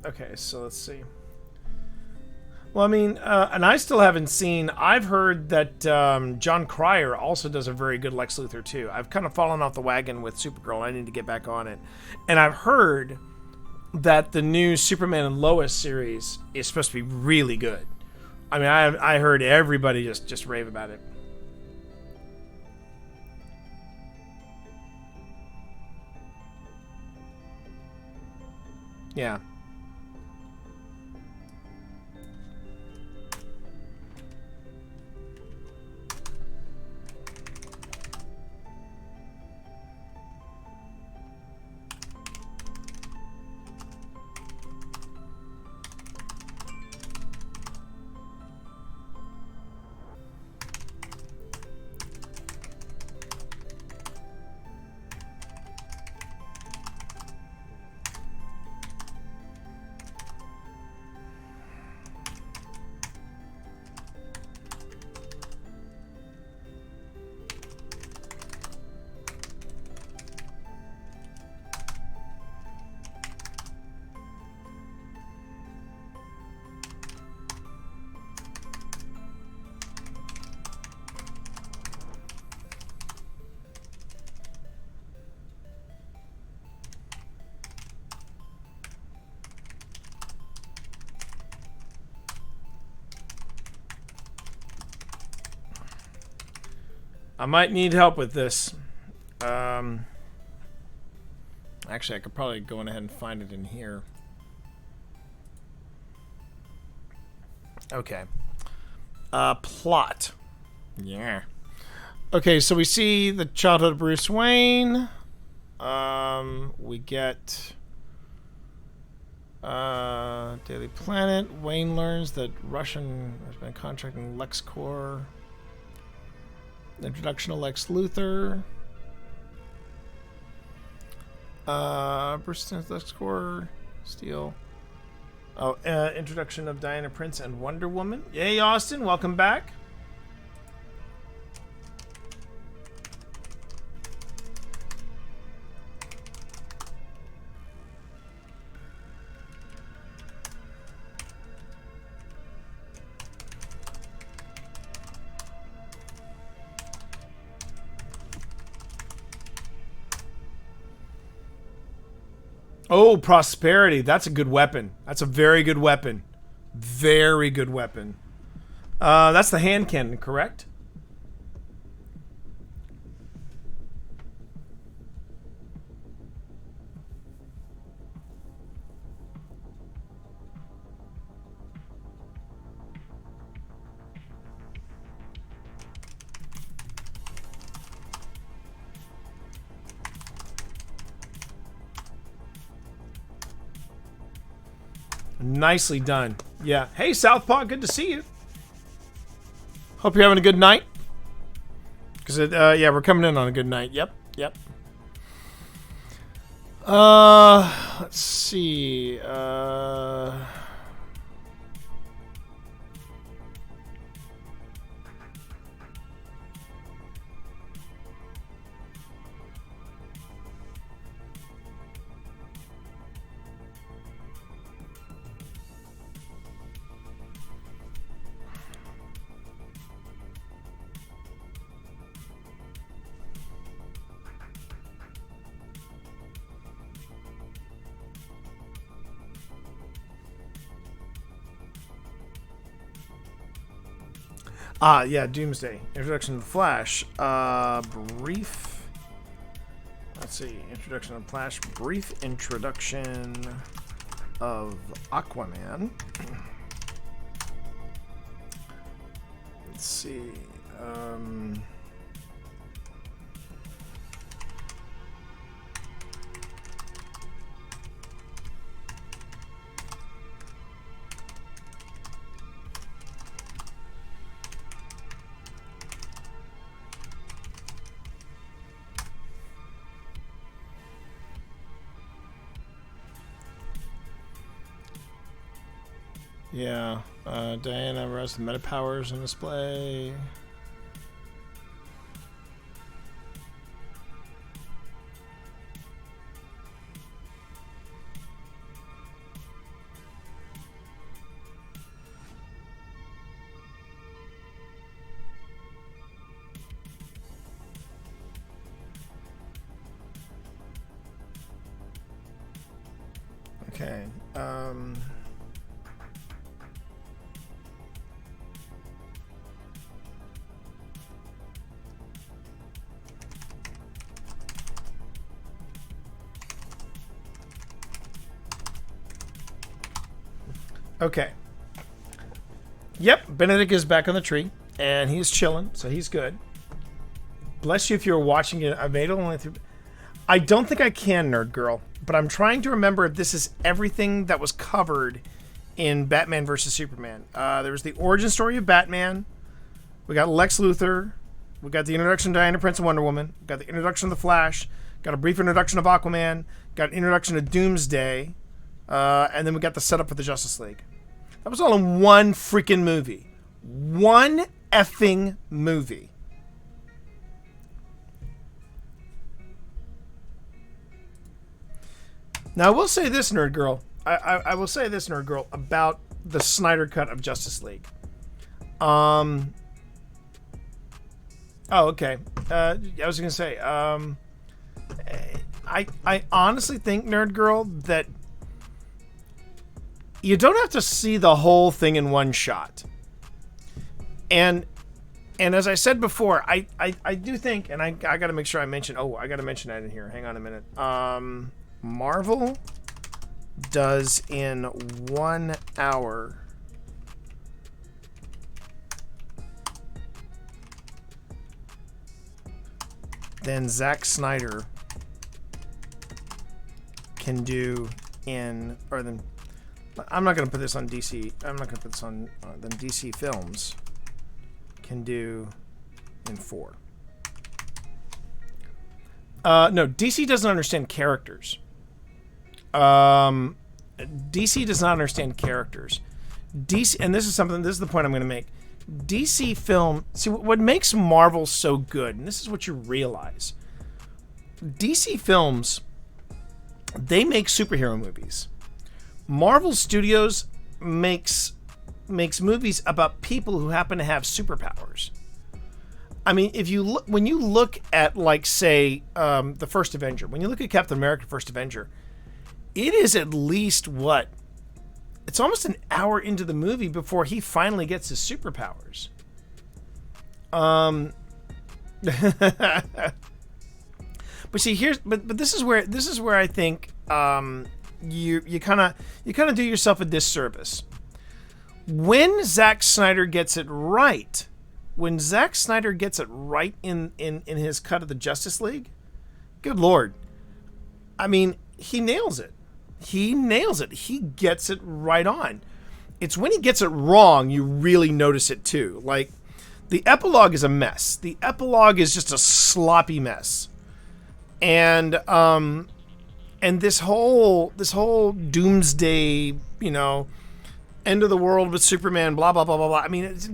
Okay, so let's see. Well, I mean, and I still haven't seen... I've heard that John Cryer also does a very good Lex Luthor, too. I've kind of fallen off the wagon with Supergirl. I need to get back on it. And I've heard that the new Superman and Lois series is supposed to be really good. I mean, I heard everybody just rave about it. Yeah. I might need help with this. Actually, I could probably go ahead and find it in here. Okay. Plot. Yeah. Okay, so we see the childhood of Bruce Wayne. We get Daily Planet. Wayne learns that Russian has been contracting LexCorp. Introduction of Lex Luthor. Bruce LexCorp. Steel. Oh, introduction of Diana Prince and Wonder Woman. Yay, Austin, welcome back. Oh, prosperity. That's a good weapon. That's a very good weapon. Very good weapon. That's the hand cannon, correct? Nicely done. Yeah. Hey, Southpaw, good to see you. Hope you're having a good night. Because, yeah, we're coming in on a good night. Yep, yep. Let's see. Yeah, Doomsday. Introduction to the Flash. Brief. Let's see. Introduction to the Flash. Brief introduction. of Aquaman. Let's see. Yeah, Diana Ross, the meta powers on display. Okay. Okay. Yep, Benedict is back on the tree, and he's chilling, so he's good. Bless you if you're watching it. I made it only through. I don't think I can, Nerd Girl, but I'm trying to remember if this is everything that was covered in Batman vs. Superman. There was the origin story of Batman. We got Lex Luthor. We got the introduction of Diana Prince and Wonder Woman. We got the introduction of the Flash. Got a brief introduction of Aquaman. Got an introduction of Doomsday. And then we got the setup for the Justice League. That was all in one freaking movie. One effing movie. Now, I will say this, Nerd Girl. I will say this, Nerd Girl, about the Snyder Cut of Justice League. Oh, okay. I was going to say, I honestly think, Nerd Girl, that you don't have to see the whole thing in one shot. And as I said before, I do think, and I got to make sure I mention, I got to mention that in here. Hang on a minute. Marvel does in 1 hour than Zack Snyder can do in, or than, I'm not going to put this on DC. I'm not going to put this on than DC Films can do in 4. No, DC doesn't understand characters. DC does not understand characters. DC, and this is the point I'm going to make. DC film, see what makes Marvel so good, and this is what you realize. DC films, they make superhero movies. Marvel Studios makes movies about people who happen to have superpowers. I mean, when you look at, like, say, the First Avenger, when you look at Captain America: First Avenger, it is at least it's almost an hour into the movie before he finally gets his superpowers. But see, but this is where I think you kind of do yourself a disservice. When Zack Snyder gets it right, in his cut of the Justice League, good Lord, I mean, he nails it. He gets it right on. It's when he gets it wrong you really notice it too. Like, the epilogue is a mess. The epilogue is just a sloppy mess. And this whole doomsday, end of the world with Superman, blah blah blah blah blah. I mean, it's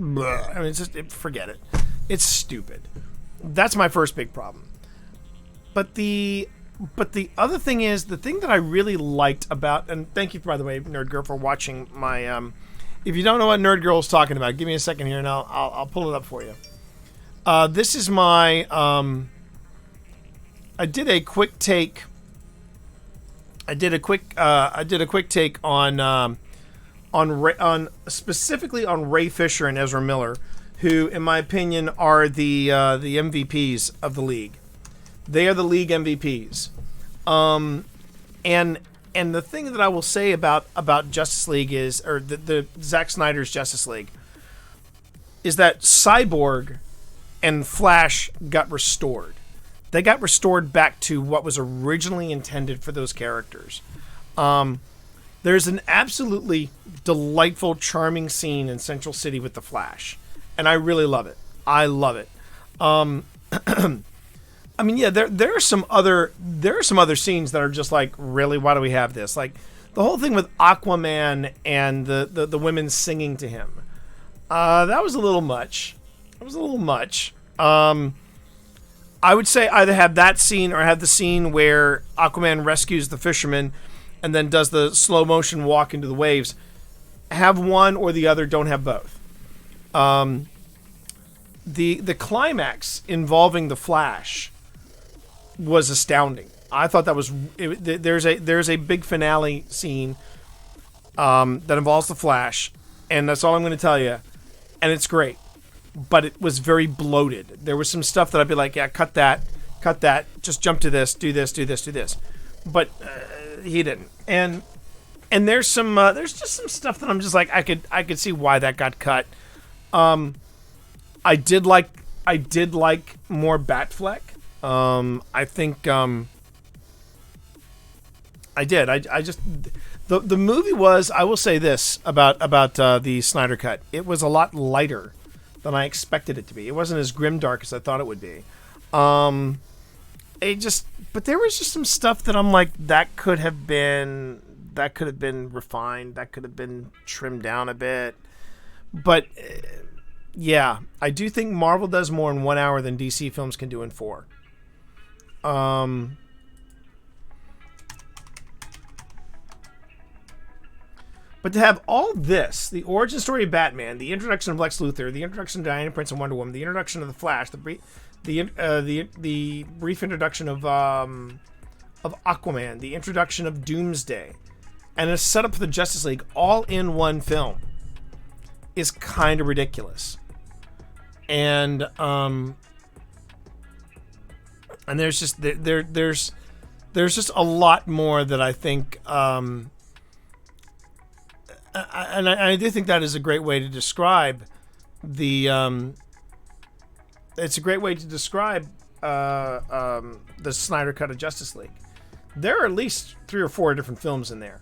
just forget it. It's stupid. That's my first big problem. But the other thing is, the thing that I really liked about, and thank you, by the way, Nerd Girl, for watching my. If you don't know what Nerd Girl is talking about, give me a second here, and I'll pull it up for you. This is my. I did a quick take. I did a quick take on specifically on Ray Fisher and Ezra Miller, who, in my opinion, are the MVPs of the league. They are the league MVPs. And And the thing that I will say about Justice League is, or the Zack Snyder's Justice League, is that Cyborg and Flash got restored. They got restored back to what was originally intended for those characters. There's an absolutely delightful, charming scene in Central City with the Flash, and I really love it. I love it. I mean, yeah, there are some other scenes that are just like, really, why do we have this? Like the whole thing with Aquaman and the women singing to him. That was a little much. It was a little much. I would say either have that scene or have the scene where Aquaman rescues the fisherman and then does the slow motion walk into the waves. Have one or the other, don't have both. The climax involving the Flash was astounding. I thought that was there's a big finale scene that involves the Flash, and that's all I'm going to tell you, and it's great. But it was very bloated. There was some stuff that I'd be like, yeah, cut that, just jump to this, do this. But he didn't. And there's just some stuff that I'm just like, I could see why that got cut. I did like more Batfleck. I think I did. I just the movie was, I will say this about the Snyder Cut. It was a lot lighter than I expected it to be. It wasn't as grimdark as I thought it would be. But there was just some stuff that I'm like, that could have been refined. That could have been trimmed down a bit. But yeah, I do think Marvel does more in 1 hour than DC films can do in 4. But to have all this, the origin story of Batman, the introduction of Lex Luthor, the introduction of Diana Prince and Wonder Woman, the introduction of the Flash, the brief introduction of Aquaman, the introduction of Doomsday, and a setup for the Justice League all in one film is kind of ridiculous. And there's just there's just a lot more that I think I do think that is a great way to describe the it's a great way to describe the Snyder Cut of Justice League. There are at least 3 or 4 different films in there.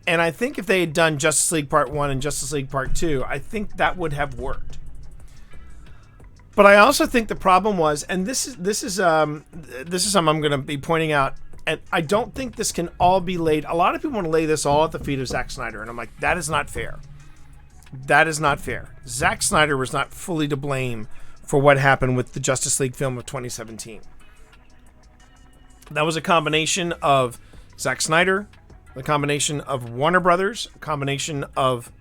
And I think if they had done Justice League Part 1 and Justice League Part 2, I think that would have worked. But I also think the problem was, and this is something I'm going to be pointing out, and I don't think this can all be laid. A lot of people want to lay this all at the feet of Zack Snyder, and I'm like, that is not fair. That is not fair. Zack Snyder was not fully to blame for what happened with the Justice League film of 2017. That was a combination of Zack Snyder, a combination of Warner Brothers, a combination of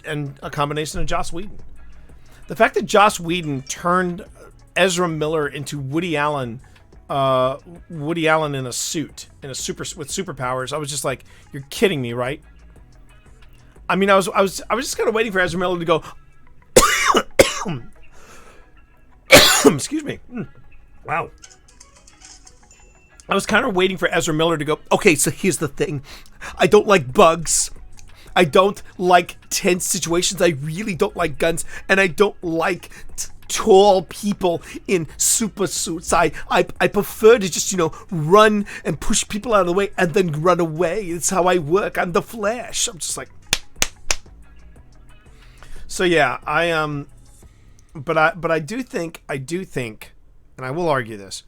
Joss Whedon. The fact that Joss Whedon turned Ezra Miller into Woody Allen in a suit, with superpowers, I was just like, you're kidding me, right? I mean, I was just kind of waiting for Ezra Miller to go, excuse me. Wow. I was kind of waiting for Ezra Miller to go, okay, so here's the thing. I don't like bugs. I don't like tense situations. I really don't like guns. And I don't like tall people in super suits. I prefer to just, run and push people out of the way and then run away. It's how I work. I'm the Flash. I'm just like... So yeah, but I do think, and I will argue this,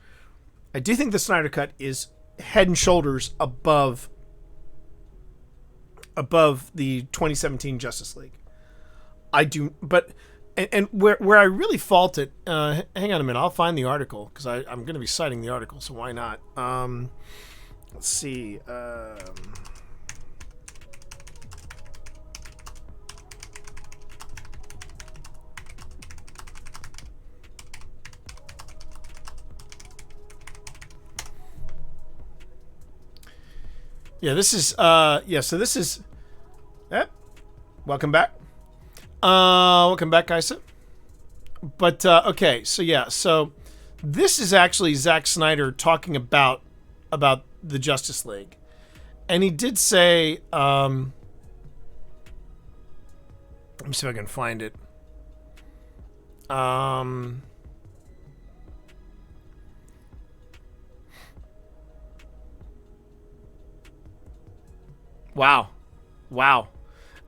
I do think the Snyder Cut is head and shoulders above the 2017 Justice League. I do, but and where I really fault it. Hang on a minute, I'll find the article because I'm going to be citing the article, so why not? Let's see. Yeah, this is so this is welcome back. Welcome back, guys. But okay, so this is actually Zack Snyder talking about the Justice League. And he did say, let me see if I can find it. Wow.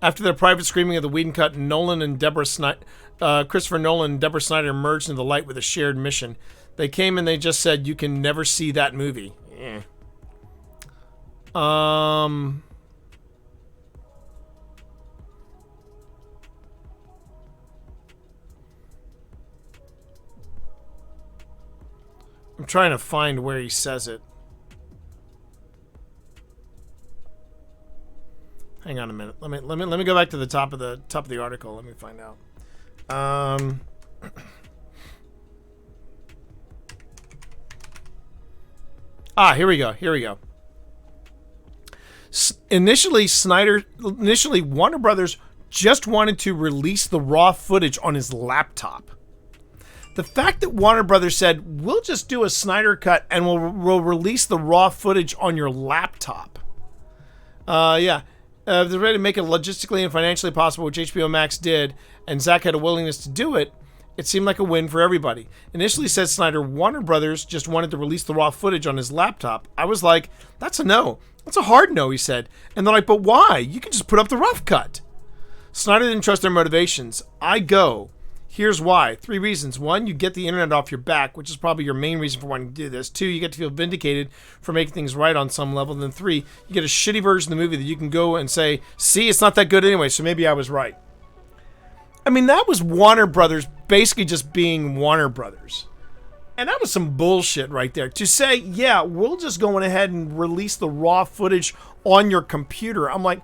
After their private screening of the Whedon cut, Christopher Nolan and Deborah Snyder emerged into the light with a shared mission. They came and they just said, "You can never see that movie." Eh. I'm trying to find where he says it. Hang on a minute. Let me go back to the top of the article. Let me find out. Here we go. Initially, Warner Brothers just wanted to release the raw footage on his laptop. The fact that Warner Brothers said, "We'll just do a Snyder cut and we'll release the raw footage on your laptop." They're ready to make it logistically and financially possible, which HBO Max did, and Zack had a willingness to do it. It seemed like a win for everybody. Initially, said Snyder, Warner Brothers just wanted to release the raw footage on his laptop. I was like, "That's a no. That's a hard no," he said. And they're like, "But why? You can just put up the rough cut." Snyder didn't trust their motivations. I go. Here's why. 3 reasons. 1, you get the internet off your back, which is probably your main reason for wanting to do this. 2, you get to feel vindicated for making things right on some level. And then 3, you get a shitty version of the movie that you can go and say, "See, it's not that good anyway, so maybe I was right." I mean, that was Warner Brothers basically just being Warner Brothers. And that was some bullshit right there. To say, "Yeah, we'll just go ahead and release the raw footage on your computer." I'm like,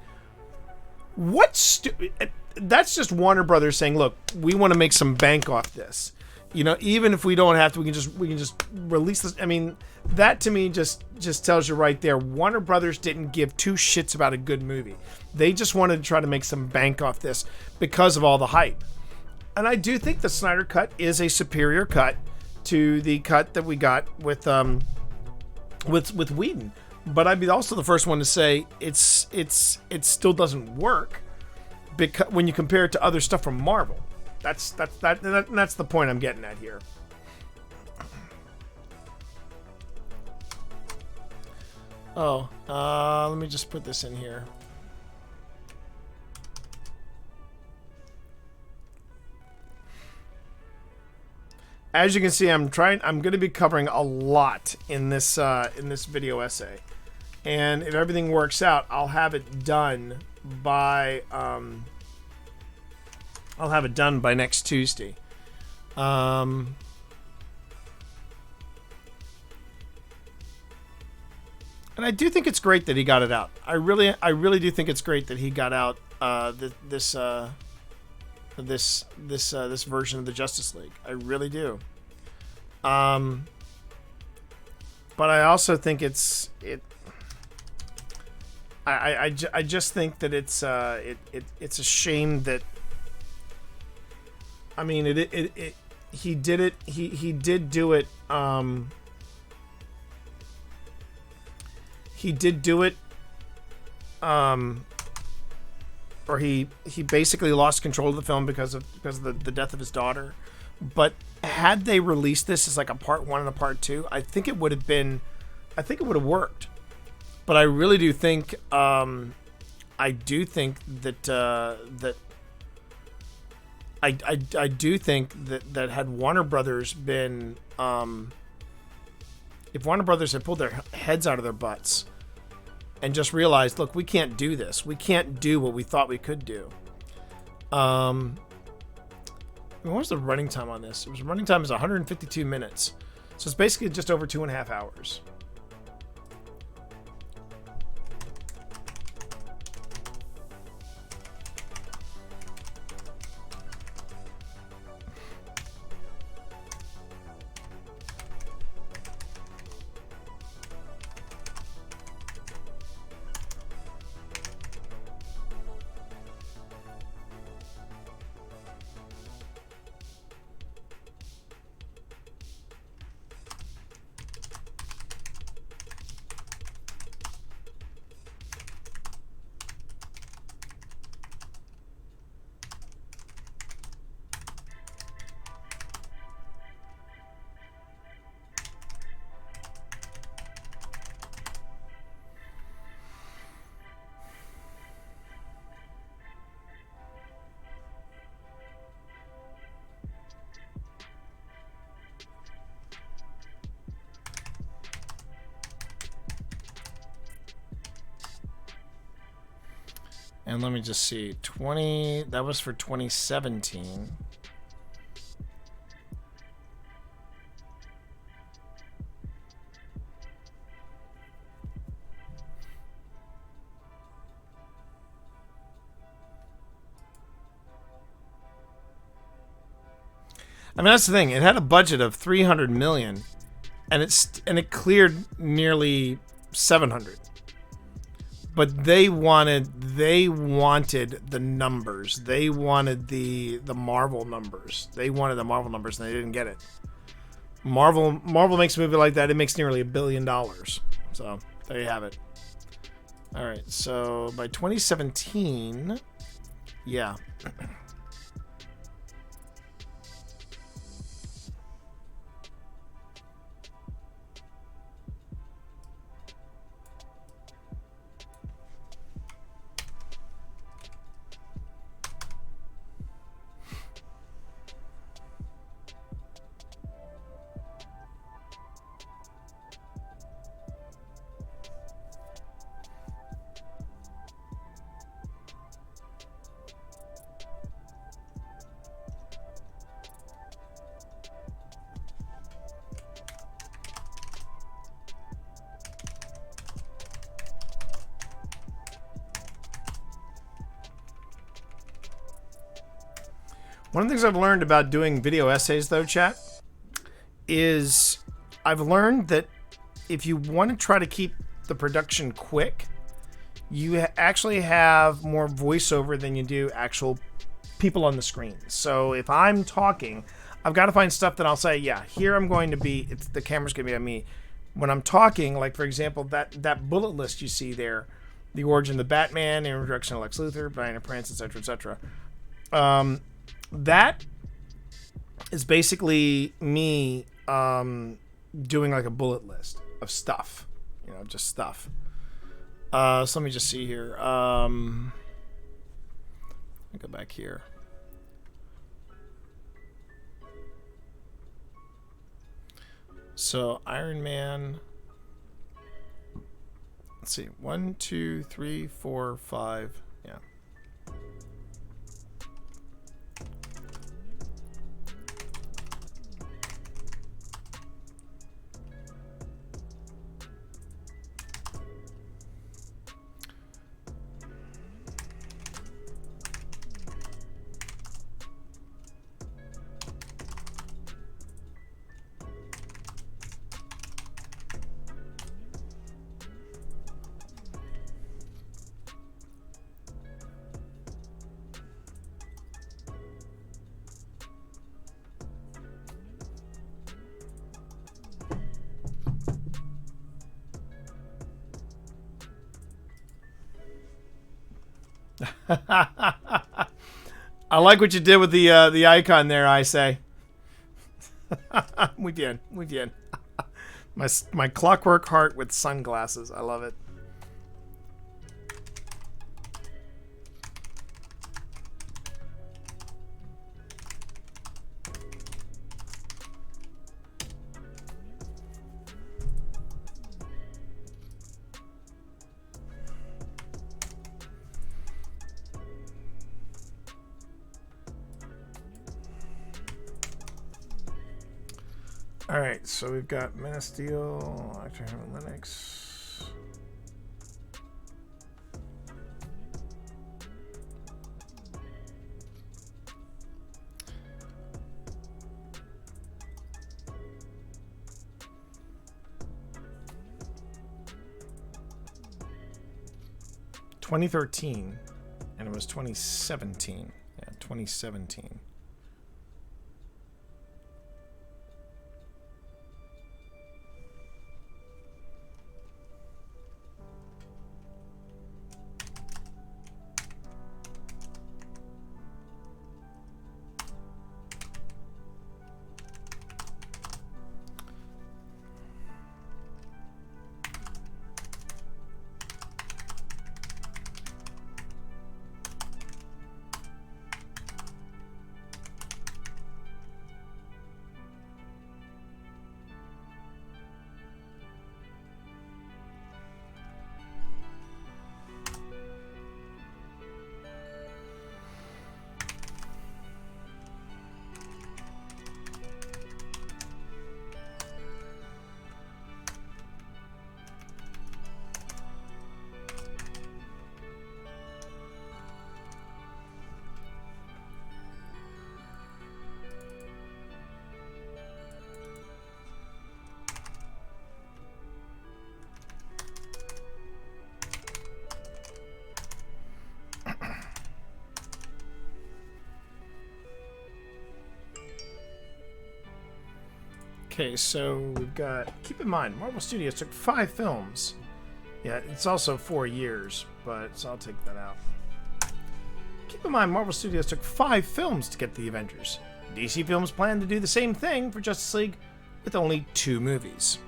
what stupid... That's just Warner Brothers saying, "Look, we want to make some bank off this. You know, even if we don't have to, we can just release this." I mean, that to me just tells you right there, Warner Brothers didn't give 2 shits about a good movie. They just wanted to try to make some bank off this because of all the hype. And I do think the Snyder cut is a superior cut to the cut that we got with Whedon. But I'd be also the first one to say it still doesn't work. Because when you compare it to other stuff from Marvel, that's the point I'm getting at here. Let me just put this in here. As you can see, I'm going to be covering a lot in this video essay, and if everything works out, I'll have it done by next Tuesday. And I do think it's great that he got it out. I really do think it's great that he got out this version of the Justice League. I really do. But I also think I just think that it's a shame that, I mean, he did it. He did do it. He did do it. Or he basically lost control of the film because of the death of his daughter. But had they released this as like a part 1 and a part 2, I think it would have worked. But I really do think, that I do think that had Warner Brothers been, if Warner Brothers had pulled their heads out of their butts and just realized, "Look, we can't do this. We can't do what we thought we could do." What was the running time on this? Running time is 152 minutes. So it's basically just over 2.5 hours. And let me just see. 20. That was for 2017. I mean, that's the thing. It had a budget of 300 million, and it cleared nearly 700. But they wanted the numbers. They wanted the Marvel numbers. They wanted the Marvel numbers, and they didn't get it. Marvel makes a movie like that. It makes nearly $1 billion. So there you have it. All right. So by 2017, yeah. One of the things I've learned about doing video essays, though, chat, is I've learned that if you want to try to keep the production quick, you actually have more voiceover than you do actual people on the screen. So if I'm talking, I've got to find stuff that I'll say, yeah, here I'm going to be, the camera's going to be on me. When I'm talking, like, for example, that bullet list you see there, the origin of the Batman, the introduction of Lex Luthor, Brian Prince, etc., etc. That is basically me doing like a bullet list of stuff, just stuff. So let me just see here. Let me go back here. So Iron Man. Let's see. 1, 2, 3, 4, 5. Yeah. I like what you did with the icon there, I say. Muy bien, muy bien. My clockwork heart with sunglasses. I love it. All right, so we've got Man of Steel, Actor Hammond Linux. $2013, and it was 2017. Yeah, 2017. Okay, so we've got. Keep in mind, Marvel Studios took 5 films. Yeah, it's also 4 years, but so I'll take that out. Keep in mind, Marvel Studios took 5 films to get the Avengers. DC Films plan to do the same thing for Justice League with only 2 movies.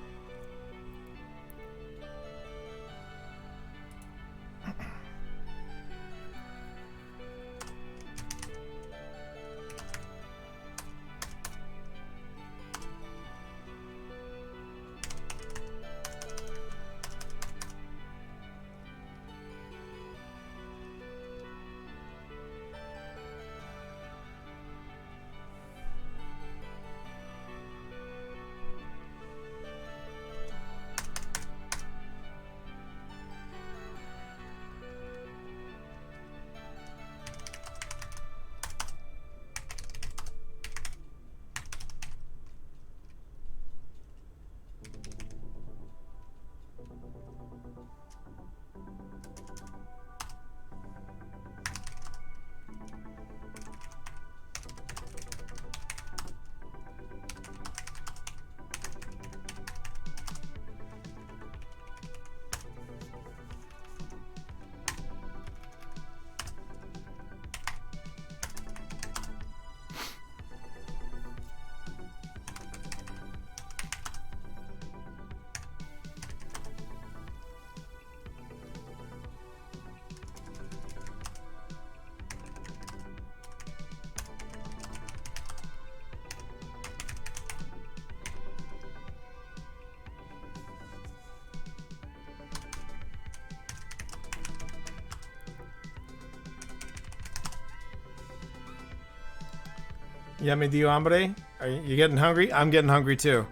Ya me dio hambre. Are you getting hungry? I'm getting hungry too.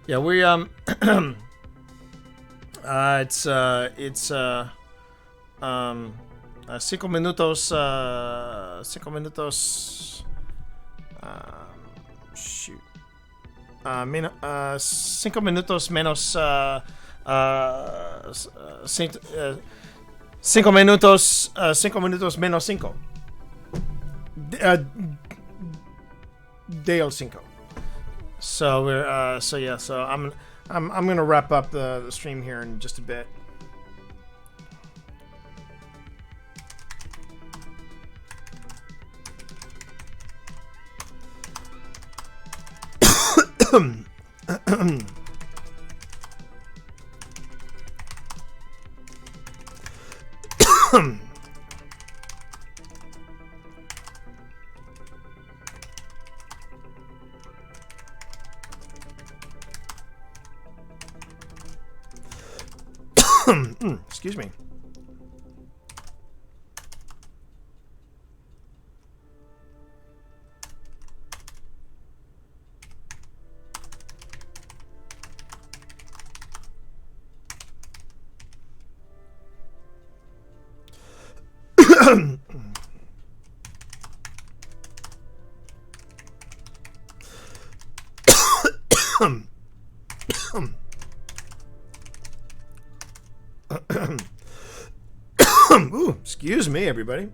Yeah, we it's 5 minutos 5 minutos shoot 5 minutos menos 5 minutos 5 minutos menos 5 Dale Cinco. So we're so yeah, so I'm gonna wrap up the stream here in just a bit. Excuse me. Ooh, excuse me, everybody.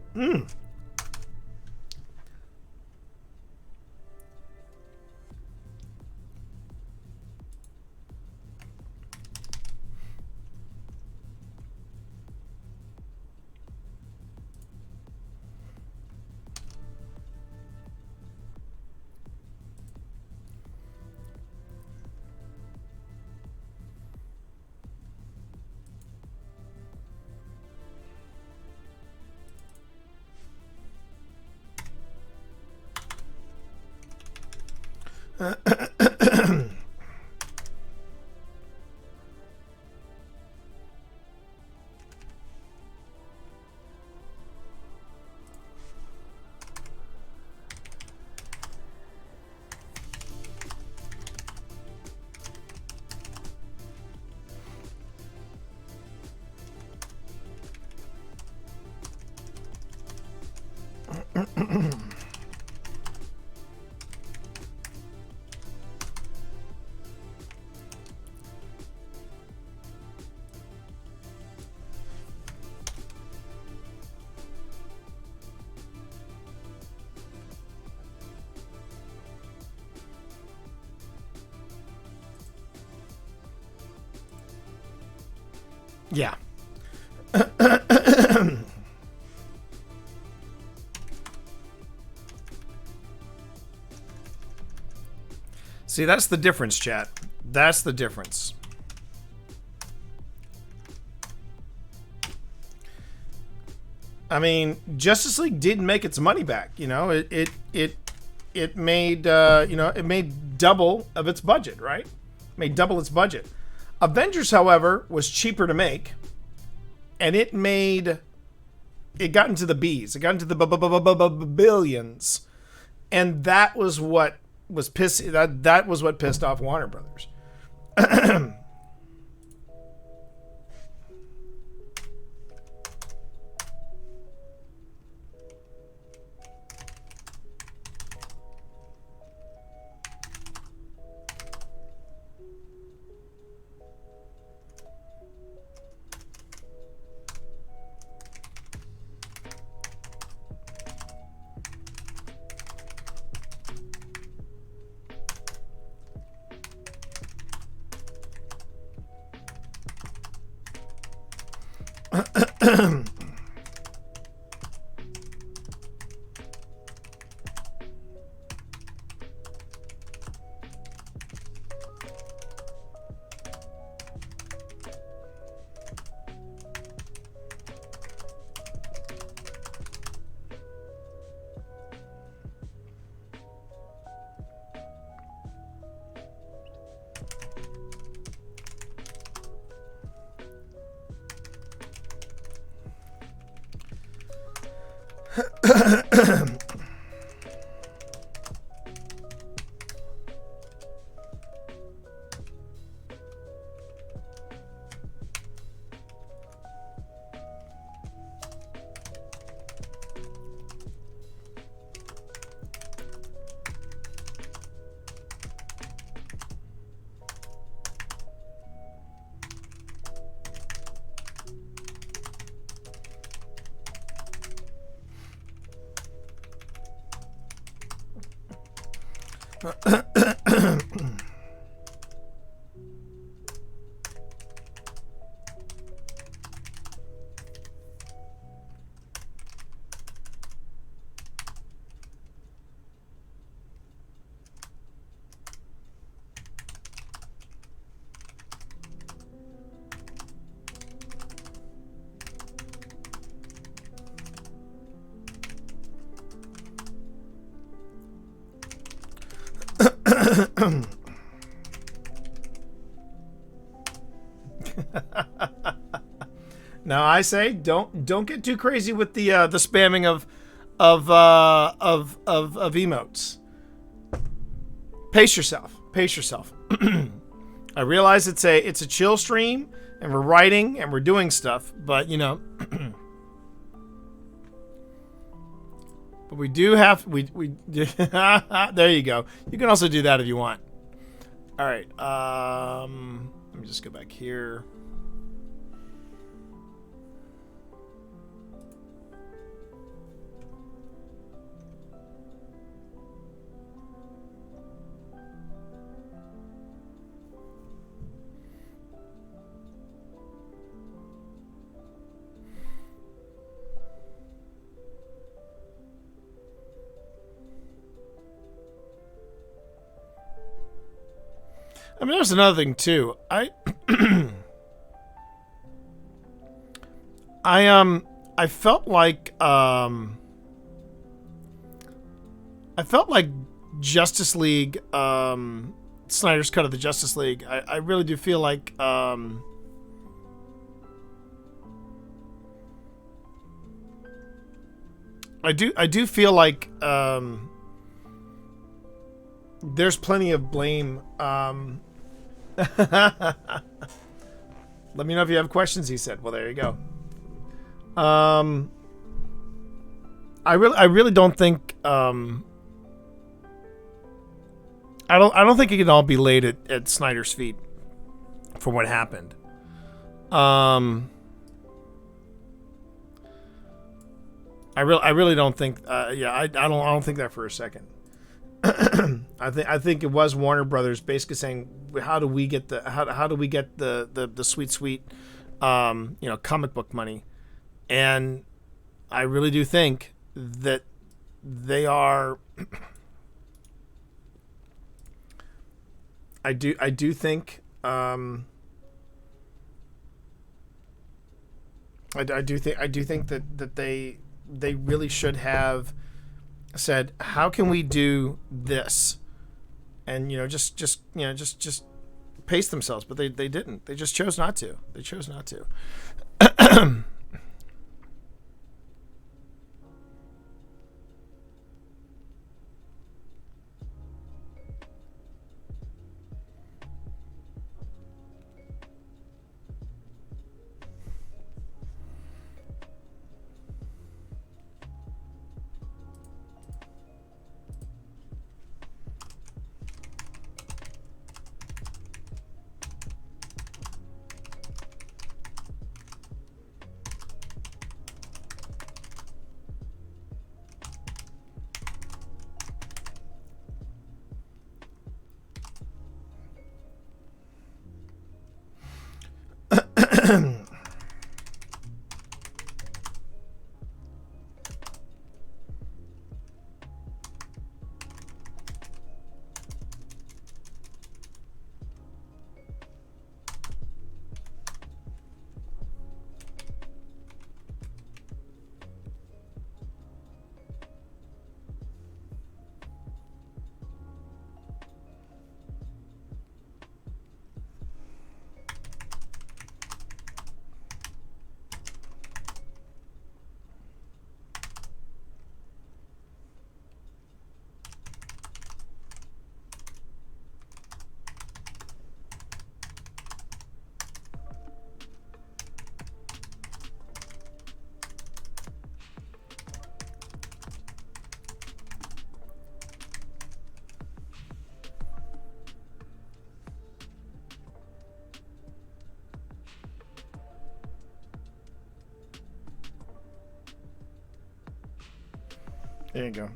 Yeah. See, that's the difference, chat. That's the difference. I mean, Justice League did make its money back. You know, it made it made double of its budget, right? Made double its budget. Avengers, however, was cheaper to make, and it got into the B's. It got into the billions, and that was what was that was what pissed off Warner Brothers. Now I say don't get too crazy with the spamming of emotes. Pace yourself. Pace yourself. I realize it's a chill stream and we're writing and we're doing stuff, but you know, but we do have we there you go. You can also do that if you want. All right. Let me just go back here. I mean, there's another thing too. I felt like Justice League, Snyder's cut of the Justice League. I really do feel like I do feel like there's plenty of blame. Let me know if you have questions, he said. Well, there you go. I really don't think I don't think it can all be laid at Snyder's feet for what happened. I really don't think I don't think that for a second. I think it was Warner Brothers basically saying, how do we get the sweet comic book money. And I really do think that they are. I do think. I do think that they really should have said, how can we do this, and just pace themselves, but they didn't. They just chose not to. They chose not to. There you go.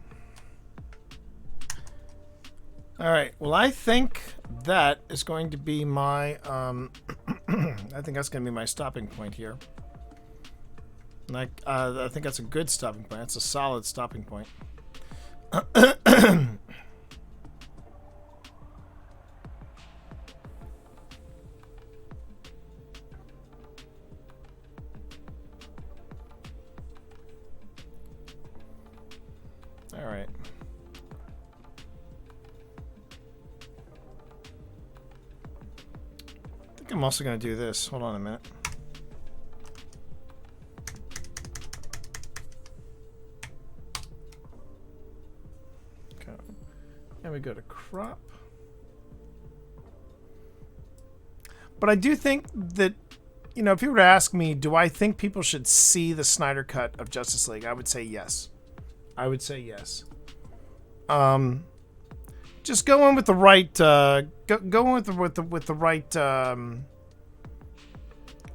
All right. Well, I think that is going to be my. I think that's going to be my stopping point here. Like, I think that's a good stopping point. That's a solid stopping point. All right. I think I'm also going to do this. Hold on a minute. Okay. And we go to crop. But I do think that, if you were to ask me, do I think people should see the Snyder Cut of Justice League? I would say yes. I would say yes. Just go in with the right. Go in with the right.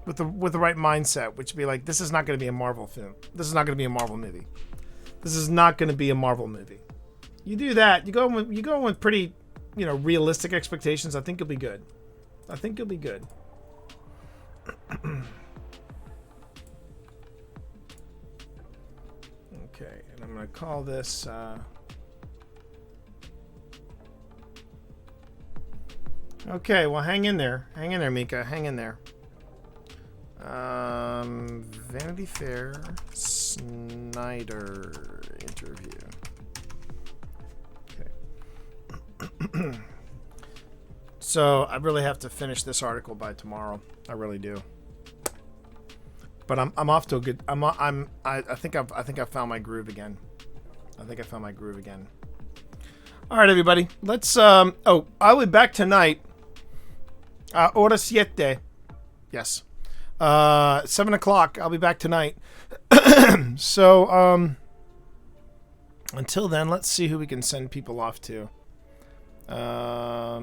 With the right mindset, which would be like, this is not going to be a Marvel film. This is not going to be a Marvel movie. This is not going to be a Marvel movie. You do that. You go in with pretty, realistic expectations. I think you'll be good. I think you'll be good. Okay, and I'm going to call this. Okay, well, hang in there. Hang in there, Mika. Hang in there. Vanity Fair Snyder interview. Okay. So I really have to finish this article by tomorrow. I really do. But I'm off to a good. I think I've found my groove again. All right, everybody. Let's. I'll be back tonight. Hora siete. Yes. 7 o'clock. I'll be back tonight. So until then, let's see who we can send people off to. Are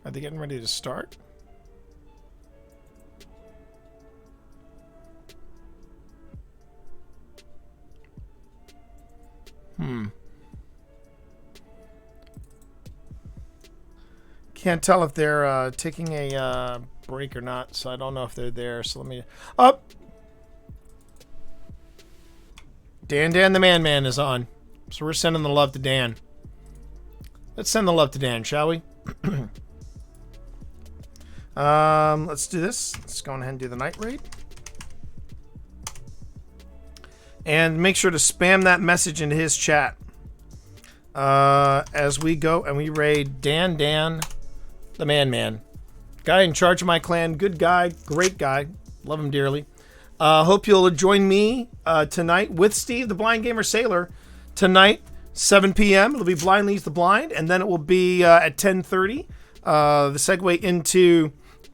they getting ready to start? Can't tell if they're taking a break or not, so I don't know if they're there. So let me up. Dan the Man is on, so we're sending the love to Dan. Let's send the love to Dan, shall we? Let's do this. Let's go ahead and do the night raid. And make sure to spam that message into his chat as we go and we raid Dan, the Man. Guy in charge of my clan. Good guy. Great guy. Love him dearly. Hope you'll join me tonight with Steve, the Blind Gamer Sailor. Tonight, 7 p.m. It'll be Blind Leads the Blind. And then it will be at 10:30. The segue into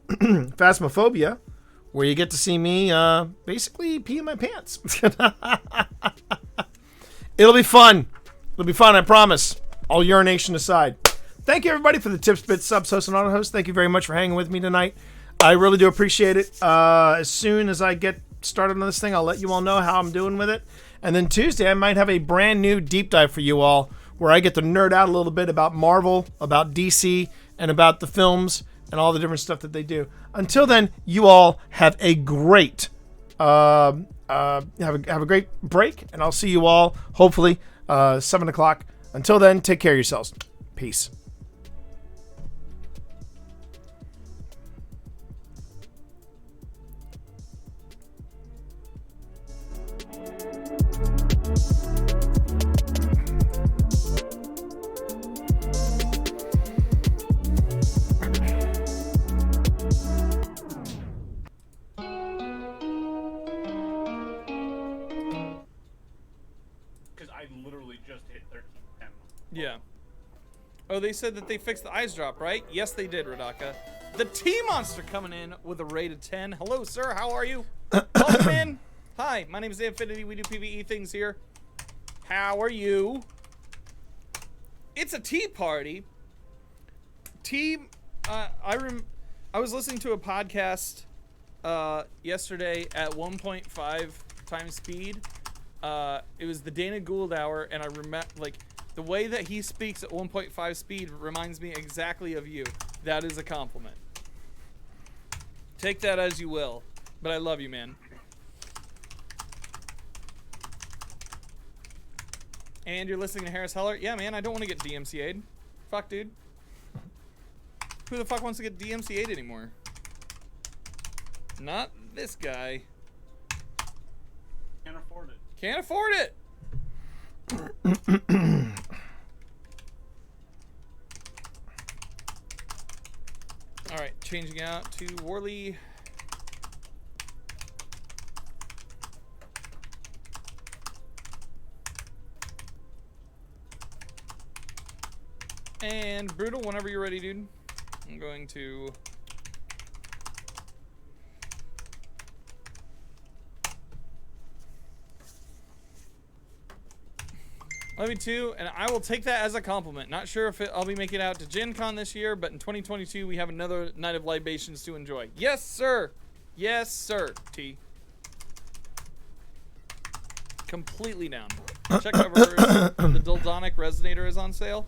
Phasmophobia, where you get to see me basically pee in my pants. It'll be fun. It'll be fun, I promise. All urination aside. Thank you, everybody, for the tips, bits, subs, hosts, and auto-hosts. Thank you very much for hanging with me tonight. I really do appreciate it. As soon as I get started on this thing, I'll let you all know how I'm doing with it. And then Tuesday, I might have a brand new deep dive for you all, where I get to nerd out a little bit about Marvel, about DC, and about the films and all the different stuff that they do. Until then, you all have a great have a great break, and I'll see you all hopefully 7 o'clock. Until then, take care of yourselves. Peace. Yeah. Oh, they said that they fixed the eyes drop, right? Yes, they did, Radaka. The T-Monster coming in with a rate of 10. Hello, sir. How are you? Welcome in. Hi, my name is Infinity. We do PvE things here. How are you? It's a tea party. I was listening to a podcast yesterday at 1.5 times speed. It was the Dana Gould Hour, and I remember, like, the way that he speaks at 1.5 speed reminds me exactly of you. That is a compliment. Take that as you will. But I love you, man. And you're listening to Harris Heller? Yeah, man, I don't want to get DMCA'd. Fuck, dude. Who the fuck wants to get DMCA'd anymore? Not this guy. Can't afford it. Can't afford it! Alright, changing out to Worley. And Brutal, whenever you're ready, dude. I'm going to... Love you too, and I will take that as a compliment. Not sure if I'll be making it out to Gen Con this year, but in 2022 we have another night of libations to enjoy. Yes, sir. Yes, sir. T. Completely down. Check over the Dildonic Resonator is on sale.